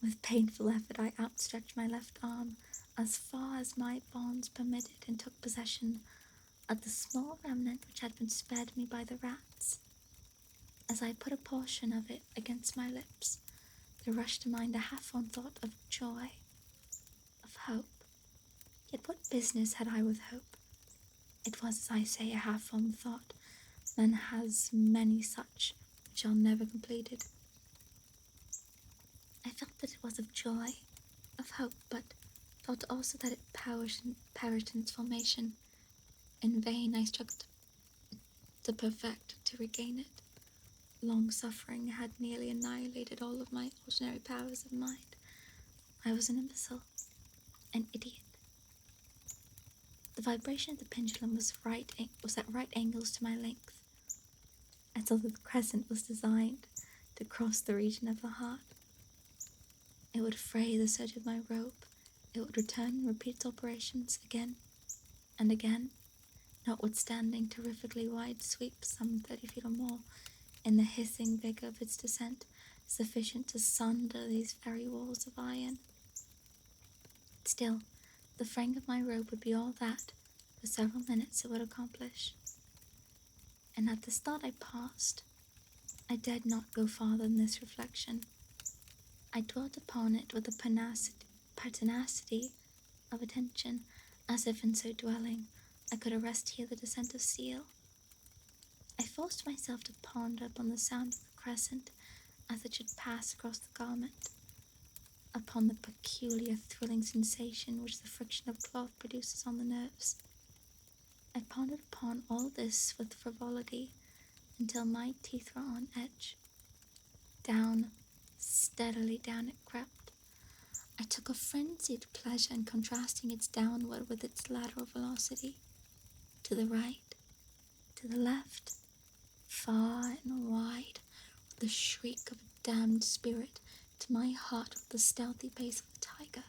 With painful effort, I outstretched my left arm as far as my bonds permitted and took possession of the small remnant which had been spared me by the rats. As I put a portion of it against my lips, there rushed to mind a half-formed thought of joy, of hope. Yet what business had I with hope? It was, as I say, a half-formed thought. Man has many such, which are never completed. I felt that it was of joy, of hope, but felt also that it perished in its formation. In vain I struggled to perfect, to regain it. Long suffering had nearly annihilated all of my ordinary powers of mind. I was an imbecile, an idiot. The vibration of the pendulum was at right angles to my length. I saw that the crescent was designed to cross the region of the heart. It would fray the surge of my rope. It would return and repeat its operations again and again, notwithstanding terrifically wide sweeps, some 30 feet or more, in the hissing vigor of its descent, sufficient to sunder these very walls of iron. Still, the fraying of my rope would be all that, for several minutes, it would accomplish. And at this thought I paused. I dared not go farther than this reflection. I dwelt upon it with a pertinacity of attention, as if in so dwelling I could arrest here the descent of steel. I forced myself to ponder upon the sound of the crescent as it should pass across the garment, upon the peculiar thrilling sensation which the friction of cloth produces on the nerves. I pondered upon all this with frivolity until my teeth were on edge. Down, steadily down it crept. I took a frenzied pleasure in contrasting its downward with its lateral velocity, to the right, to the left, far and wide, with the shriek of a damned spirit, to my heart with the stealthy pace of a tiger.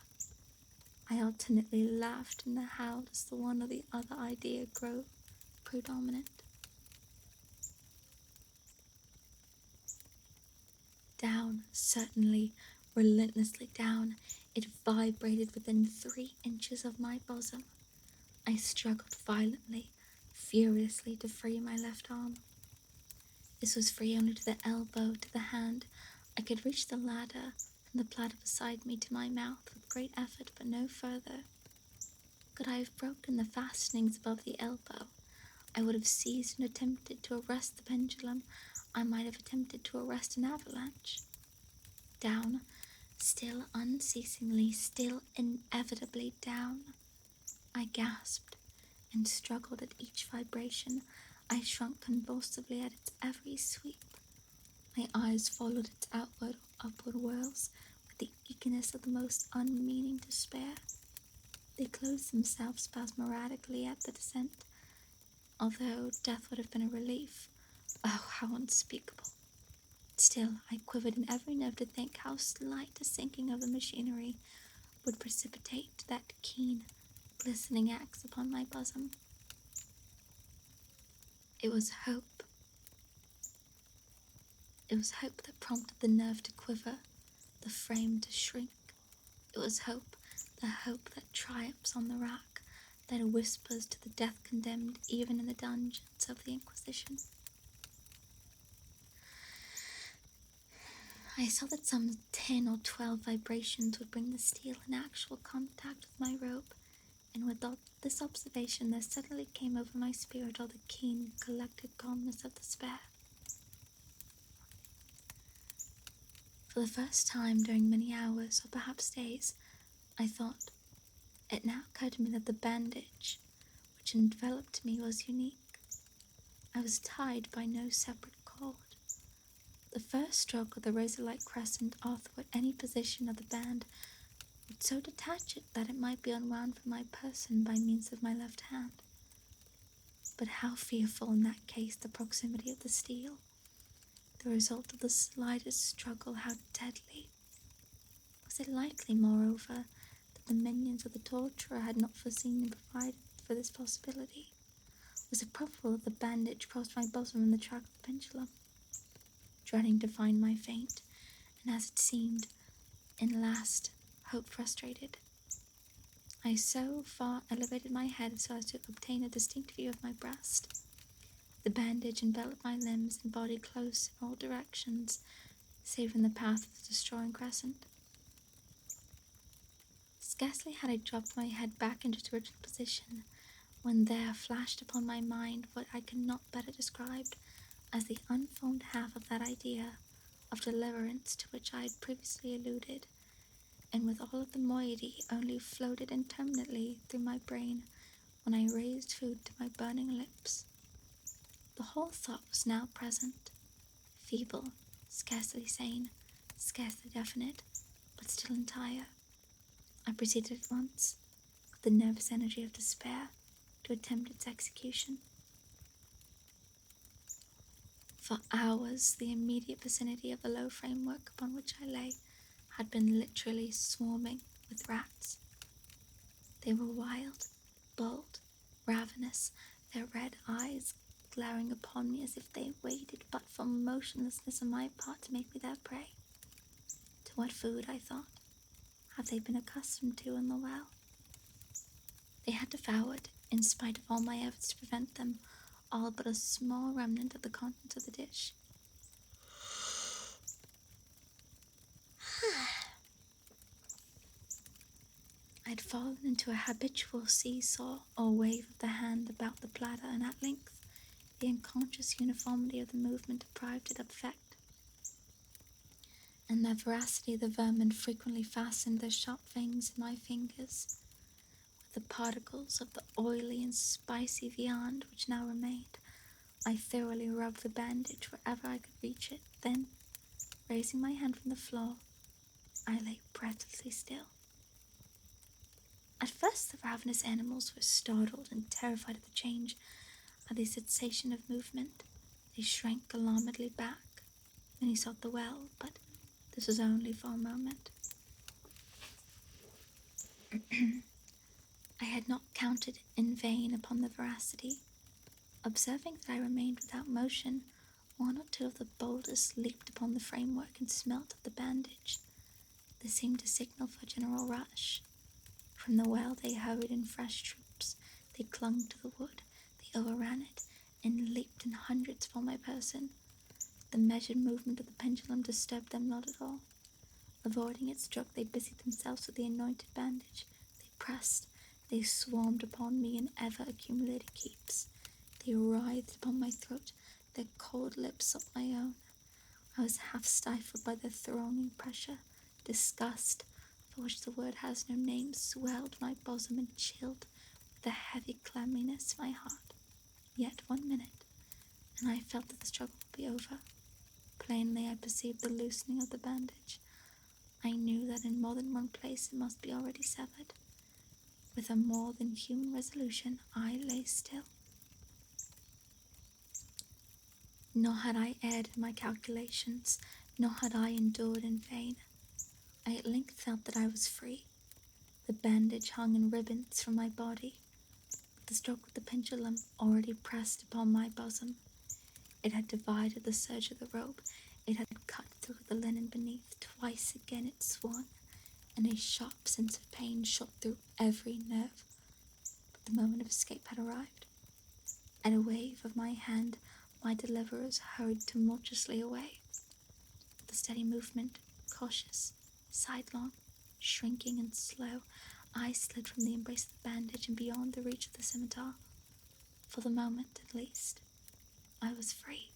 I alternately laughed and howled as the one or the other idea grew predominant. Down, certainly, relentlessly down, it vibrated within 3 inches of my bosom. I struggled violently, furiously, to free my left arm. This was free only to the elbow, to the hand. I could reach the ladder from the platter beside me to my mouth with great effort, but no further. Could I have broken the fastenings above the elbow, I would have seized and attempted to arrest the pendulum. I might have attempted to arrest an avalanche. Down, still unceasingly, still inevitably down. I gasped and struggled at each vibration. I shrunk convulsively at its every sweep. My eyes followed its upward whirls with the eagerness of the most unmeaning despair. They closed themselves spasmodically at the descent although death would have been a relief. Oh, how unspeakable. Still, I quivered in every nerve to think how slight a sinking of the machinery would precipitate that keen, glistening axe upon my bosom. It was hope. It was hope that prompted the nerve to quiver, the frame to shrink. It was hope, the hope that triumphs on the rack, that whispers to the death-condemned even in the dungeons of the Inquisition. I saw that some 10 or 12 vibrations would bring the steel in actual contact with my robe, and with this observation there suddenly came over my spirit all the keen, collected calmness of despair. For the first time during many hours, or perhaps days, I thought. It now occurred to me that the bandage which enveloped me was unique. I was tied by no separate cord. The first stroke of the razor-like crescent athwart any position of the band would so detach it that it might be unwound from my person by means of my left hand. But how fearful in that case the proximity of the steel, the result of the slightest struggle, how deadly. Was it likely, moreover, that the minions of the torturer had not foreseen and provided for this possibility? Was it probable that the bandage crossed my bosom in the track of the pendulum? Dreading to find my faint, and as it seemed, in last hope frustrated, I so far elevated my head so as to obtain a distinct view of my breast. The bandage enveloped my limbs and body close in all directions, save in the path of the destroying crescent. Scarcely had I dropped my head back into its original position, when there flashed upon my mind what I cannot better describe as the unformed half of that idea of deliverance to which I had previously alluded, and with all of the moiety only floated intermittently through my brain when I raised food to my burning lips. The whole thought was now present, feeble, scarcely sane, scarcely definite, but still entire. I proceeded at once, with the nervous energy of despair, to attempt its execution. For hours, the immediate vicinity of the low framework upon which I lay had been literally swarming with rats. They were wild, bold, ravenous, their red eyes glaring upon me as if they waited but for motionlessness on my part to make me their prey. To what food, I thought, have they been accustomed to in the well? They had devoured, in spite of all my efforts to prevent them, all but a small remnant of the contents of the dish. I had fallen into a habitual seesaw or wave of the hand about the platter, and at length the unconscious uniformity of the movement deprived it of effect, and the voracity of the vermin frequently fastened their sharp fangs in my fingers. With the particles of the oily and spicy viand which now remained, I thoroughly rubbed the bandage wherever I could reach it. Then, raising my hand from the floor, I lay breathlessly still. At first the ravenous animals were startled and terrified at the change, at the cessation of movement. They shrank alarmedly back. Many sought the well, but this was only for a moment. I had not counted in vain upon the voracity. Observing that I remained without motion, one or two of the boldest leaped upon the framework and smelt of the bandage. This seemed to signal for a general rush. From the well they hurried in fresh troops. They clung to the wood, they overran it, and leaped in hundreds for my person. The measured movement of the pendulum disturbed them not at all. Avoiding its stroke, they busied themselves with the anointed bandage. They pressed, they swarmed upon me in ever-accumulated heaps. They writhed upon my throat, their cold lips sought my own. I was half stifled by their thronging pressure. Disgust, for which the word has no name, swelled my bosom and chilled with a heavy clamminess my heart. Yet 1 minute, and I felt that the struggle would be over. Plainly I perceived the loosening of the bandage. I knew that in more than one place it must be already severed. With a more than human resolution, I lay still. Nor had I erred in my calculations, nor had I endured in vain. I at length felt that I was free. The bandage hung in ribbons from my body. The stroke of the pendulum already pressed upon my bosom. It had divided the serge of the robe. It had cut through the linen beneath. Twice again it swung, and a sharp sense of pain shot through every nerve. But the moment of escape had arrived. At a wave of my hand, my deliverers hurried tumultuously away. With a steady movement, cautious, sidelong, shrinking and slow, I slid from the embrace of the bandage and beyond the reach of the scimitar. For the moment, at least, I was free.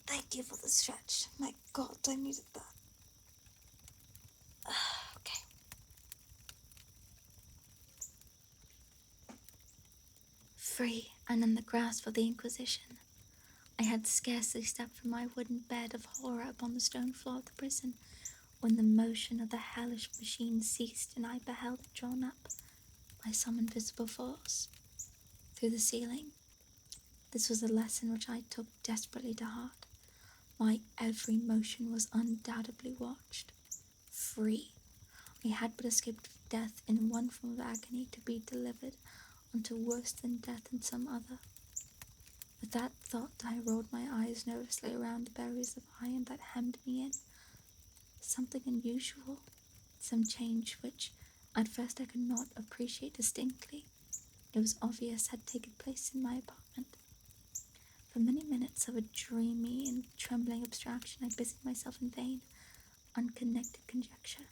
Thank you for the stretch. My God, I needed that. Okay. Free and in the grasp of the Inquisition. I had scarcely stepped from my wooden bed of horror upon the stone floor of the prison when the motion of the hellish machine ceased and I beheld it drawn up by some invisible force through the ceiling. This was a lesson which I took desperately to heart. My every motion was undoubtedly watched. Free. I had but escaped death in one form of agony to be delivered unto worse than death in some other. With that thought I rolled my eyes nervously around the barriers of iron that hemmed me in. Something unusual, some change which at first I could not appreciate distinctly, it was obvious had taken place in my apartment. For many minutes of a dreamy and trembling abstraction I busied myself in vain, unconnected conjecture.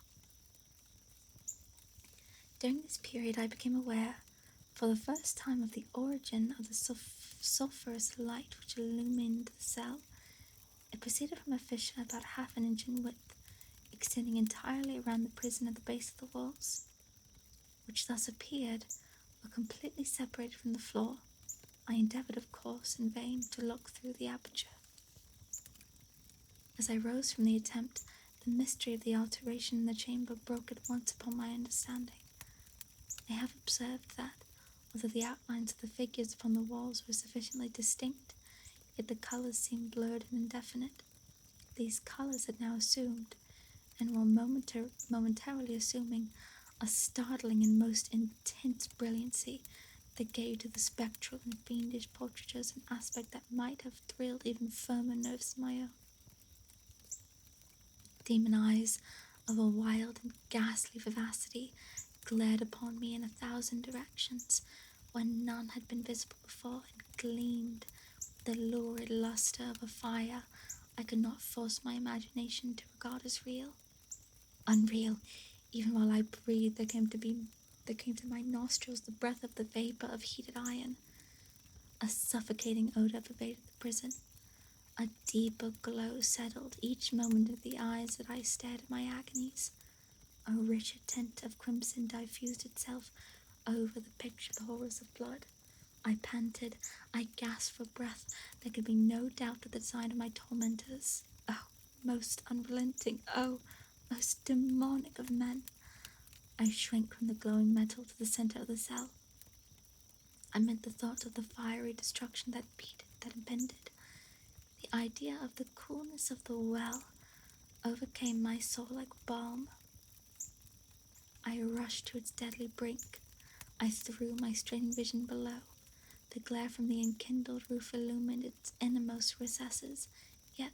During this period I became aware, for the first time, of the origin of the sulphurous light which illumined the cell. It proceeded from a fissure about half an inch in width, extending entirely around the prison at the base of the walls, which thus appeared, were completely separated from the floor. I endeavoured, of course, in vain to look through the aperture. As I rose from the attempt, the mystery of the alteration in the chamber broke at once upon my understanding. I have observed that, although the outlines of the figures upon the walls were sufficiently distinct, yet the colours seemed blurred and indefinite. These colours had now assumed, and were momentarily assuming, a startling and most intense brilliancy that gave to the spectral and fiendish portraitures an aspect that might have thrilled even firmer nerves than my own. Demon eyes of a wild and ghastly vivacity glared upon me in 1,000 directions, when none had been visible before, and gleamed with the lurid lustre of a fire I could not force my imagination to regard as real. Unreal, even while I breathed, there came to my nostrils the breath of the vapor of heated iron. A suffocating odor pervaded the prison. A deeper glow settled each moment of the eyes that I stared at my agonies. A richer tint of crimson diffused itself over the pictured horrors of blood. I panted, I gasped for breath. There could be no doubt of the design of my tormentors. Oh, most unrelenting, oh, most demonic of men. I shrank from the glowing metal to the center of the cell. Amid the thought of the fiery destruction that impended, the idea of the coolness of the well overcame my soul like balm. I rushed to its deadly brink. I threw my straining vision below. The glare from the enkindled roof illumined its innermost recesses, yet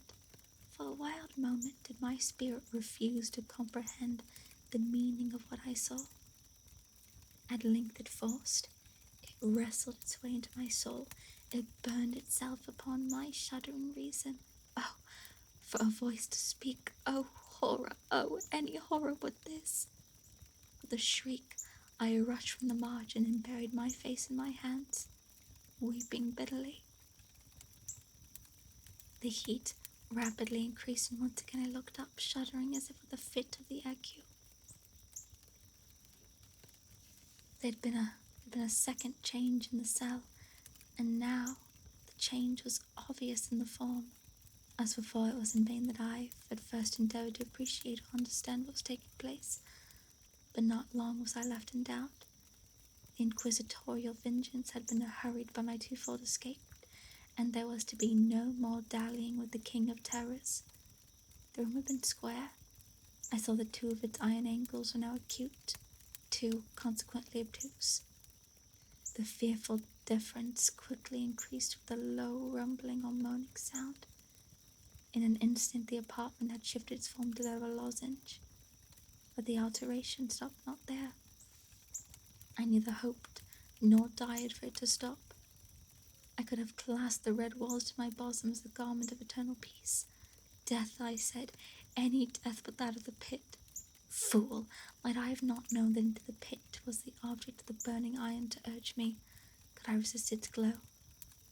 for a wild moment did my spirit refuse to comprehend the meaning of what I saw. At length it forced. It wrestled its way into my soul. It burned itself upon my shuddering reason. Oh, for a voice to speak! Oh, horror! Oh, any horror but this! With a shriek, I rushed from the margin and buried my face in my hands, weeping bitterly. The heat rapidly increased, and once again I looked up, shuddering as if with a fit of the ague. There had been a second change in the cell, and now the change was obvious in the form. As before, it was in vain that I at first endeavoured to appreciate or understand what was taking place, but not long was I left in doubt. The inquisitorial vengeance had been hurried by my twofold escape, and there was to be no more dallying with the King of Terrors. The room had been square. I saw that two of its iron angles were now acute, two consequently obtuse. The fearful difference quickly increased with a low rumbling or moaning sound. In an instant the apartment had shifted its form to that of a lozenge, but the alteration stopped not there. I neither hoped nor desired for it to stop. I could have clasped the red walls to my bosom as the garment of eternal peace. Death, I said, any death but that of the pit. Fool! Might I have not known that into the pit was the object of the burning iron to urge me? Could I resist its glow?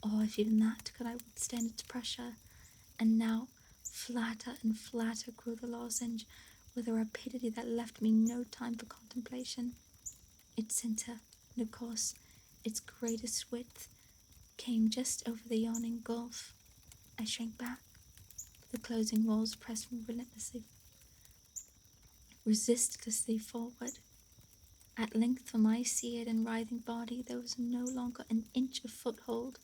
Or, if even that, could I withstand its pressure? And now, flatter and flatter grew the lozenge, with a rapidity that left me no time for contemplation. Its center, and of course, its greatest width, came just over the yawning gulf. I shrank back, but the closing walls pressed me resistlessly forward. At length, for my seared and writhing body, there was no longer an inch of foothold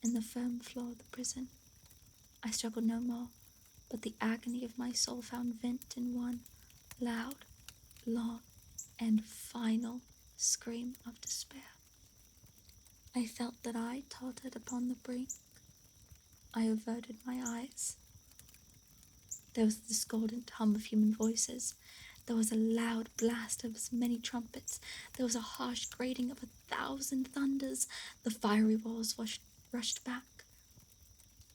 in the firm floor of the prison. I struggled no more, but the agony of my soul found vent in one loud, long, and final scream of despair. I felt that I tottered upon the brink. I averted my eyes. There was the discordant hum of human voices. There was a loud blast of as many trumpets. There was a harsh grating of 1,000 thunders. The fiery walls rushed back.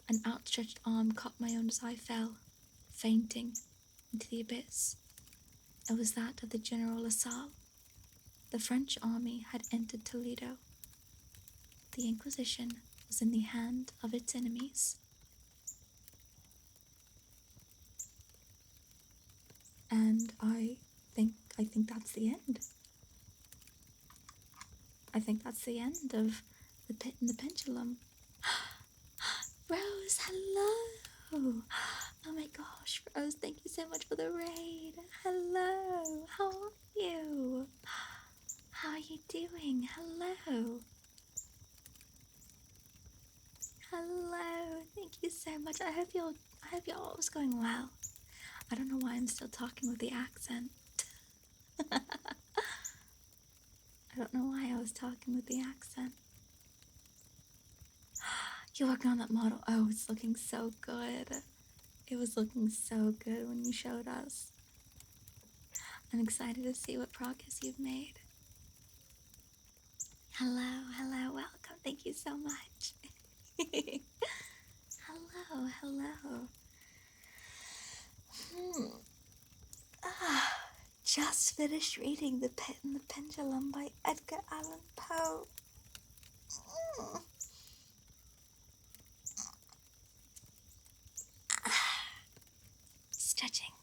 An outstretched arm caught my own as I fell, fainting, into the abyss. It was that of the General Lasalle. The French army had entered Toledo. The Inquisition was in the hand of its enemies. And I think that's the end. I think that's the end of The Pit and the Pendulum. Rose, hello! Oh my gosh, Rose, thank you so much for the raid. Hello, how are you? How are you doing? Hello. Hello, thank you so much. I hope y'all was going well. I don't know why I'm still talking with the accent. I don't know why I was talking with the accent. You're working on that model. Oh, it's looking so good. It was looking so good when you showed us. I'm excited to see what progress you've made. Hello, welcome. Thank you so much. Hello. Just finished reading The Pit and the Pendulum by Edgar Allan Poe. Stretching.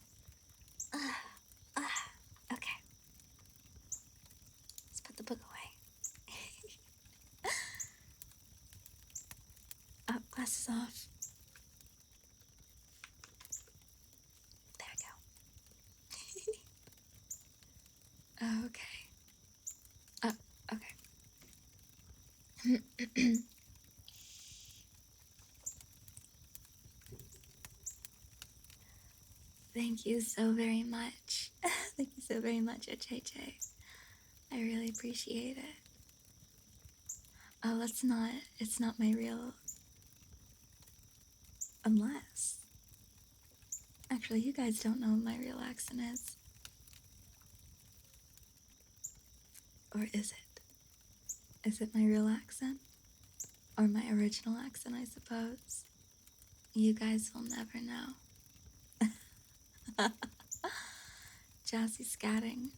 Okay. Let's put the book away. Oh, glasses off. There we go. Okay. Okay. Thank you so very much. Thank you so very much, JJ. I really appreciate it. Oh, it's not my real, unless, actually, you guys don't know what my real accent is. Or is it? Is it my real accent? Or my original accent, I suppose? You guys will never know. Jazzy scatting,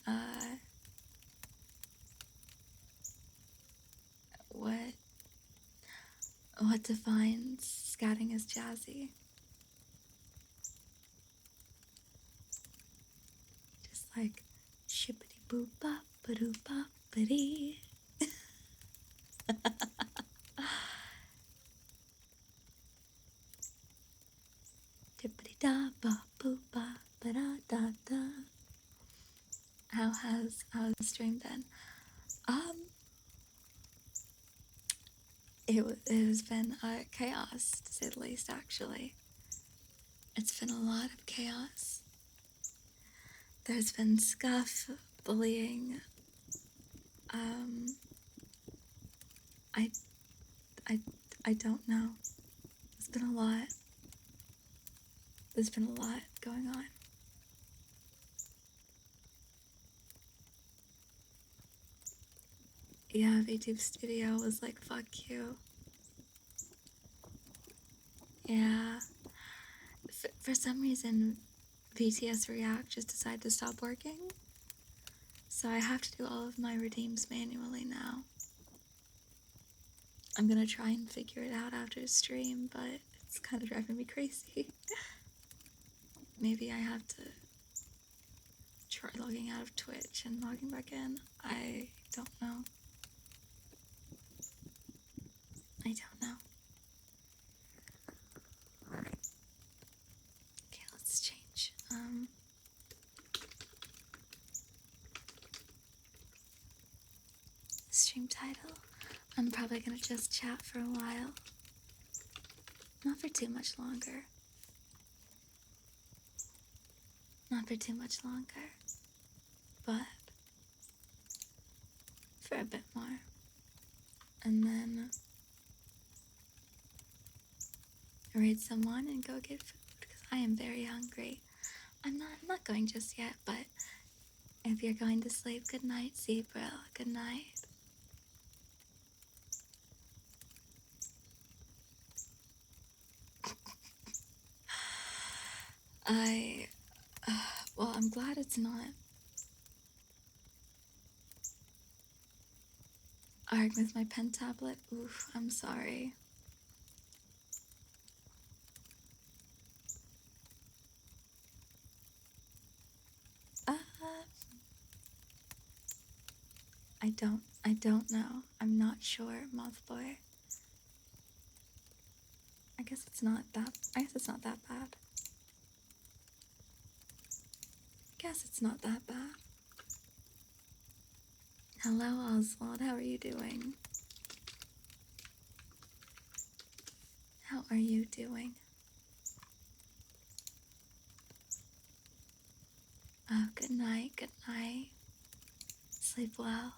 what defines scatting as jazzy? Just like shippity boop bop ba doo bop ba dee. Tippity da ba boop ba ba da da da. How's the stream been? it has been chaos, to say the least, actually. It's been a lot of chaos. There's been scuff, bullying. Um, I, I, I don't know. There's been a lot. There's been a lot going on. Yeah, VTube Studio was like, fuck you. Yeah. For some reason, VTS React just decided to stop working. So I have to do all of my redeems manually now. I'm gonna try and figure it out after the stream, but it's kind of driving me crazy. Maybe I have to try logging out of Twitch and logging back in. I don't know. I don't know. Okay, let's change. Stream title. I'm probably gonna just chat for a while. Not for too much longer. Not for too much longer. But for a bit more. And then raid someone and go get food because I am very hungry. I'm not going just yet, but if you're going to sleep, good night, Zebrill. Good night. Well, I'm glad it's not. Alright, with my pen tablet. Oof, I'm sorry. Uh, I don't know. I'm not sure, Moth Boy. I guess it's not that bad. Guess it's not that bad. Hello, Oswald. How are you doing? How are you doing? Oh, good night, good night. Sleep well.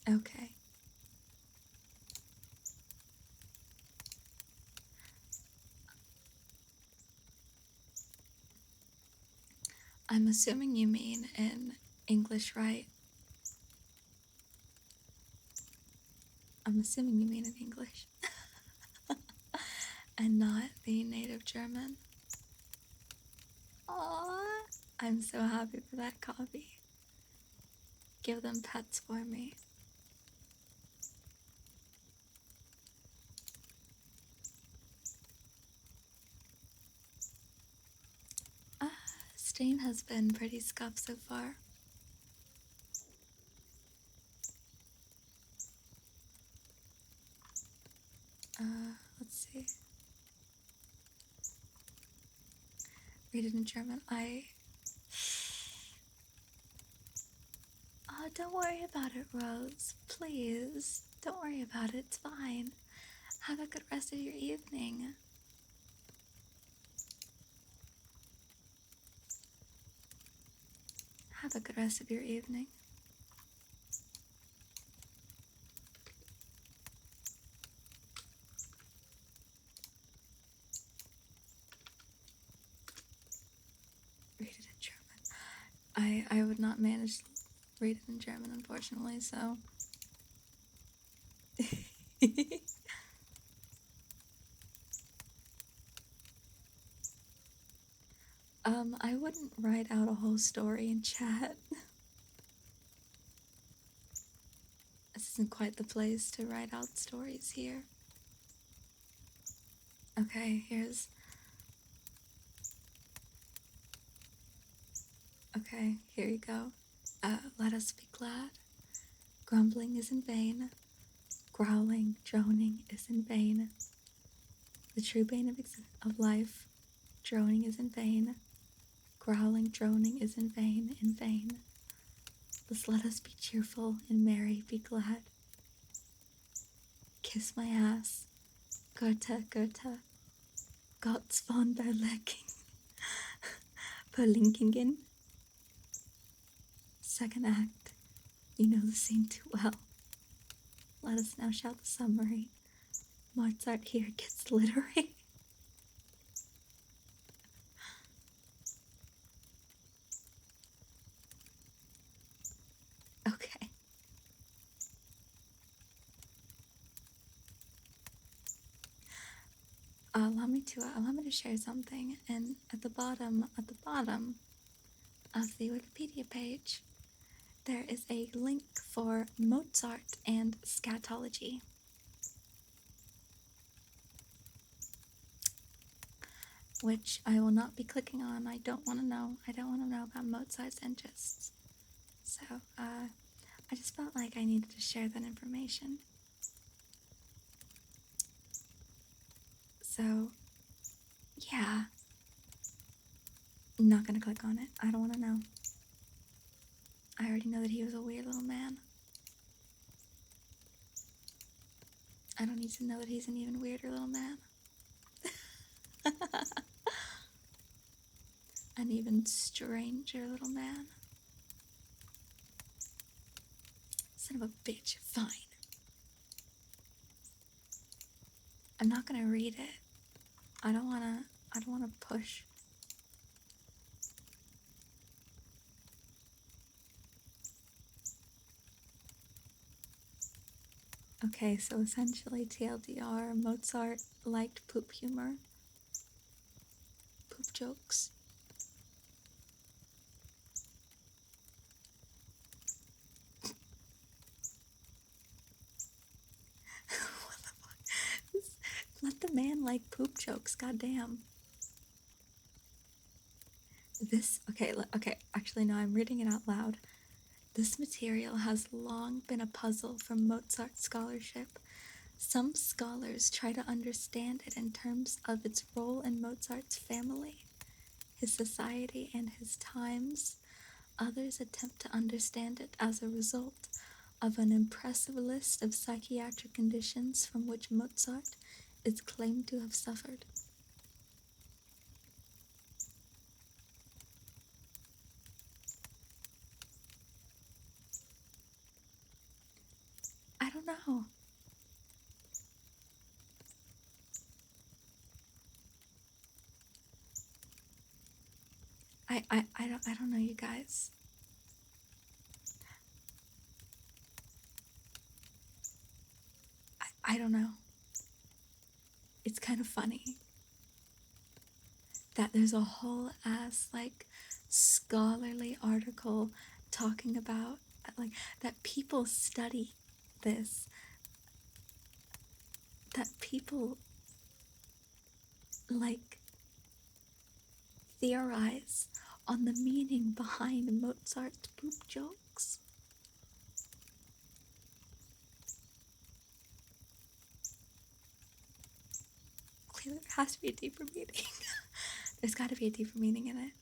Okay. I'm assuming you mean in English, right? I'm assuming you mean in English. And not the native German. Aww. I'm so happy for that copy. Give them pets for me. Stream has been pretty scuffed so far. Let's see. Read it in German. Oh, don't worry about it, Rose. Please. Don't worry about it. It's fine. Have a good rest of your evening. Have a good rest of your evening. Read it in German. I would not manage to read it in German, unfortunately, so. I wouldn't write out a whole story in chat. This isn't quite the place to write out stories here. Okay, Okay, here you go. Let us be glad. Grumbling is in vain. Growling, droning is in vain. The true bane of life. Droning is in vain. Growling, droning is in vain, in vain. Thus let us be cheerful and merry, be glad. Kiss my ass. Goethe, Goethe. Gott von Berlecking. Verlinkingen. Second act. You know the scene too well. Let us now shout the summary. Mozart here gets literary. Okay. Allow me to share something. And at the bottom of the Wikipedia page, there is a link for Mozart and scatology, which I will not be clicking on. I don't want to know. I don't want to know about Mozart's interests. So, I just felt like I needed to share that information. So, yeah. I'm not gonna click on it. I don't want to know. I already know that he was a weird little man. I don't need to know that he's an even weirder little man. An even stranger little man. Son of a bitch. Fine. I'm not gonna read it. I don't wanna push. Okay, so essentially TLDR, Mozart liked poop humor. Poop jokes. What the fuck? Let the man like poop jokes, goddamn. Okay, actually no, I'm reading it out loud. This material has long been a puzzle for Mozart scholarship. Some scholars try to understand it in terms of its role in Mozart's family, his society, and his times. Others attempt to understand it as a result of an impressive list of psychiatric conditions from which Mozart is claimed to have suffered. I don't know. I don't know, you guys. I don't know. It's kind of funny that there's a whole ass like scholarly article talking about like that people study this, that people like theorize on the meaning behind Mozart's poop jokes. Clearly there has to be a deeper meaning. There's got to be a deeper meaning in it.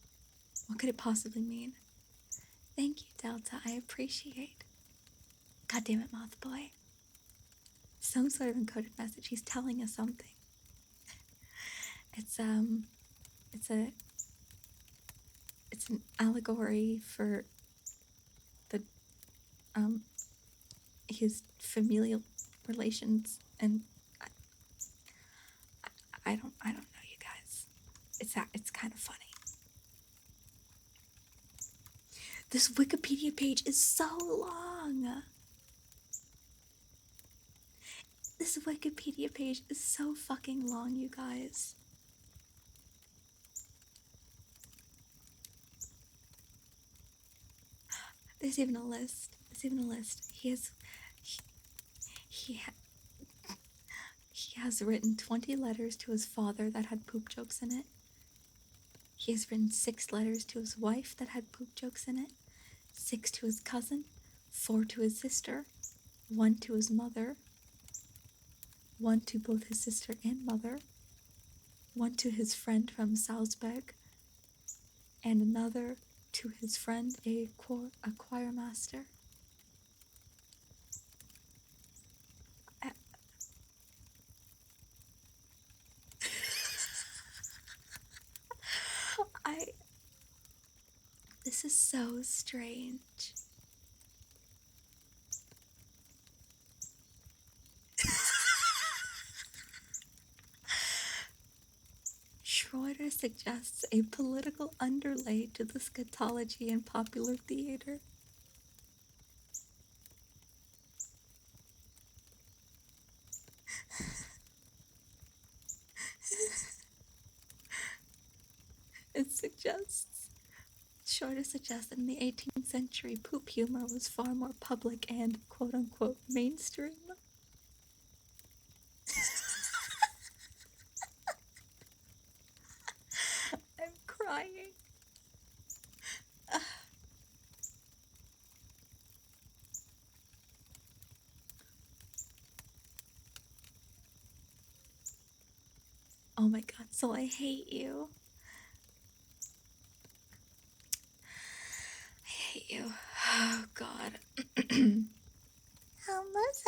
What could it possibly mean? Thank you, Delta. I appreciate. God damn it, Moth Boy. Some sort of encoded message. He's telling us something. It's an allegory for the his familial relations, and I don't know, you guys. It's kind of funny. This Wikipedia page is so long. This Wikipedia page is so fucking long, you guys. There's even a list. He has written 20 letters to his father that had poop jokes in it. He has written 6 letters to his wife that had poop jokes in it, 6 to his cousin, 4 to his sister, 1 to his mother, 1 to both his sister and mother, 1 to his friend from Salzburg, and another to his friend, a choir master. is so strange. Schroeder suggests a political underlay to the scatology in popular theater. It suggests Shorter suggests that in the 18th century, poop humor was far more public and quote unquote mainstream. I'm crying. Oh my god, so I hate you. I hate you. Oh god.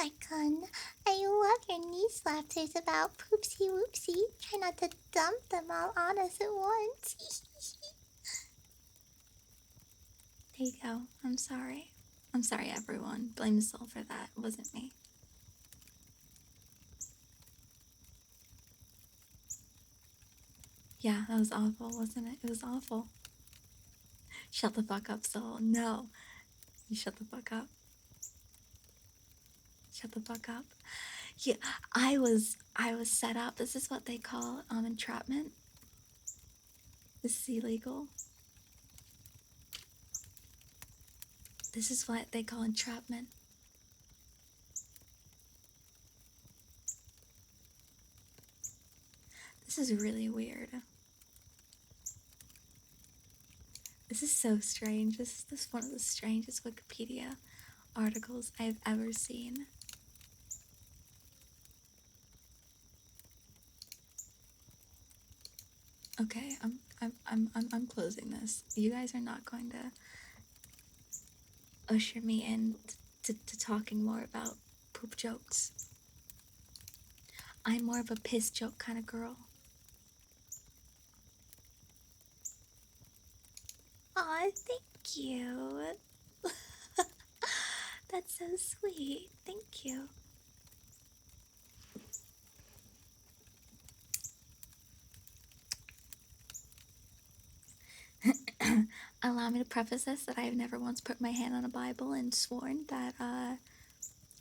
Icon, I love your niece laughters about poopsie whoopsie. Try not to dump them all on us at once. There you go. I'm sorry. I'm sorry, everyone. Blame Soul for that. It wasn't me. Yeah, that was awful, wasn't it? It was awful. Shut the fuck up, Soul. No. You shut the fuck up. Shut the fuck up. Yeah, I was set up. This is what they call entrapment. This is illegal. This is what they call entrapment. This is really weird. This is so strange. This is one of the strangest Wikipedia articles I've ever seen. Okay, I'm closing this. You guys are not going to usher me in to talking more about poop jokes. I'm more of a piss joke kind of girl. Aw, thank you. That's so sweet. Thank you. Allow me to preface this that I have never once put my hand on a Bible and sworn that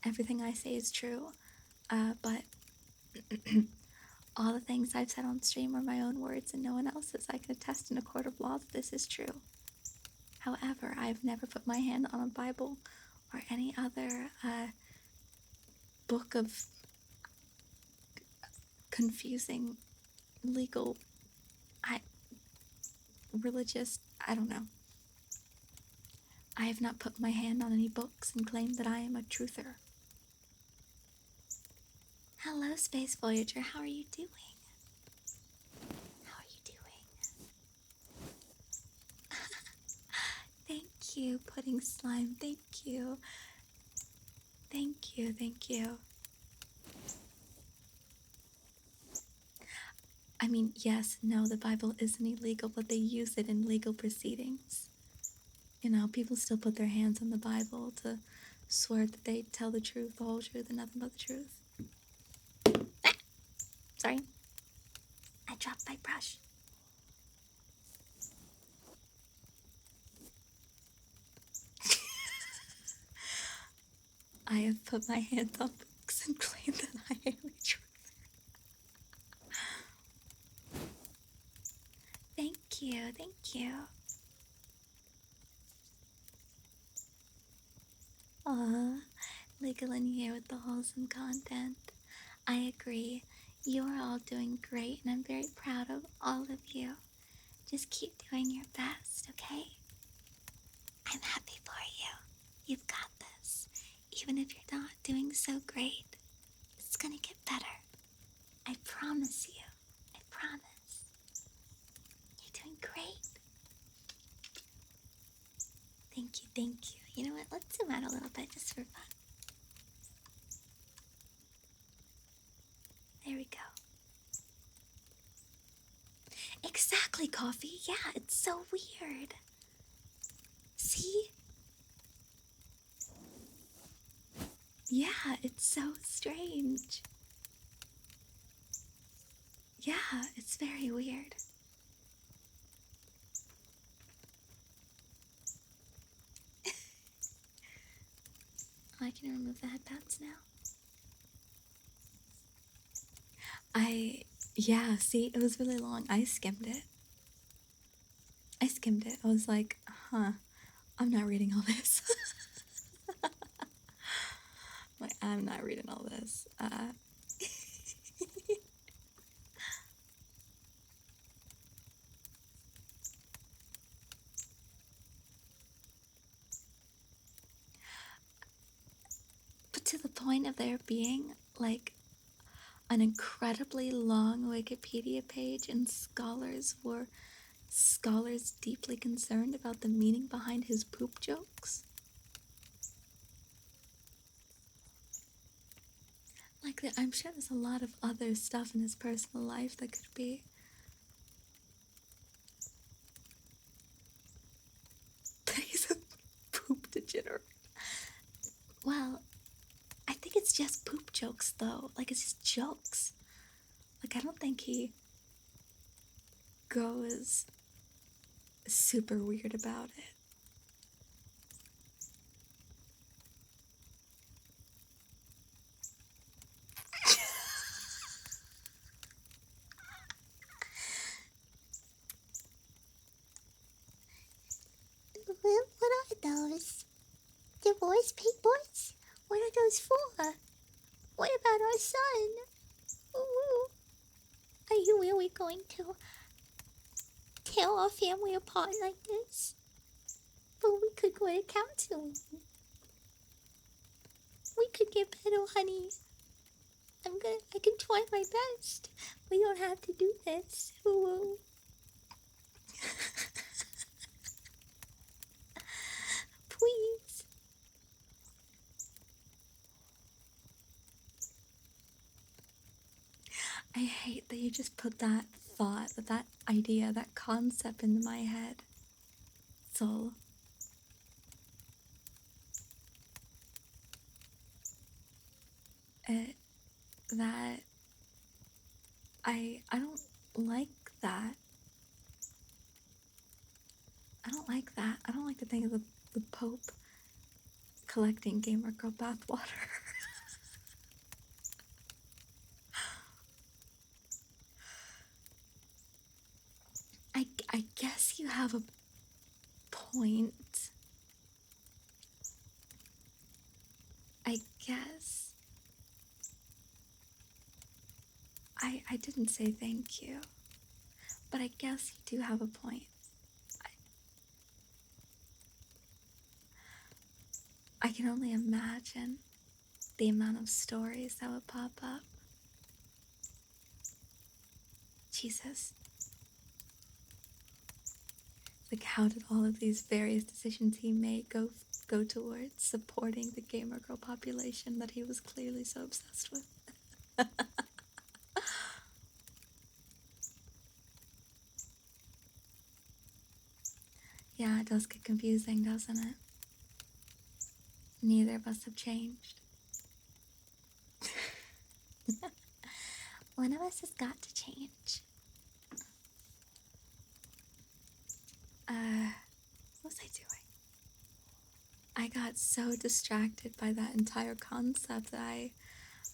everything I say is true. But all the things I've said on stream are my own words and no one else's. I can attest in a court of law that this is true. However, I've never put my hand on a Bible or any other book of confusing legal, religious, I don't know. I have not put my hand on any books and claimed that I am a truther. Hello, Space Voyager. How are you doing? How are you doing? Thank you, Pudding Slime. Thank you. Thank you, thank you. I mean, yes, no, the Bible isn't illegal, but they use it in legal proceedings. You know, people still put their hands on the Bible to swear that they tell the truth, the whole truth, and nothing but the truth. Ah! Sorry. I dropped my brush. I have put my hands on books and claimed that I am a truther. Thank you, thank you. Aw, legal in here with the wholesome content. I agree. You are all doing great, and I'm very proud of all of you. Just keep doing your best, okay? I'm happy for you. You've got this. Even if you're not doing so great, it's gonna get better. I promise you. I promise. You're doing great. Thank you, thank you. You know what? Let's zoom out a little bit just for fun. There we go. Exactly, Coffee. Yeah, it's so weird. See? Yeah, it's so strange. Yeah, it's very weird. I can remove the headbands now. Yeah, see, it was really long. I skimmed it. I was like, huh, I'm not reading all this. Like, I'm not reading all this. But to the point of there being, like, an incredibly long Wikipedia page, and scholars deeply concerned about the meaning behind his poop jokes. Like, I'm sure there's a lot of other stuff in his personal life that could be. But he's a poop degenerate. Well, I think it's just poop jokes, though. Like, it's just jokes. Like, I don't think he goes super weird about it. What are those? Divorce papers? What are those for? What about our son? Ooh. Are you really going to tear our family apart like this? But we could go to counseling. We could get better, honey. I can try my best. We don't have to do this. Ooh. Please. I hate that you just put that thought, that idea, that concept into my head. So, it, that, I don't like that. I don't like that. I don't like to think of the Pope collecting Gamer Girl bathwater. I guess you have a point. I guess. I didn't say thank you, but I guess you do have a point. I can only imagine the amount of stories that would pop up. Jesus. Like, how did all of these various decisions he made go towards supporting the gamer girl population that he was clearly so obsessed with? Yeah, it does get confusing, doesn't it? Neither of us have changed. One of us has got to change. What was I doing? I got so distracted by that entire concept that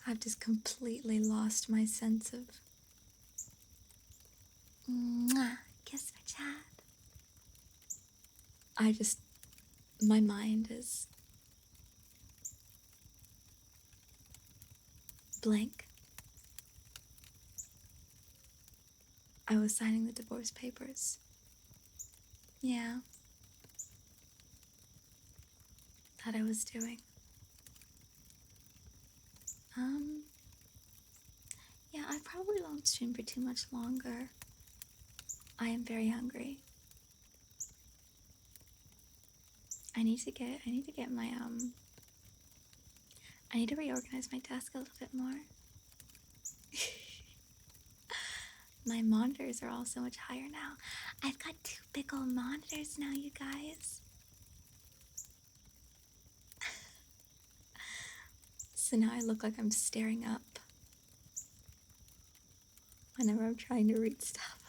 I've just completely lost my sense of. Mwah. Kiss for Chad. My mind is blank. I was signing the divorce papers. Yeah. That I was doing. Yeah, I probably won't stream for too much longer. I am very hungry. I need to get my I need to reorganize my desk a little bit more. My monitors are all so much higher now. I've got two big old monitors now, you guys. So now I look like I'm staring up whenever I'm trying to read stuff.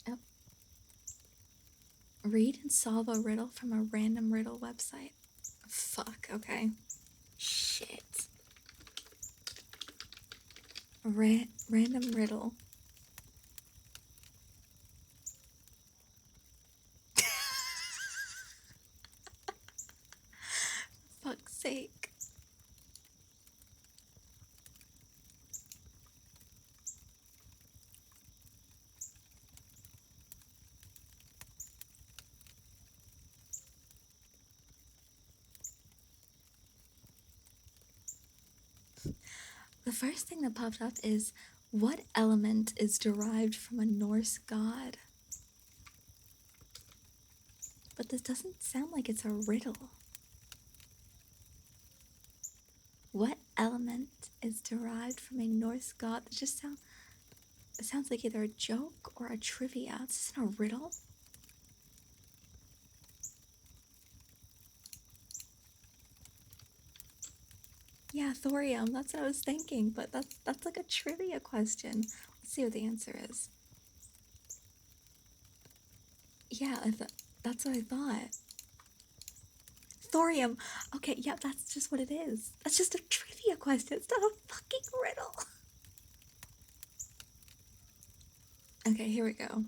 Oh. Read and solve a riddle from a random riddle website. Fuck, okay. Shit. Random riddle. Fuck's sake. The first thing that popped up is, what element is derived from a Norse god? But this doesn't sound like it's a riddle. What element is derived from a Norse god? It sounds like either a joke or a trivia. This isn't a riddle. Yeah, thorium. That's what I was thinking, but that's like a trivia question. Let's see what the answer is. Yeah, that's what I thought. Thorium. Okay, yeah, that's just what it is. That's just a trivia question. It's not a fucking riddle. Okay, here we go.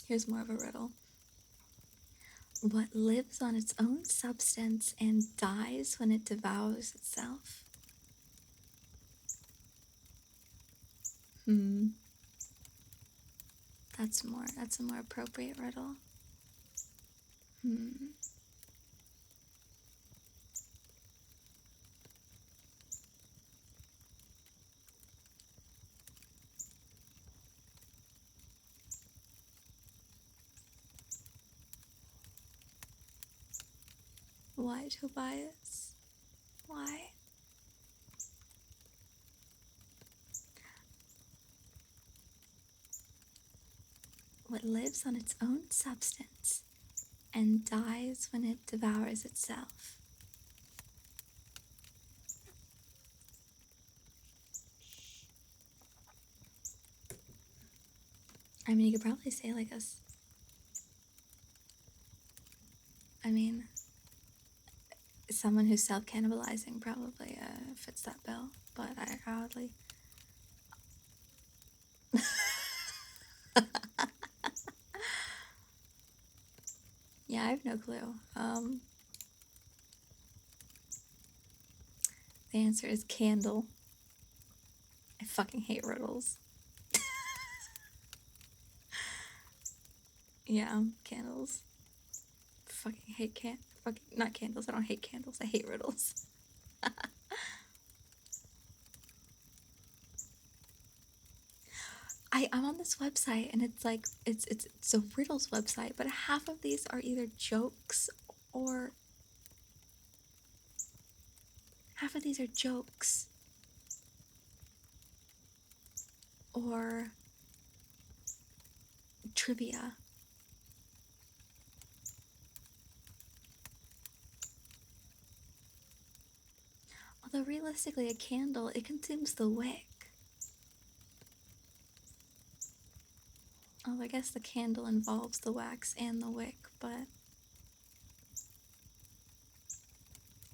Here's more of a riddle. What lives on its own substance and dies when it devours itself? That's a more appropriate riddle. Why, Tobias? Why? What lives on its own substance and dies when it devours itself? I mean, you could probably say like us. I mean, someone who's self-cannibalizing probably fits that bill, but I hardly. Yeah, I have no clue. The answer is candle. I fucking hate riddles. Yeah, candles. Fucking hate fucking not candles. I don't hate candles. I hate riddles. I'm on this website and it's like it's a riddles website, but half of these are either jokes or half of these are jokes or trivia. Although realistically, a candle, it consumes the wick. Oh, I guess the candle involves the wax and the wick, but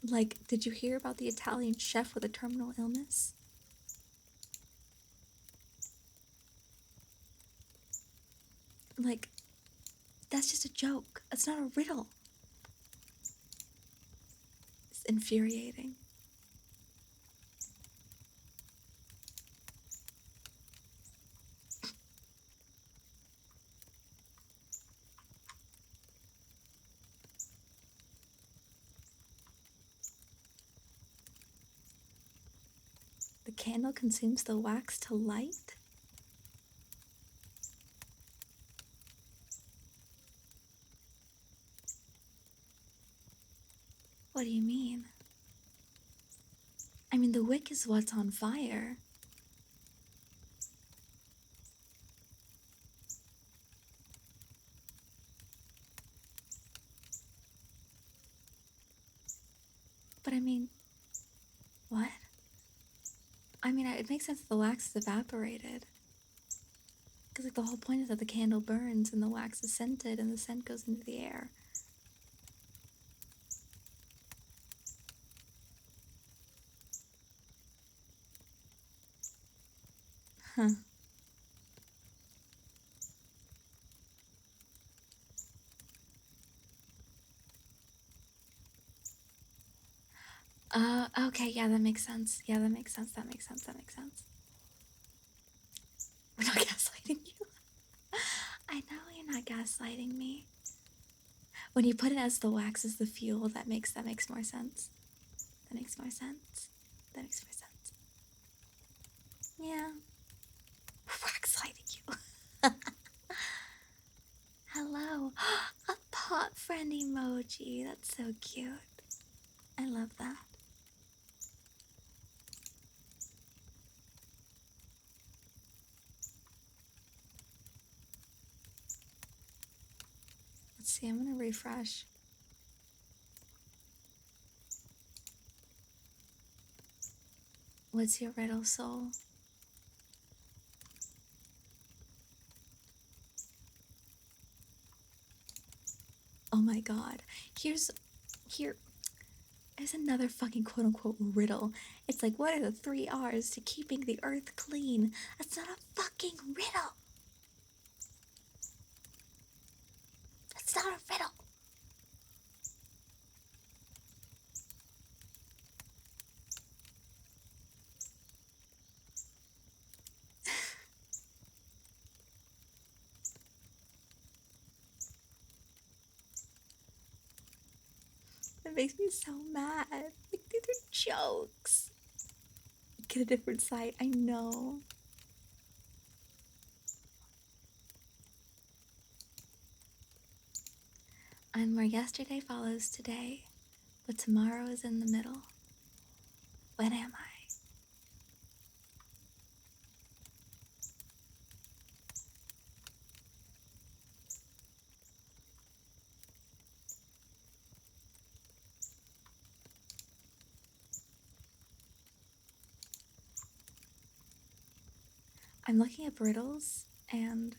like, did you hear about the Italian chef with a terminal illness? Like, that's just a joke. That's not a riddle. It's infuriating. The candle consumes the wax to light? What do you mean? I mean, the wick is what's on fire. But I mean, what? I mean, it makes sense that the wax is evaporated. Because, like, the whole point is that the candle burns and the wax is scented and the scent goes into the air. Huh. Okay, yeah, that makes sense. Yeah, that makes sense. That makes sense. That makes sense. We're not gaslighting you. I know you're not gaslighting me. When you put it as the wax as the fuel, that makes more sense. That makes more sense. That makes more sense. Yeah. Wax lighting you. Hello. A pot friend emoji. That's so cute. I love that. Let's see, I'm gonna refresh. What's your riddle, soul? Oh my god. Here is another fucking quote unquote riddle. It's like, what are the 3 R's to keeping the earth clean? That's not a fucking riddle. That's not a riddle. It makes me so mad. Like, these are jokes. Get a different site, I know. And where yesterday follows today, but tomorrow is in the middle. When am I? I'm looking up riddles, and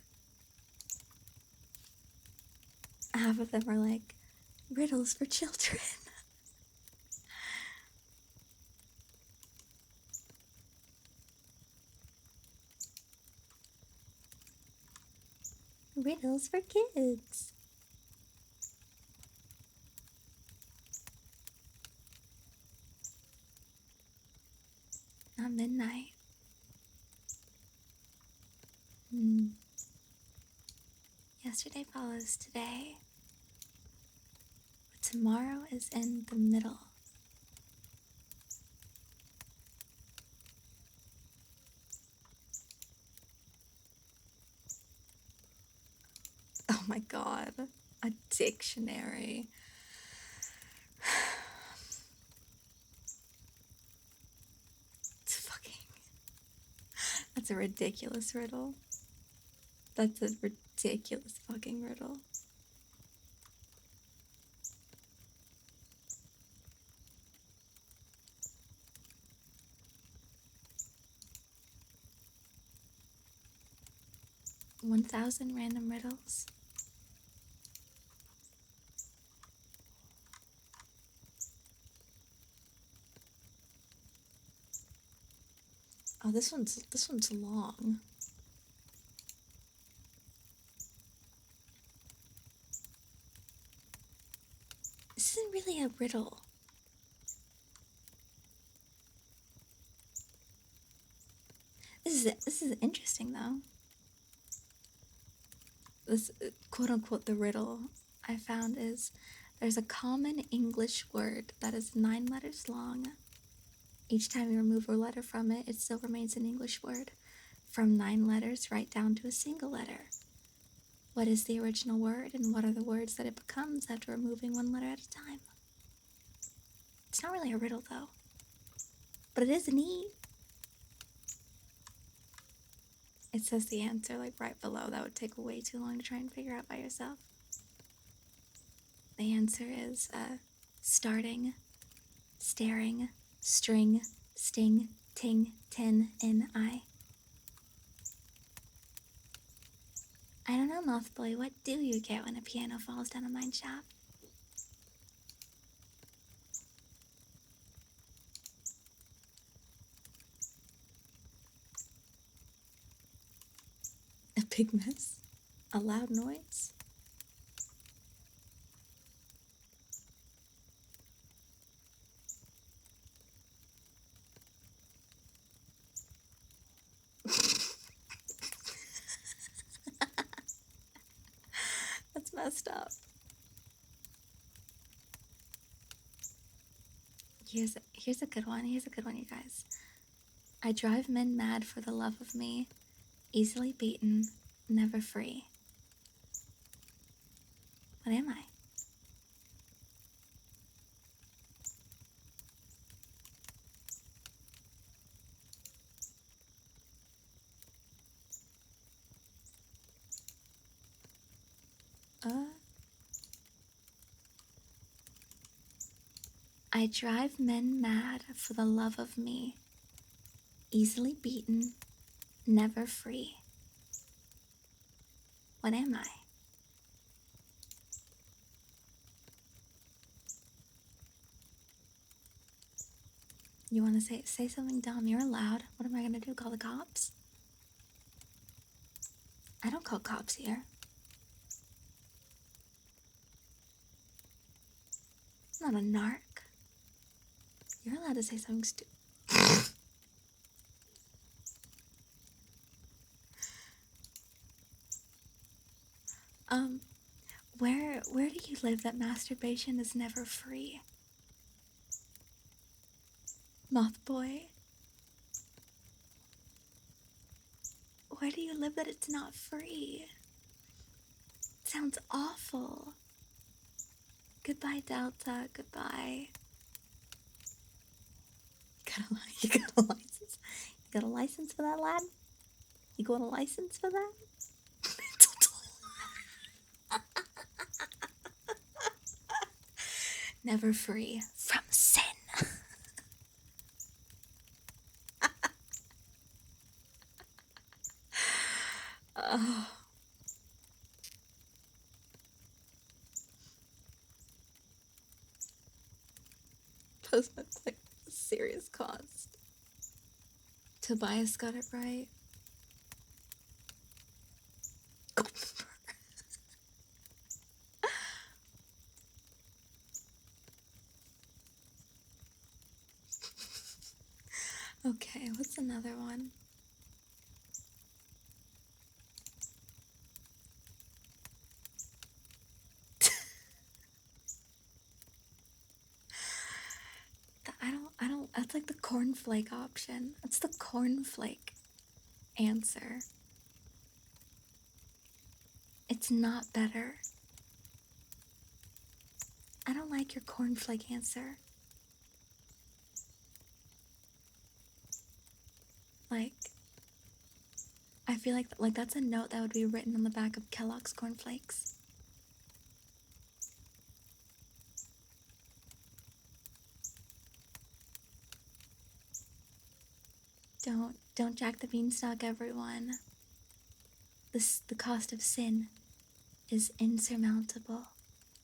half of them are like, riddles for children. Riddles for kids. At midnight. Yesterday follows today, but tomorrow is in the middle. Oh my god. A dictionary. It's fucking. That's a ridiculous riddle. That's a ridiculous fucking riddle. $1,000 random riddles. Oh, this one's long. This isn't really a riddle. This is interesting though. This quote unquote the riddle I found is there's a common English word that is 9 letters long. Each time you remove a letter from it, it still remains an English word. From 9 letters right down to a single letter. What is the original word, and what are the words that it becomes after removing 1 letter at a time? It's not really a riddle though, but it is neat. It says the answer like right below. That would take way too long to try and figure out by yourself. The answer is starting staring, string, sting, ting, tin, in, I. I don't know, Moth Boy, what do you get when a piano falls down a mine shaft? A big mess? A loud noise? That's messed up. Here's a good one. Here's a good one, you guys. I drive men mad for the love of me, easily beaten, never free. What am I? I drive men mad for the love of me, easily beaten, never free. What am I? You want to say something dumb? You're allowed. What am I gonna do? Call the cops? I don't call cops here. I'm not a narc. You're allowed to say something stupid. Where do you live that masturbation is never free? Moth Boy? Where do you live that it's not free? Sounds awful. Goodbye, Delta. Goodbye. You got a license? You got a license for that, lad? You got a license for that? Never free from sin. Oh. Postman's like a serious cost. Tobias got it right. Okay, what's another one? I don't, that's like the cornflake option. That's the cornflake answer. It's not better. I don't like your cornflake answer. Like, I feel like that's a note that would be written on the back of Kellogg's cornflakes. Don't jack the beanstalk, everyone. The cost of sin is insurmountable.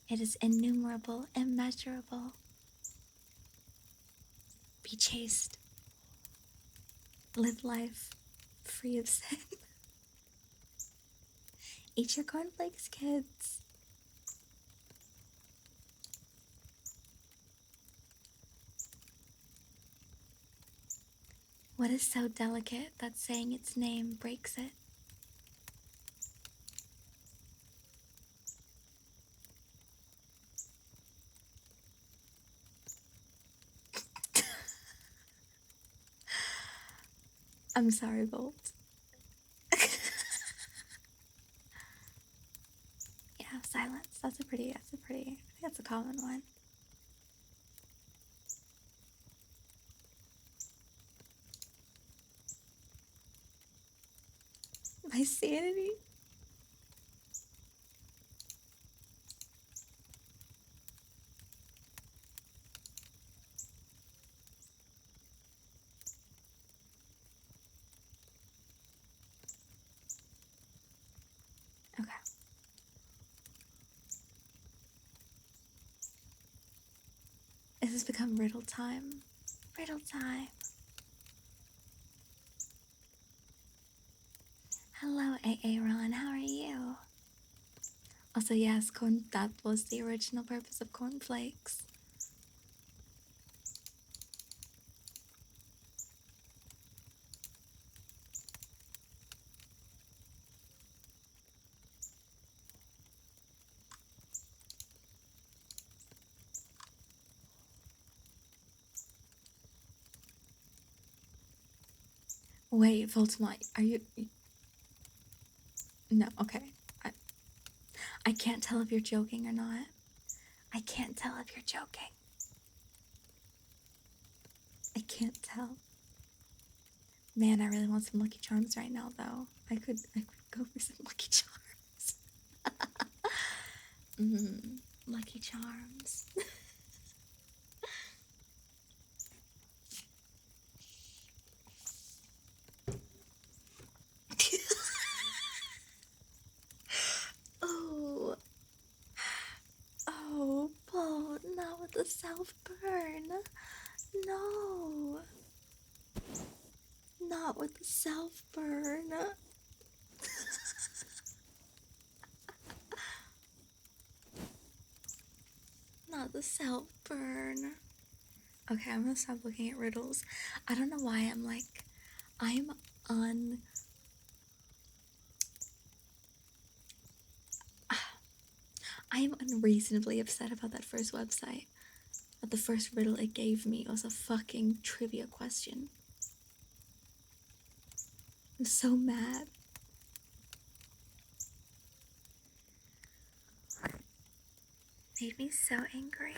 It is innumerable, immeasurable. Be chaste. Live life free of sin. Eat your cornflakes, kids. What is so delicate that saying its name breaks it? I'm sorry, Bolt. Yeah, silence. That's a pretty, I think that's a common one. My sanity? It has become riddle time. Riddle time. Hello, Aaron. How are you? Also, yes, that was the original purpose of cornflakes. Wait, Voldemort, are you... No, okay. I can't tell if you're joking or not. I can't tell if you're joking. I can't tell. Man, I really want some Lucky Charms right now, though. I could go for some Lucky Charms. Lucky Charms. Oh, oh, Paul, not with the self burn. No, not with the self burn. Not the self burn. Okay, I'm gonna stop looking at riddles. I don't know why I'm on. I'm unreasonably upset about that first website. But the first riddle it gave me was a fucking trivia question. I'm so mad. Made me so angry.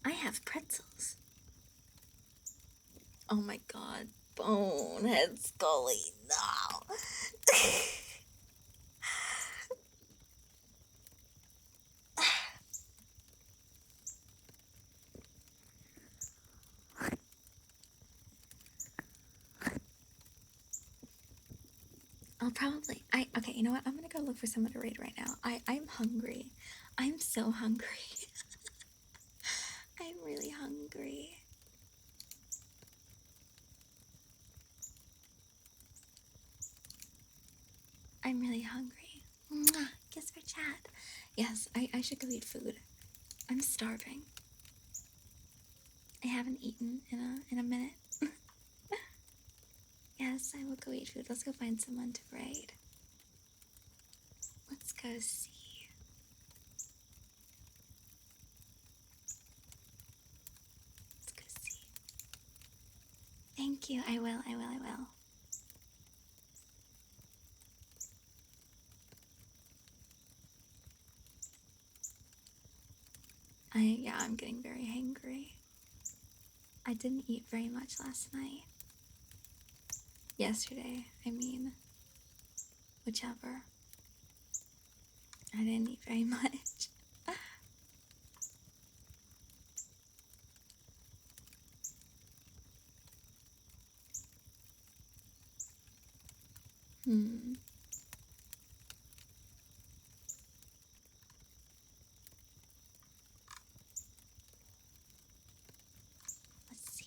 I have pretzels. Oh my god. Bonehead Scully, no. Okay, you know what? I'm gonna go look for someone to raid right now. I'm hungry. I'm so hungry. I'm really hungry. I'm really hungry. Mwah, kiss for chat. Yes, I should go eat food. I'm starving. I haven't eaten in a minute. Yes, I will go eat food. Let's go find someone to raid. Let's go see. Let's go see. Thank you. I will. I'm getting very hangry. I didn't eat very much last night. Yesterday, I mean. Whichever. I didn't eat very much. Let's see.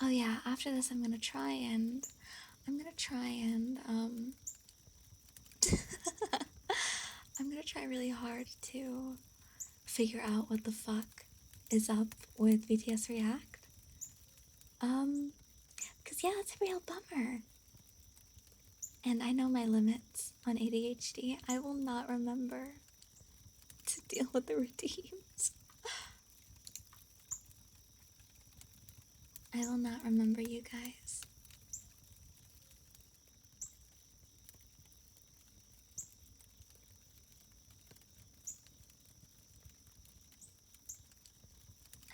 Oh yeah, after this I'm gonna try and I'm gonna try really hard to figure out what the fuck is up with BTS React. Cause yeah, it's a real bummer. And I know my limits on ADHD. I will not remember to deal with the redeems. I will not remember you guys.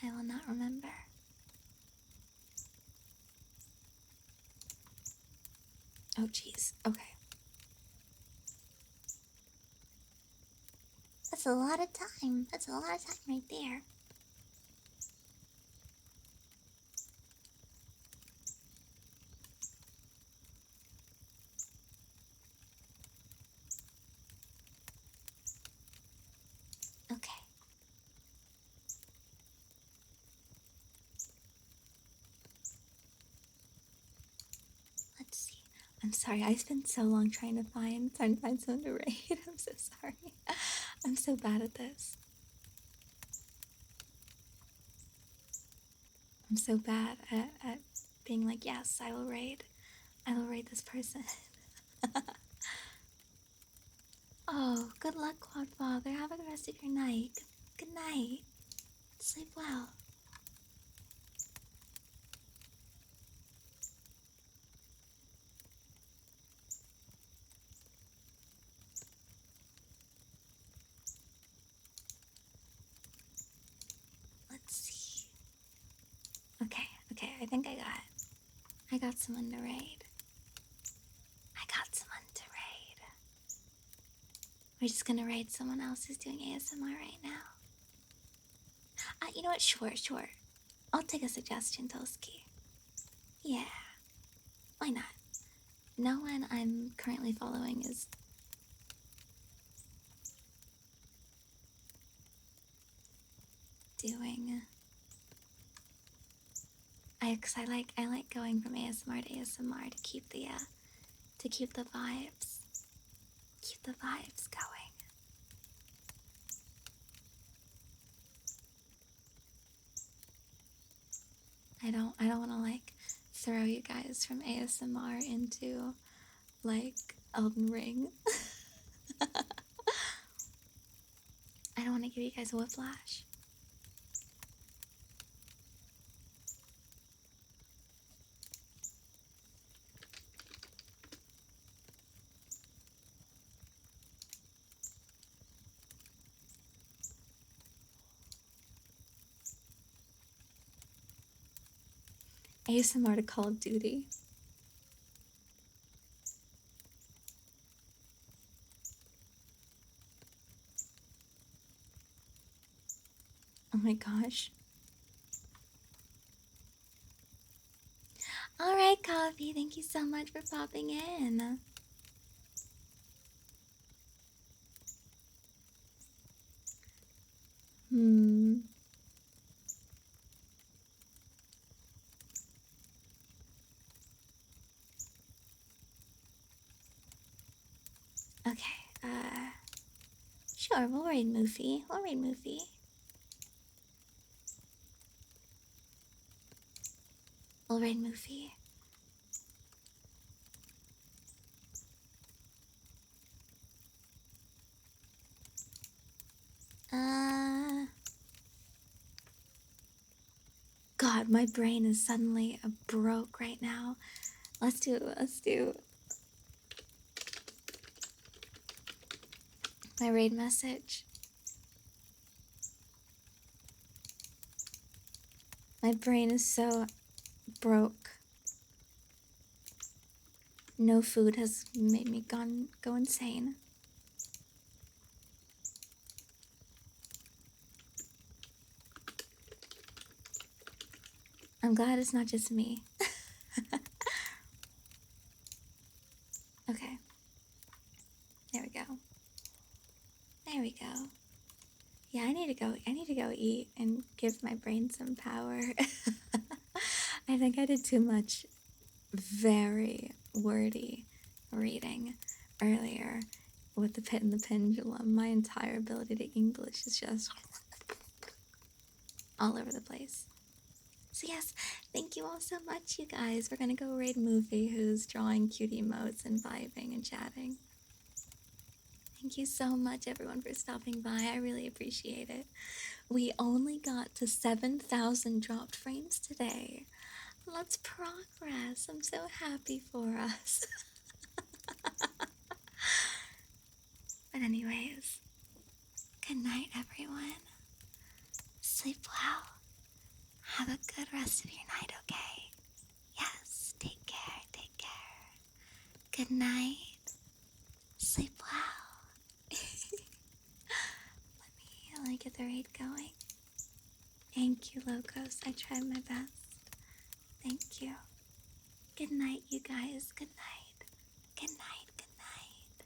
I will not remember. Oh jeez. Okay. That's a lot of time. That's a lot of time right there. Okay. Let's see. I'm sorry, I spent so long trying to find someone to raid. I'm so sorry. I'm so bad at this. I'm so bad at being like, yes, I will raid. I will raid this person. Oh, good luck, Quadfather. Have a good rest of your night. Good night. Sleep well. Let's see. Okay, I think I got someone to raid. I got someone to raid. We're just gonna raid someone else who's doing ASMR right now. You know what? Sure. I'll take a suggestion, Toski. Yeah, why not? No one I'm currently following is doing. Cause I like going from ASMR to ASMR to keep the vibes going. I don't want to like throw you guys from ASMR into like Elden Ring. I don't want to give you guys a whiplash. ASMR to Call of Duty. Oh my gosh. Alright, Coffee, thank you so much for popping in. Hmm. Okay, sure, we'll raid Moofy. We'll raid Moofy. We'll raid Moofy. God, my brain is suddenly broke right now. Let's do my raid message. My brain is so broke. No food has made me go insane. I'm glad it's not just me. Okay. There we go. There we go. Yeah, I need to go eat and give my brain some power. I think I did too much very wordy reading earlier with the Pit and the Pendulum. My entire ability to English is just all over the place. So yes, thank you all so much, you guys. We're gonna go raid Movie, who's drawing cute emotes and vibing and chatting. Thank you so much, everyone, for stopping by. I really appreciate it. We only got to 7,000 dropped frames today. Let's progress. I'm so happy for us. But anyways, good night, everyone. Sleep well. Have a good rest of your night, okay? Yes, take care, take care. Good night. Sleep well. get the raid going. Thank you, Locos. I tried my best. Thank you. Good night, you guys. Good night. Good night. Good night.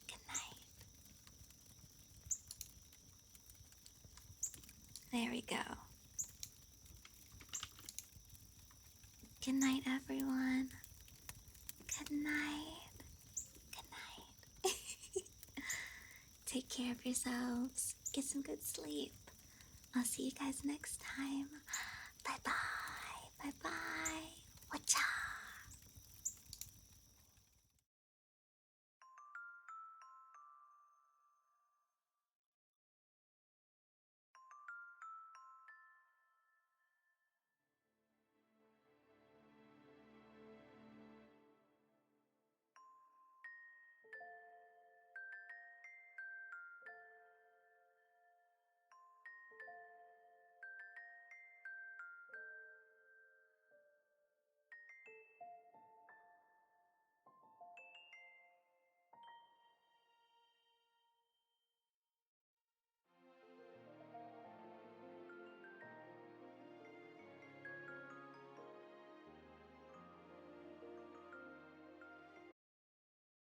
Good night. There we go. Good night, everyone. Good night. Good night. Take care of yourselves. Get some good sleep. I'll see you guys next time. Bye bye. Bye bye. Watch out.